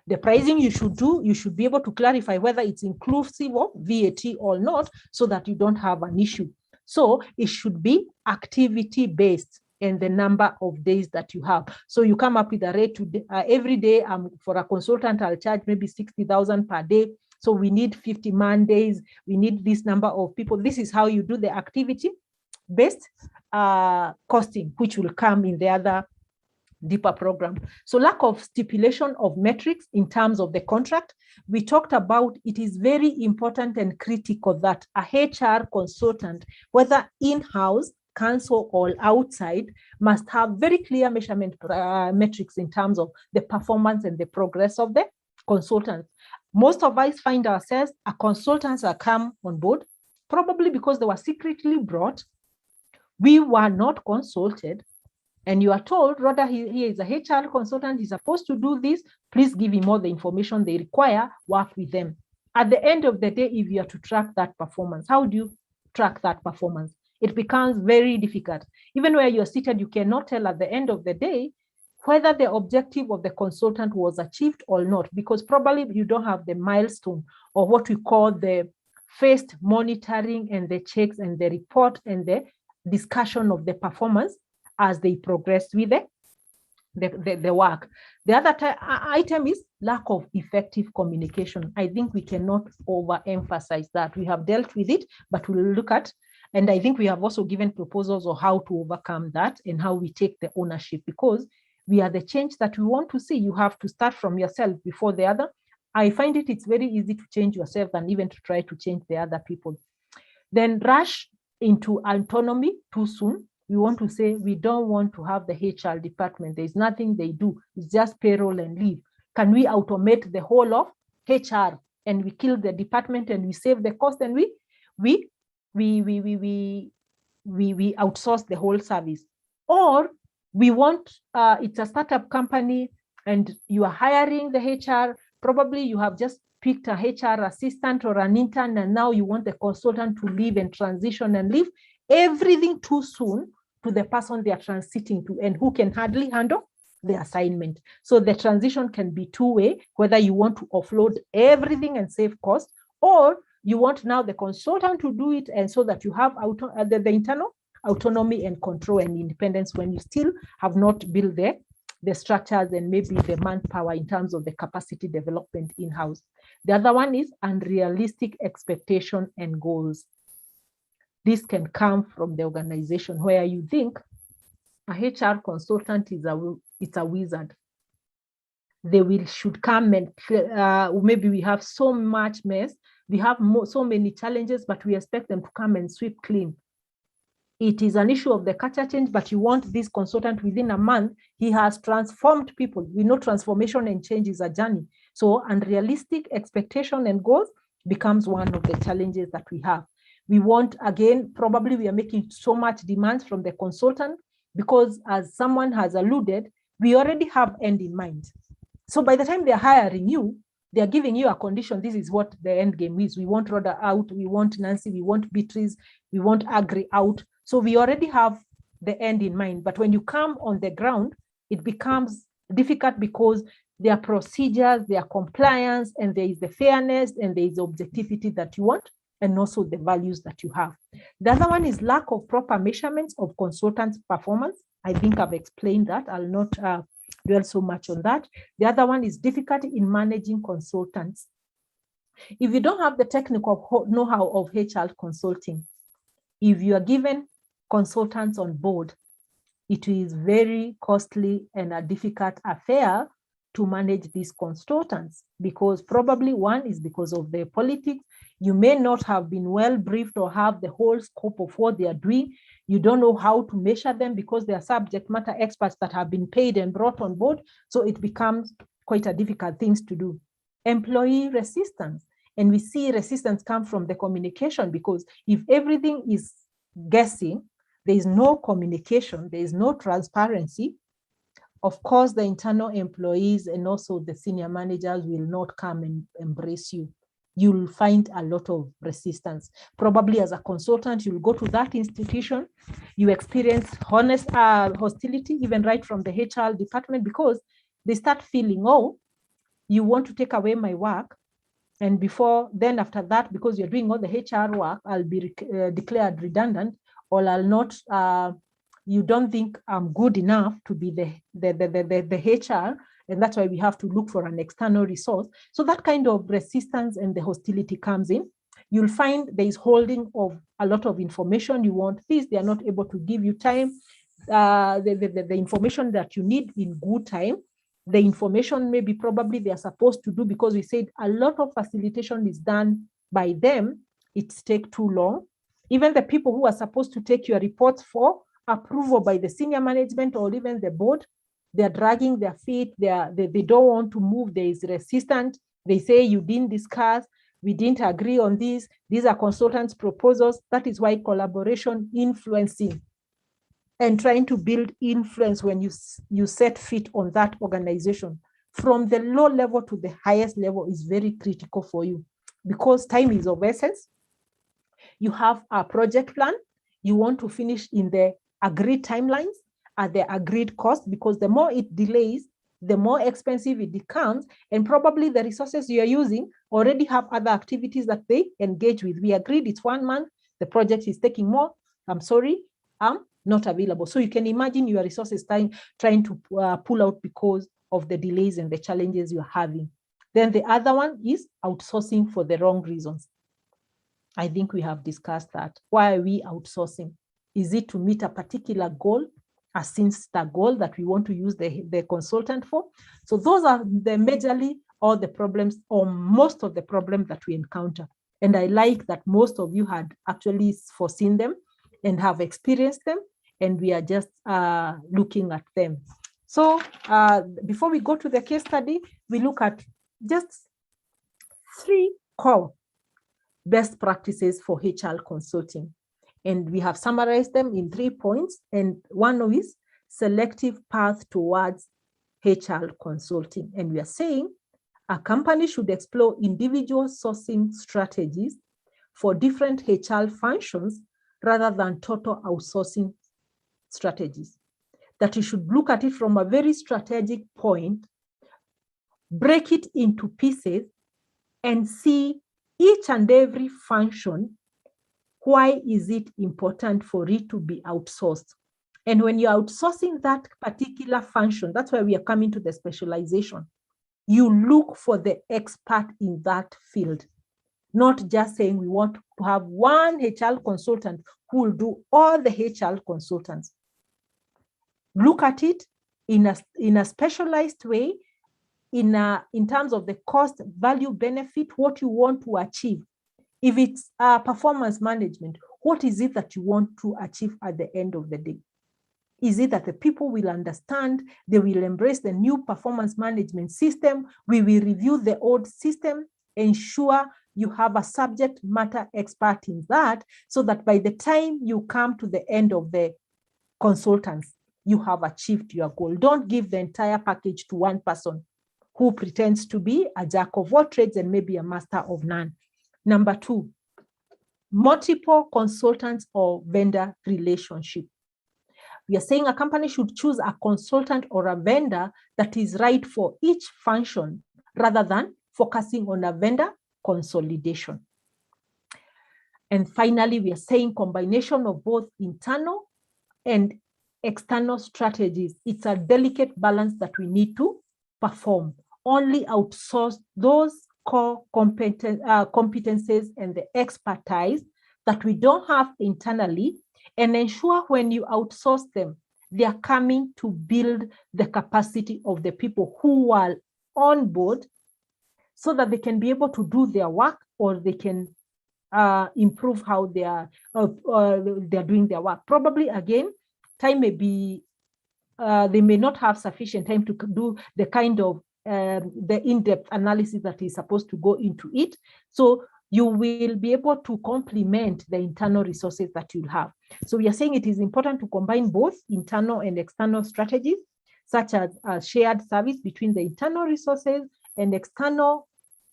The pricing you should be able to clarify whether it's inclusive of VAT or not, so that you don't have an issue. So it should be activity-based and the number of days that you have. So you come up with a rate every day. For a consultant, I'll charge maybe 60,000 per day. So we need 50 man days. We need this number of people. This is how you do the activity-based costing, which will come in the other deeper program. So lack of stipulation of metrics in terms of the contract. We talked about it is very important and critical that a HR consultant, whether in-house, council, or outside, must have very clear measurement metrics in terms of the performance and the progress of the consultants. Most of us find ourselves, consultants are come on board, probably because they were secretly brought. We were not consulted. And you are told, Rhoda, he is a HR consultant, he's supposed to do this, please give him all the information they require, work with them. At the end of the day, if you are to track that performance, how do you track that performance? It becomes very difficult. Even where you're seated, you cannot tell at the end of the day whether the objective of the consultant was achieved or not, because probably you don't have the milestone or what we call the phased monitoring and the checks and the report and the discussion of the performance as they progress with the work. The other item is lack of effective communication. I think we cannot overemphasize that. We have dealt with it, but we'll look at, and I think we have also given proposals on how to overcome that and how we take the ownership, because we are the change that we want to see. You have to start from yourself before the other. I find it's very easy to change yourself than even to try to change the other people. Then rush into autonomy too soon. We want to say we don't want to have the HR department. There's nothing they do. It's just payroll and leave. Can we automate the whole of HR and we kill the department and we save the cost and we outsource the whole service? Or we want it's a startup company and you are hiring the HR. Probably you have just picked a HR assistant or an intern, and now you want the consultant to leave and transition and leave everything too soon to the person they are transiting to and who can hardly handle the assignment. So the transition can be two-way, whether you want to offload everything and save cost, or you want now the consultant to do it, and so that you have the internal autonomy and control and independence when you still have not built the structures and maybe the manpower in terms of the capacity development in-house. The other one is unrealistic expectation and goals. This can come from the organization where you think A HR consultant is it's a wizard. They should come and maybe we have so much mess, we have so many challenges, but we expect them to come and sweep clean. It is an issue of the culture change, but you want this consultant within a month, he has transformed people. We know transformation and change is a journey. So unrealistic expectation and goals becomes one of the challenges that we have. We want, again, probably we are making so much demands from the consultant because, as someone has alluded, we already have end in mind. So by the time they're hiring you, they're giving you a condition. This is what the end game is. We want Rhoda out. We want Nancy. We want Beatrice. We want Agri out. So we already have the end in mind. But when you come on the ground, it becomes difficult because there are procedures, there are compliance, and there is the fairness, and there is the objectivity that you want, and also the values that you have. The other one is lack of proper measurements of consultants' performance. I think I've explained that. I'll not dwell so much on that. The other one is difficulty in managing consultants. If you don't have the technical know-how of HR consulting, if you are given consultants on board, it is very costly and a difficult affair to manage these consultants, because probably one is because of their politics. You may not have been well briefed or have the whole scope of what they are doing. You don't know how to measure them because they are subject matter experts that have been paid and brought on board. So it becomes quite a difficult thing to do. Employee resistance. And we see resistance come from the communication, because if everything is guessing, there is no communication, there is no transparency. Of course, the internal employees and also the senior managers will not come and embrace you. You'll find a lot of resistance. Probably as a consultant, you'll go to that institution, you experience hostility, even right from the HR department, because they start feeling, oh, you want to take away my work. And then after that, because you're doing all the HR work, I'll be declared redundant, or I'll not, you don't think I'm good enough to be the HR, and that's why we have to look for an external resource. So that kind of resistance and the hostility comes in. You'll find there is holding of a lot of information. You want this, they are not able to give you time, the information that you need in good time. The information maybe probably they are supposed to do, because we said a lot of facilitation is done by them. It takes too long. Even the people who are supposed to take your reports for approval by the senior management or even the board, they're dragging their feet. They don't want to move. There is resistance. They say, you didn't discuss. We didn't agree on this. These are consultants' proposals. That is why collaboration, influencing, and trying to build influence when you set feet on that organization from the low level to the highest level is very critical for you, because time is of essence. You have a project plan. You want to finish in the agreed timelines at the agreed cost, because the more it delays, the more expensive it becomes, and probably the resources you are using already have other activities that they engage with. We agreed it's 1 month, the project is taking more. I'm sorry, I'm not available. So you can imagine your resources trying to pull out because of the delays and the challenges you're having. Then the other one is outsourcing for the wrong reasons. I think we have discussed that. Why are we outsourcing? Is it to meet a particular goal, a sinister goal that we want to use the consultant for? So those are the majorly all the problems, or most of the problems that we encounter. And I like that most of you had actually foreseen them and have experienced them, and we are just looking at them. So before we go to the case study, we look at just 3 core best practices for HR consulting. And we have summarized them in 3 points. And one of is selective path towards HR consulting. And we are saying a company should explore individual sourcing strategies for different HR functions rather than total outsourcing strategies. That you should look at it from a very strategic point, break it into pieces, and see each and every function. Why is it important for it to be outsourced? And when you're outsourcing that particular function, that's why we are coming to the specialization. You look for the expert in that field, not just saying we want to have one HR consultant who will do all the HR consultants. look at it in a specialized way, in terms of the cost, value, benefit, what you want to achieve. If it's performance management, what is it that you want to achieve at the end of the day? Is it that the people will understand, they will embrace the new performance management system? We will review the old system, ensure you have a subject matter expert in that, so that by the time you come to the end of the consultants, you have achieved your goal. Don't give the entire package to one person who pretends to be a jack of all trades and maybe a master of none. Number 2, multiple consultants or vendor relationship. We are saying a company should choose a consultant or a vendor that is right for each function rather than focusing on a vendor consolidation. And finally, we are saying combination of both internal and external strategies. It's a delicate balance that we need to perform. Only outsource those core competencies and the expertise that we don't have internally, and ensure when you outsource them, they are coming to build the capacity of the people who are on board, so that they can be able to do their work, or they can improve how they are doing their work. Probably again, time may be, they may not have sufficient time to do the kind of the in-depth analysis that is supposed to go into it. So you will be able to complement the internal resources that you'll have. So we are saying it is important to combine both internal and external strategies, such as a shared service between the internal resources and external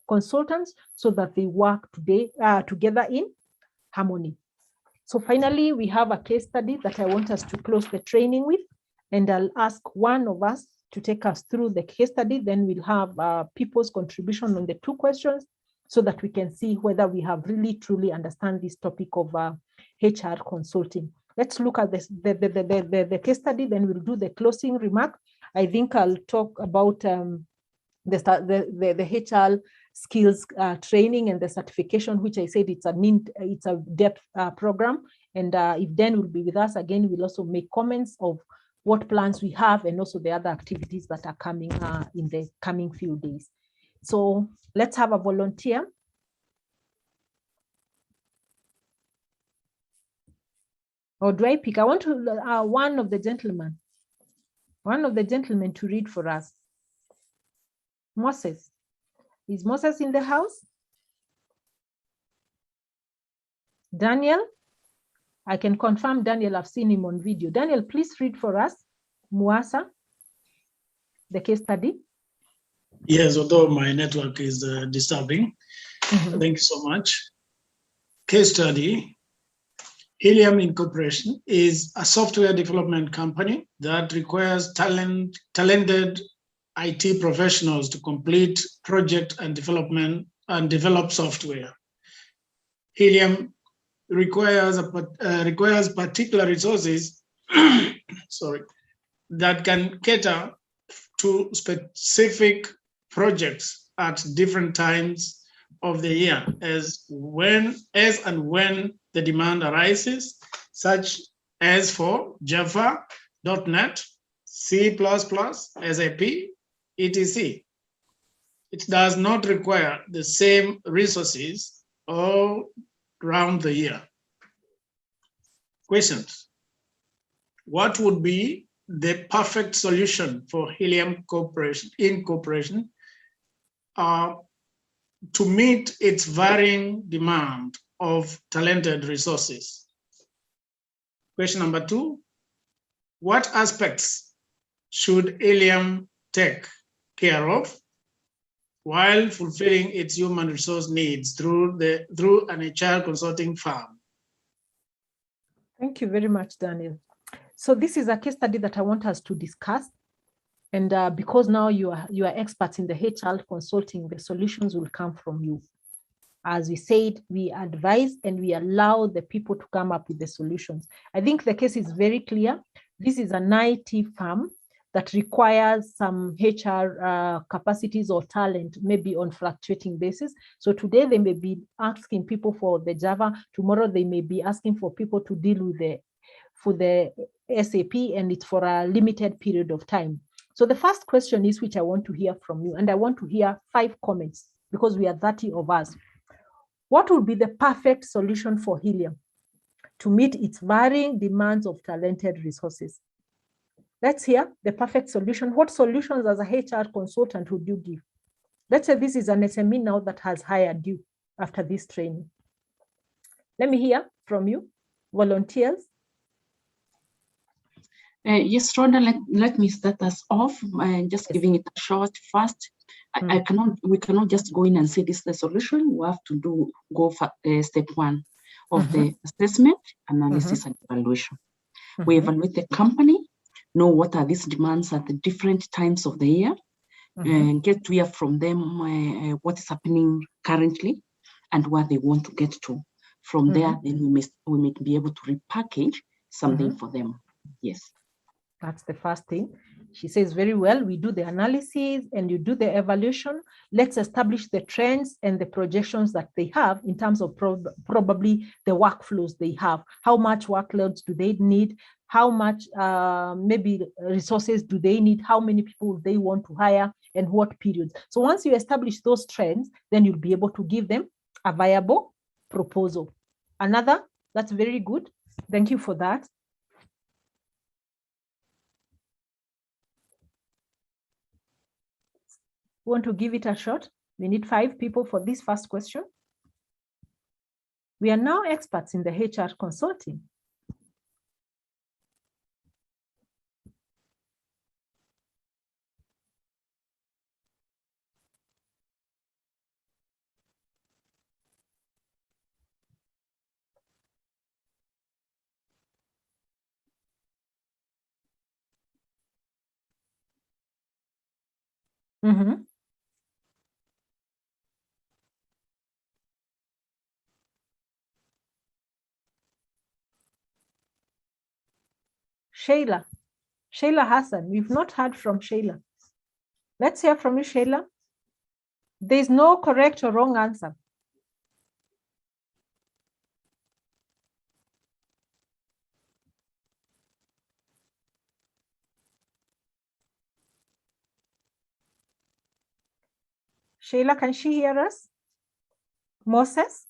consultants, so that they work together in harmony. So finally, we have a case study that I want us to close the training with, and I'll ask one of us to take us through the case study. Then we'll have people's contribution on the 2 questions, so that we can see whether we have really truly understand this topic of HR consulting. Let's look at this, the case study, then we'll do the closing remark. I think I'll talk about the HR skills training and the certification, which I said it's a depth program. And if Dan will be with us again, we'll also make comments of what plans we have, and also the other activities that are coming in the coming few days. So let's have a volunteer. Or do I pick? I want to one of the gentlemen to read for us. Moses. Is Moses in the house? Daniel? I can confirm Daniel, I've seen him on video. Daniel, please read for us, Muasa, the case study. Yes, although my network is disturbing. Thank you so much. Case study. Helium Incorporation is a software development company that requires talented IT professionals to complete project and development and develop software. Helium requires particular resources that can cater to specific projects at different times of the year, as and when the demand arises, such as for Java, .NET, C++, SAP, etc. It does not require the same resources all around the year. Questions. What would be the perfect solution for Helium Incorporation to meet its varying demand of talented resources? Question number 2, what aspects should Helium take care of while fulfilling its human resource needs through an HR consulting firm? Thank you very much, Daniel. So this is a case study that I want us to discuss. And because now you are experts in the HR consulting, the solutions will come from you. As we said, we advise and we allow the people to come up with the solutions. I think the case is very clear. This is an IT firm that requires some HR capacities or talent, maybe on fluctuating basis. So today they may be asking people for the Java. Tomorrow they may be asking for people to deal with the SAP, and it's for a limited period of time. So the first question is, which I want to hear from you, and I want to hear 5 comments because we are 30 of us. What would be the perfect solution for Helium to meet its varying demands of talented resources? Let's hear the perfect solution. What solutions as a HR consultant would you give? Let's say this is an SME now that has hired you after this training. Let me hear from you, volunteers. Yes, Rhoda, let me start us off, just giving it a short first. We cannot just go in and say this is the solution. We have to go for step 1 of the assessment, analysis, and evaluation. We evaluate the company, know what are these demands at the different times of the year, and get to hear from them what is happening currently and where they want to get to. From there, then we may be able to repackage something for them. Yes. That's the first thing. She says very well, we do the analysis and you do the evaluation. Let's establish the trends and the projections that they have in terms of probably the workflows they have. How much workloads do they need? How much maybe resources do they need? How many people they want to hire and what periods? So once you establish those trends, then you'll be able to give them a viable proposal. Another, that's very good. Thank you for that. Want to give it a shot? We need 5 people for this first question. We are now experts in the HR consulting. Shayla Hassan, we've not heard from Shayla. Let's hear from you, Shayla. There's no correct or wrong answer. Shayla, can she hear us? Moses?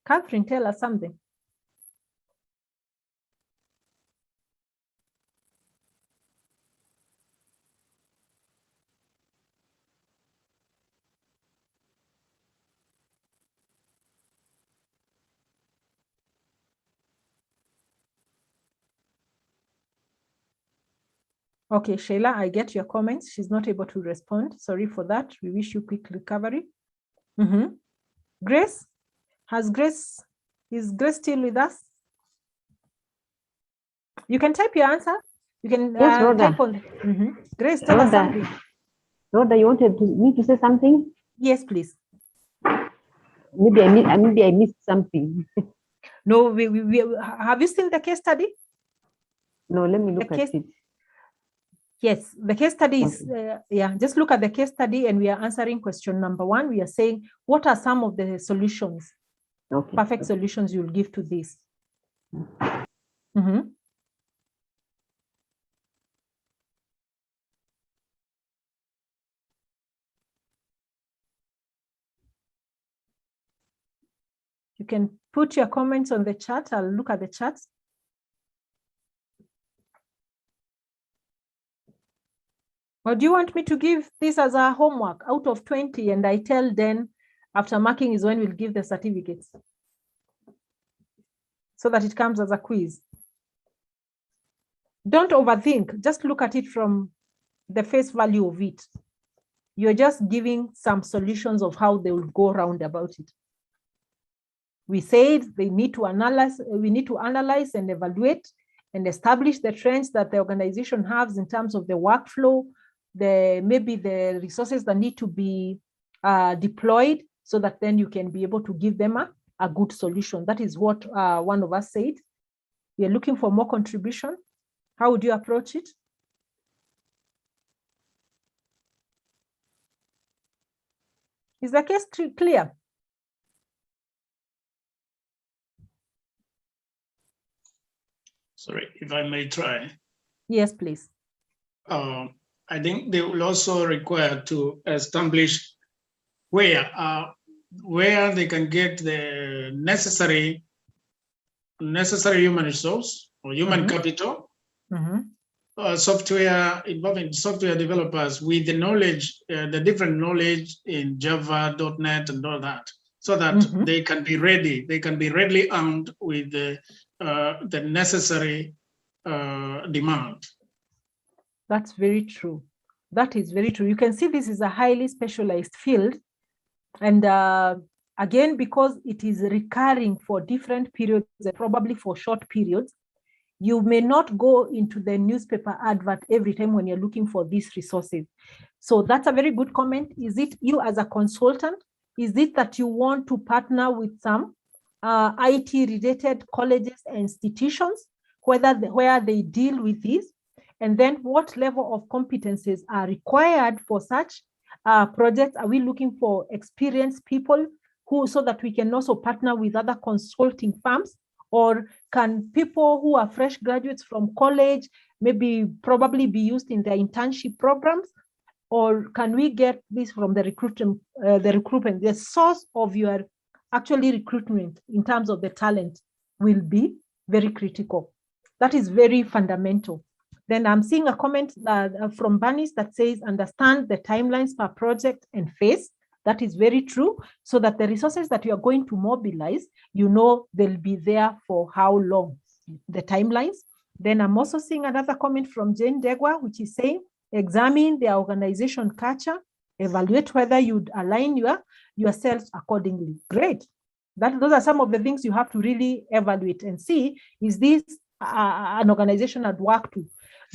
Catherine, tell us something. Okay, Shayla, I get your comments. She's not able to respond. Sorry for that. We wish you quick recovery. Grace? Is Grace still with us? You can type your answer. You can type on. Grace, tell us something. Rhoda, you wanted me to say something? Yes, please. Maybe I missed something. No, we have you seen the case study? No, let me look at it. Yes, the case study is, just look at the case study and we are answering question number 1. We are saying, what are some of the solutions, perfect solutions you'll give to this? You can put your comments on the chat. I'll look at the chat. Or do you want me to give this as a homework out of 20 and I tell then after marking is when we'll give the certificates so that it comes as a quiz? Don't overthink. Just look at it from the face value of it. You're just giving some solutions of how they will go around about it. We said they need to analyze, we need to analyze and evaluate and establish the trends that the organization has in terms of the workflow, maybe the resources that need to be deployed so that then you can be able to give them a good solution. That is what one of us said. We are looking for more contribution. How would you approach it? Is the case clear? Sorry, if I may try. Yes, please. I think they will also require to establish where they can get the necessary human resource or human capital, software, involving software developers with the knowledge, the different knowledge in Java, .NET, and all that, so that they can be ready. They can be readily armed with the necessary demand. That's very true. That is very true. You can see this is a highly specialized field. And again, because it is recurring for different periods, probably for short periods, you may not go into the newspaper advert every time when you're looking for these resources. So that's a very good comment. Is it you as a consultant? Is it that you want to partner with some IT-related colleges and institutions, where they deal with this? And then what level of competencies are required for such projects? Are we looking for experienced people so that we can also partner with other consulting firms? Or can people who are fresh graduates from college probably be used in their internship programs? Or can we get this from the recruitment? The source of your actually recruitment in terms of the talent will be very critical. That is very fundamental. Then I'm seeing a comment from Banis that says, understand the timelines per project and phase. That is very true, so that the resources that you are going to mobilize, you know they'll be there for how long, the timelines. Then I'm also seeing another comment from Jane Degwa, which is saying, examine the organization culture, evaluate whether you'd align yourselves accordingly. Great. Those are some of the things you have to really evaluate and see, is this an organization I'd work to?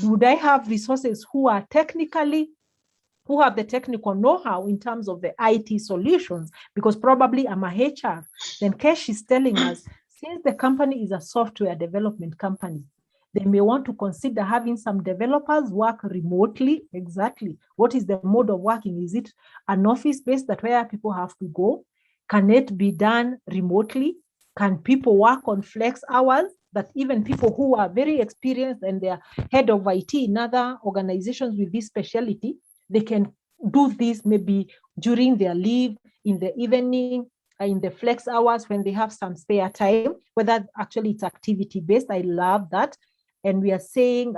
Would I have resources who have the technical know-how in terms of the IT solutions? Because probably I'm a HR. Then Kesh is telling us, since the company is a software development company, they may want to consider having some developers work remotely. Exactly. What is the mode of working? Is it an office-based that where people have to go? Can it be done remotely? Can people work on flex hours? That even people who are very experienced and they're head of IT in other organizations with this specialty, they can do this maybe during their leave, in the evening, in the flex hours when they have some spare time, whether actually it's activity-based. I love that. And we are saying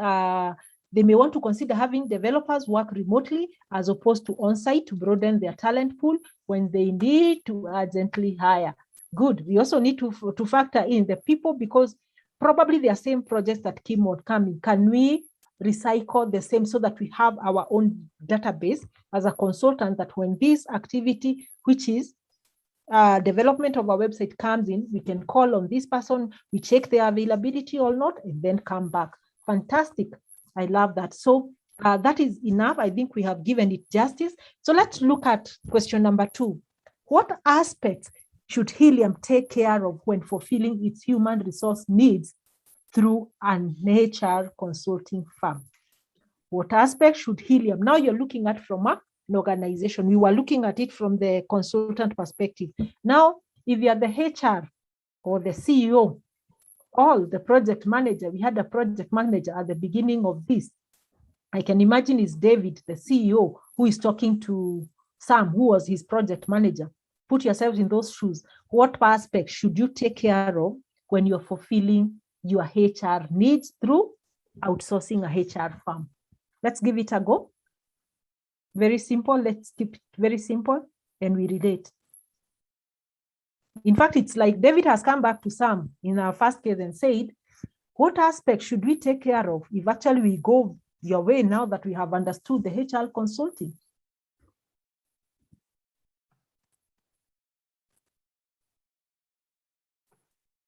they may want to consider having developers work remotely as opposed to on-site to broaden their talent pool when they need to urgently hire. Good. We also need to factor in the people, because probably the same projects that came out coming. Can we recycle the same so that we have our own database as a consultant, that when this activity, which is development of our website, comes in, we can call on this person, we check their availability or not, and then come back. Fantastic. I love that. So that is enough. I think we have given it justice. So let's look at question number 2. What aspects should Helium take care of when fulfilling its human resource needs through an HR consulting firm? What aspects should Helium? Now you're looking at from an organization. We were looking at it from the consultant perspective. Now, if you're the HR or the CEO or the project manager, we had a project manager at the beginning of this. I can imagine it's David, the CEO, who is talking to Sam, who was his project manager. Put yourselves in those shoes. What aspects should you take care of when you're fulfilling your HR needs through outsourcing a HR firm? Let's give it a go. Very simple. Let's keep it very simple and we relate. In fact, it's like David has come back to Sam in our first case and said, what aspects should we take care of if actually we go your way now that we have understood the HR consulting?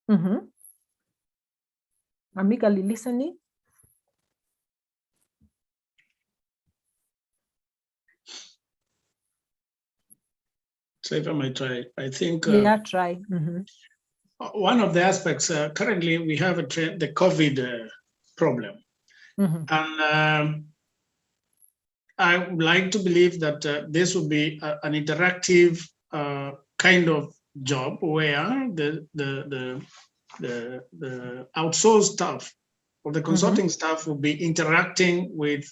I'm eagerly listening. So if I might try, I think try. One of the aspects, currently we have the COVID problem. And I would like to believe that this would be an interactive kind of job where the outsourced staff or the consulting staff will be interacting with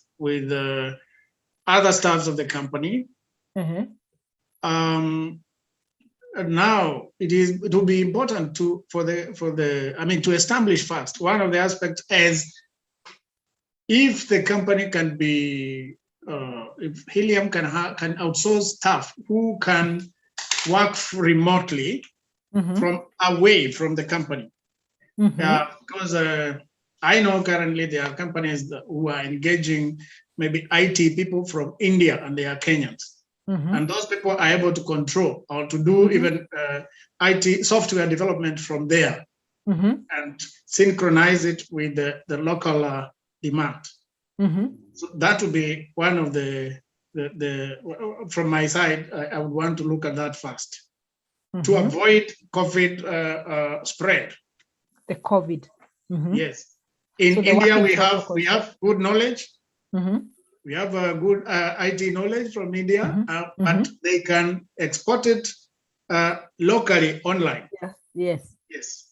other staffs of the company. Now it will be important to establish first. One of the aspects is if the company can be if Helium can outsource staff who can work remotely from away from the company. Because I know currently there are companies who are engaging maybe IT people from India and they are Kenyans. And those people are able to control or to do even IT software development from there and synchronize it with the local demand. So that would be one of the from my side, I would want to look at that first to avoid COVID spread. The COVID. Yes. In So India, we have good knowledge. We have a good IT knowledge from India, but they can export it locally online. Yes.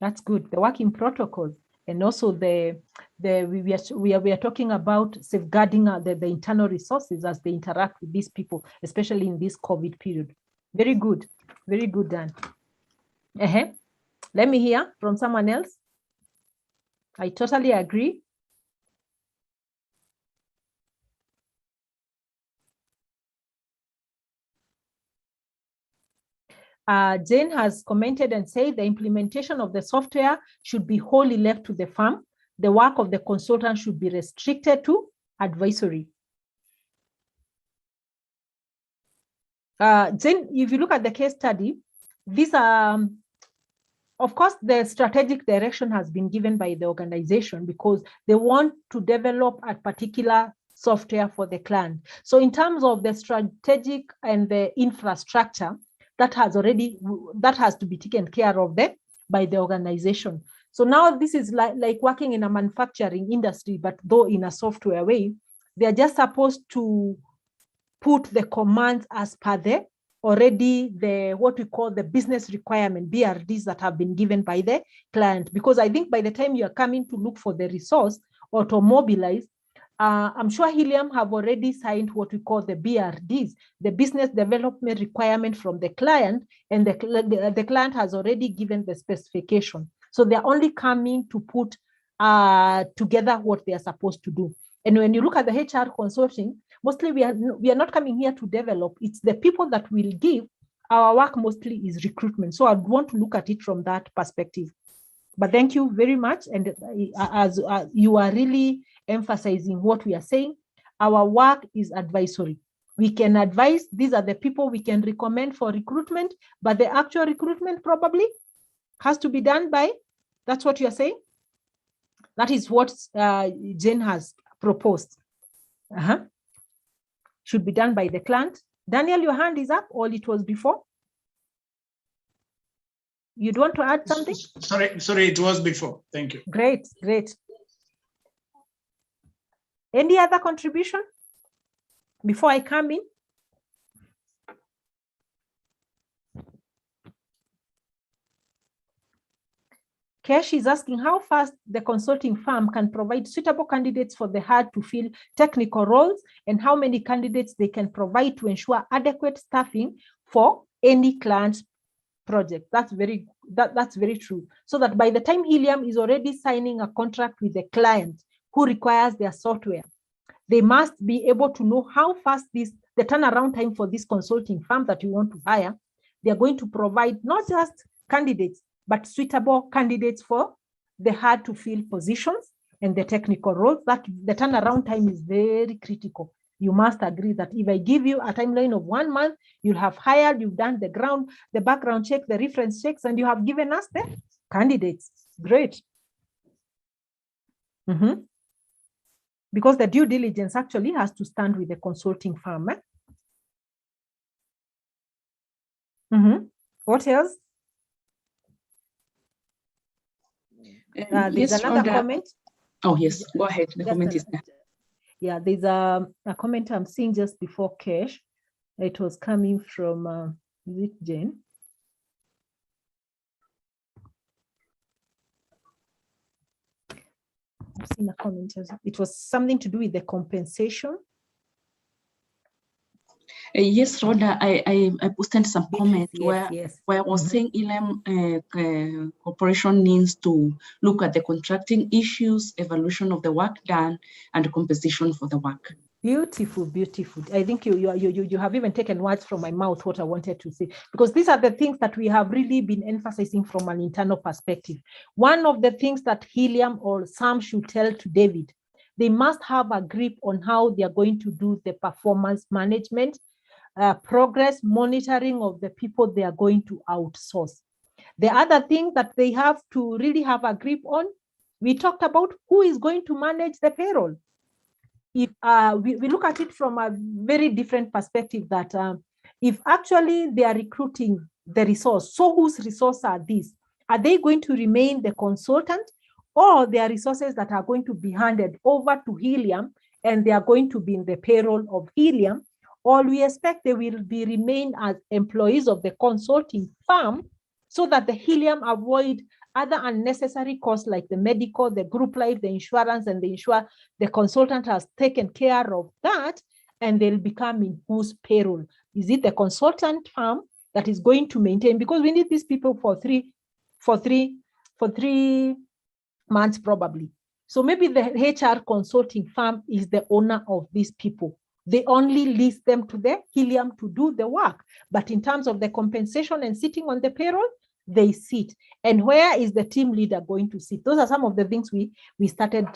That's good. The working protocols, and also we are talking about safeguarding the internal resources as they interact with these people, especially in this COVID period. Very good, Dan. Let me hear from someone else. I totally agree. Jane has commented and said the implementation of the software should be wholly left to the firm. The work of the consultant should be restricted to advisory. Jane, if you look at the case study, these are, of course, the strategic direction has been given by the organization because they want to develop a particular software for the client. So in terms of the strategic and the infrastructure, that has to be taken care of by the organization. So now this is like working in a manufacturing industry, but though in a software way, they are just supposed to put the commands as per what we call the business requirement, BRDs that have been given by the client. Because I think by the time you are coming to look for the resource or to mobilize, I'm sure Helium have already signed what we call the BRDs, the business development requirement from the client, and the client has already given the specification. So they're only coming to put together what they are supposed to do. And when you look at the HR consulting, mostly we are not coming here to develop. It's the people that will give. Our work mostly is recruitment. So I want to look at it from that perspective. But thank you very much. And as you are really emphasizing what we are saying, our work is advisory. We can advise, these are the people we can recommend for recruitment, but the actual recruitment probably has to be done by, that's what you're saying? That is what Jane has proposed. Should be done by the client. Daniel, your hand is up, or it was before? You'd want to add something? Sorry, it was before. Thank you. Great. Any other contribution before I come in? Kesh is asking how fast the consulting firm can provide suitable candidates for the hard-to-fill technical roles and how many candidates they can provide to ensure adequate staffing for any client's project. That's very true. So that by the time Helium is already signing a contract with the client who requires their software, they must be able to know how fast the turnaround time for this consulting firm that you want to hire. They're going to provide not just candidates, but suitable candidates for the hard-to-fill positions and the technical roles. That the turnaround time is very critical. You must agree that if I give you a timeline of 1 month, you'll have hired, you've done the background check, the reference checks, and you have given us the candidates. Great. Because the due diligence actually has to stand with the consulting firm. What else? There's yes, another Rhonda. comment. Oh, yes, go ahead. The comment is there. Yeah, there's a comment I'm seeing just before Kesh. It was coming from Is it Jane? I've seen a comment. It was something to do with the compensation. Yes, Rhoda, I posted some comments where I was saying ILM Corporation needs to look at the contracting issues, evaluation of the work done, and compensation for the work. Beautiful, beautiful. I think you have even taken words from my mouth, what I wanted to say, because these are the things that we have really been emphasizing from an internal perspective. One of the things that Helium or Sam should tell to David, they must have a grip on how they are going to do the performance management, progress monitoring of the people they are going to outsource. The other thing that they have to really have a grip on, we talked about who is going to manage the payroll. If we look at it from a very different perspective, that if actually they are recruiting the resource, so whose resource are these? Are they going to remain the consultant, or they are resources that are going to be handed over to Helium and they are going to be in the payroll of Helium, or we expect they will be remain as employees of the consulting firm, so that the Helium avoid other unnecessary costs like the medical, the group life, the insurance, and the consultant has taken care of that, and they'll become in whose payroll? Is it the consultant firm that is going to maintain? Because we need these people for three months probably. So maybe the HR consulting firm is the owner of these people. They only lease them to the Helium to do the work. But in terms of the compensation and sitting on the payroll, they sit. And where is the team leader going to sit? Those are some of the things we started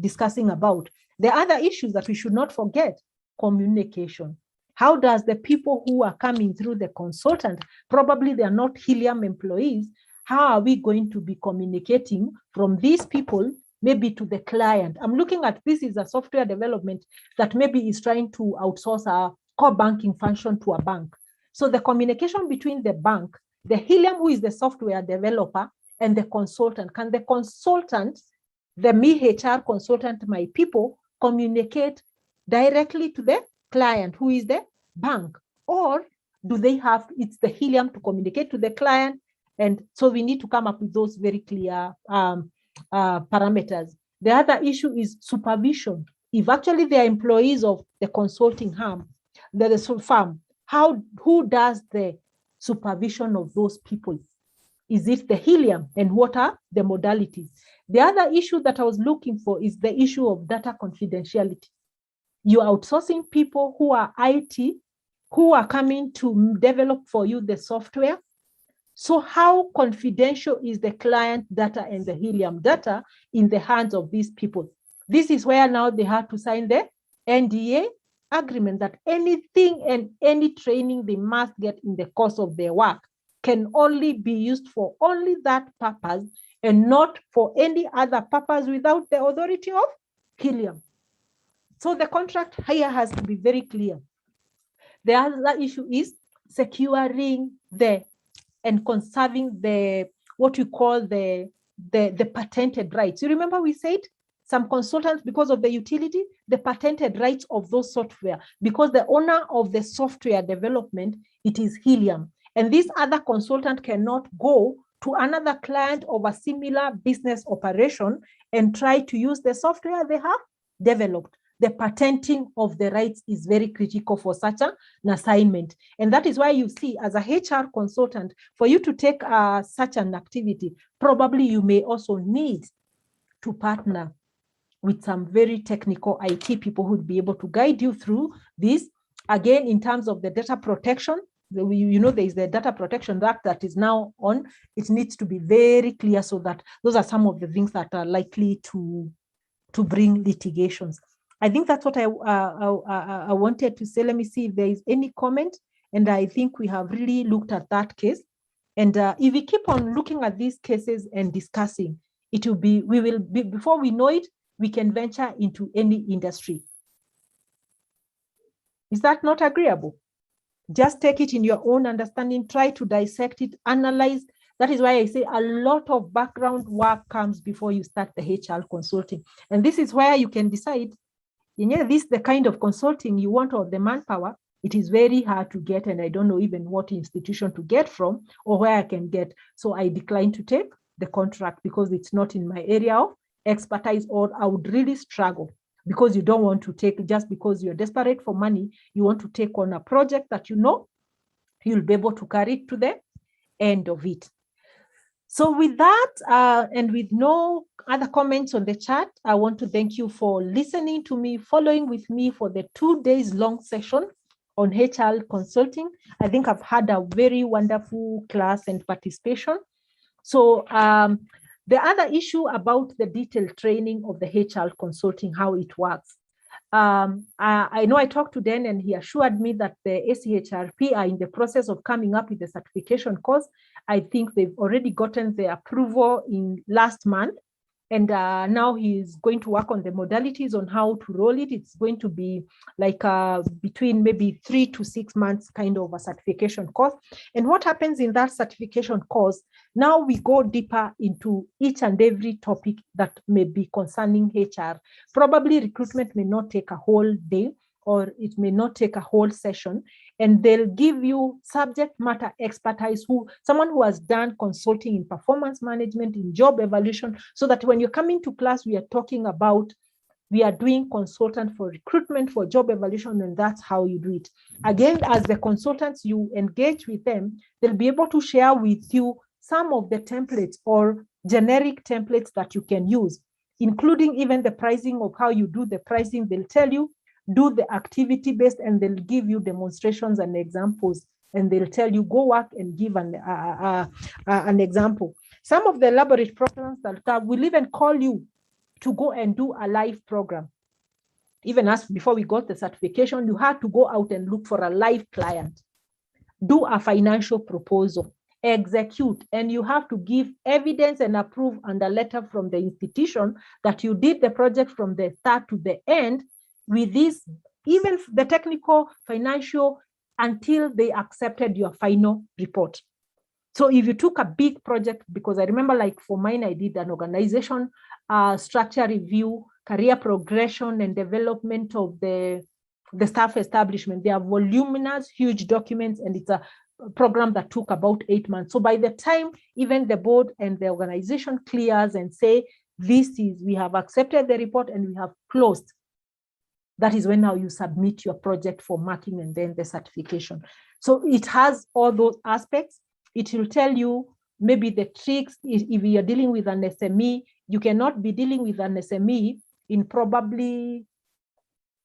discussing about. The other issues that we should not forget, communication. How does the people who are coming through the consultant, probably they are not Helium employees, how are we going to be communicating from these people maybe to the client? I'm looking at this is a software development that maybe is trying to outsource a core banking function to a bank. So the communication between the bank, the Helium, who is the software developer, and the consultant, can the consultant, the HR consultant, my people, communicate directly to the client, who is the bank? Or do they have, it's the Helium to communicate to the client? And so we need to come up with those very clear parameters. The other issue is supervision. If actually they are employees of the consulting firm, who does the supervision of those people? Is it the Helium, and what are the modalities? The other issue that I was looking for is the issue of data confidentiality. You're outsourcing people who are IT, who are coming to develop for you the software. So how confidential is the client data and the Helium data in the hands of these people? This is where now they have to sign the NDA agreement that anything and any training they must get in the course of their work can only be used for only that purpose and not for any other purpose without the authority of Helium. So the contract here has to be very clear. The other issue is securing and conserving what we call the patented rights. You remember we said some consultants, because of the utility, the patented rights of those software, because the owner of the software development, it is Helium. And this other consultant cannot go to another client of a similar business operation and try to use the software they have developed. The patenting of the rights is very critical for such an assignment. And that is why you see, as a HR consultant, for you to take such an activity, probably you may also need to partner with some very technical IT people who would be able to guide you through this. Again, in terms of the data protection, there is the Data Protection Act that is now on. It needs to be very clear, so that those are some of the things that are likely to bring litigations. I think that's what I wanted to say. Let me see if there is any comment. And I think we have really looked at that case. And if we keep on looking at these cases and discussing, before we know it, we can venture into any industry. Is that not agreeable? Just take it in your own understanding, try to dissect it, analyze. That is why I say a lot of background work comes before you start the HR consulting. And this is where you can decide, this is the kind of consulting you want, or the manpower. it is very hard to get, and I don't know even what institution to get from or where I can get. So I declined to take the contract because it's not in my area of expertise, or I would really struggle, because you don't want to take, just because you're desperate for money, you want to take on a project that you know you'll be able to carry it to the end of it. So with that, and with no other comments on the chat, I want to thank you for listening to me, following with me for the 2 days long session on HR consulting. I think I've had a very wonderful class and participation. So the other issue about the detailed training of the HR consulting, how it works. I know I talked to Dan and he assured me that the ACHRP are in the process of coming up with the certification course. I think they've already gotten the approval in last month. And now he's going to work on the modalities on how to roll it. It's going to be like between maybe 3 to 6 months kind of a certification course. And what happens in that certification course, now we go deeper into each and every topic that may be concerning HR. Probably recruitment may not take a whole day, or it may not take a whole session, and they'll give you subject matter expertise, someone who has done consulting in performance management, in job evaluation, so that when you're coming to class, we are talking about, we are doing consultant for recruitment, for job evaluation, and that's how you do it. Again, as the consultants, you engage with them, they'll be able to share with you some of the templates or generic templates that you can use, including even the pricing of how you do the pricing. They'll tell you, do the activity based, and they'll give you demonstrations and examples, and they'll tell you, go work and give an example. Some of the elaborate programs that will even call you to go and do a live program. Even as before we got the certification, you had to go out and look for a live client, do a financial proposal, execute, and you have to give evidence and approve and a letter from the institution that you did the project from the start to the end, with this, even the technical, financial, until they accepted your final report. So if you took a big project, because I remember like for mine, I did an organization structure review, career progression and development of the staff establishment. They are voluminous, huge documents, and it's a program that took about 8 months. So by the time even the board and the organization clears and say, we have accepted the report and we have closed, that is when now you submit your project for marking and then the certification. So it has all those aspects. It will tell you maybe the tricks. If you're dealing with an SME, you cannot be dealing with an SME in probably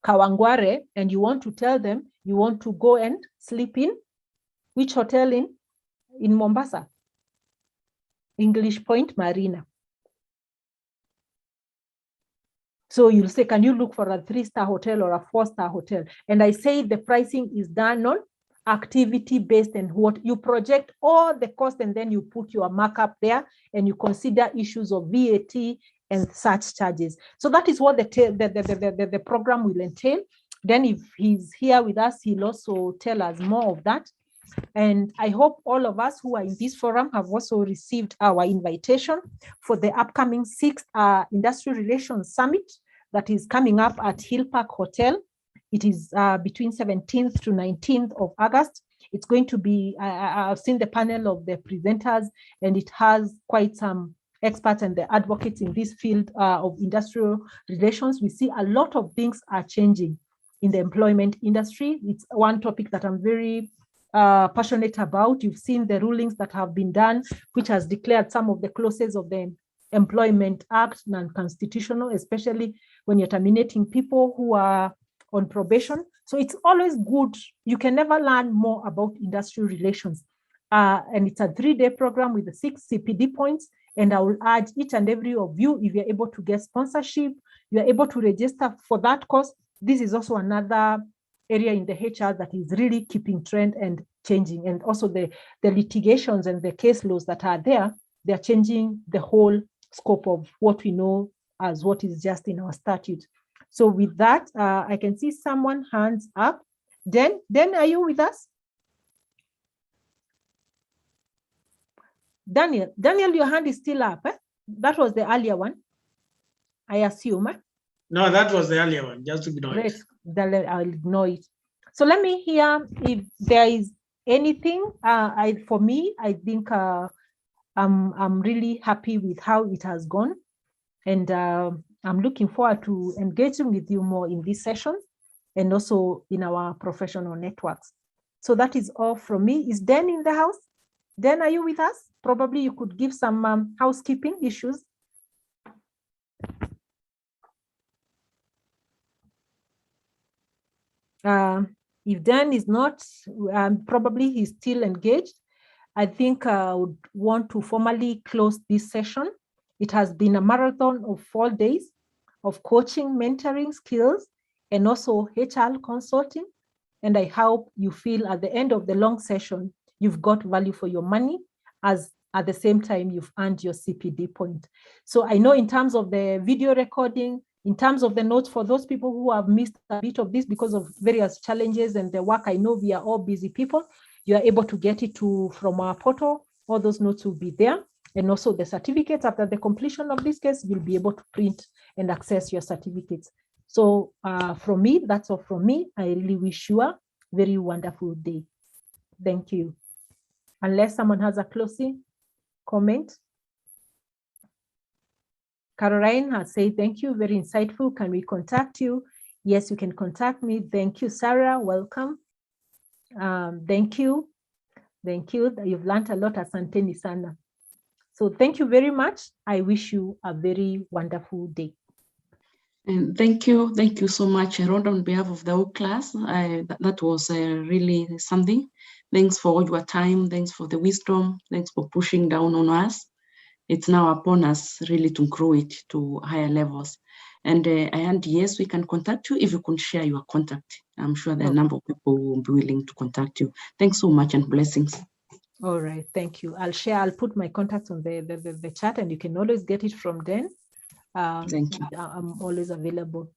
Kawangware, and you want to tell them you want to go and sleep in which hotel in Mombasa? English Point Marina. So you'll say, can you look for a 3-star hotel or a 4-star hotel? And I say the pricing is done on activity-based, and what you project all the cost, and then you put your markup there, and you consider issues of VAT and such charges. So that is what the program will entail. Then if he's here with us, he'll also tell us more of that. And I hope all of us who are in this forum have also received our invitation for the upcoming 6th Industrial Relations Summit that is coming up at Hill Park Hotel. It is between 17th to 19th of August. It's going to be, I've seen the panel of the presenters, and it has quite some experts and the advocates in this field of industrial relations. We see a lot of things are changing in the employment industry. It's one topic that I'm very passionate about. You've seen the rulings that have been done, which has declared some of the clauses of the Employment Act non-constitutional, especially when you're terminating people who are on probation. So it's always good. You can never learn more about industrial relations. And it's a 3-day program with the 6 CPD points. And I will urge each and every of you, if you're able to get sponsorship, you're able to register for that course. This is also another area in the HR that is really keeping trend and changing. And also the litigations and the case laws that are there, they're changing the whole scope of what we know as what is just in our statute. So with that, I can see someone hands up. Dan, are you with us? Daniel, your hand is still up. Eh? That was the earlier one, I assume. Eh? No, that was the earlier one, just ignore it. Great, I'll ignore it. So let me hear if there is anything. For me, I think I'm really happy with how it has gone, and I'm looking forward to engaging with you more in this session and also in our professional networks. So that is all from me. Is Dan in the house? Dan, are you with us? Probably you could give some housekeeping issues. If Dan is not, probably he's still engaged. I think I would want to formally close this session. It has been a marathon of 4 days of coaching, mentoring skills, and also HR consulting. And I hope you feel at the end of the long session, you've got value for your money, as at the same time, you've earned your CPD point. So I know in terms of the video recording, in terms of the notes, for those people who have missed a bit of this because of various challenges and the work, I know we are all busy people, you are able to get it from our portal. All those notes will be there. And also the certificates, after the completion of this case, you'll be able to print and access your certificates. So from me, that's all from me. I really wish you a very wonderful day. Thank you. Unless someone has a closing comment. Caroline has said, thank you, very insightful. Can we contact you? Yes, you can contact me. Thank you, Sarah, welcome. Thank you. Thank you. You've learned a lot, asanteni sana. So thank you very much. I wish you a very wonderful day. And thank you so much, Rhonda, on behalf of the whole class. That was really something. Thanks for all your time. Thanks for the wisdom. Thanks for pushing down on us. It's now upon us really to grow it to higher levels. And yes, we can contact you if you can share your contact. I'm sure there are a number of people who will be willing to contact you. Thanks so much and blessings. All right, thank you. I'll put my contacts on the chat, and you can always get it from Dan. Thank you. I'm always available.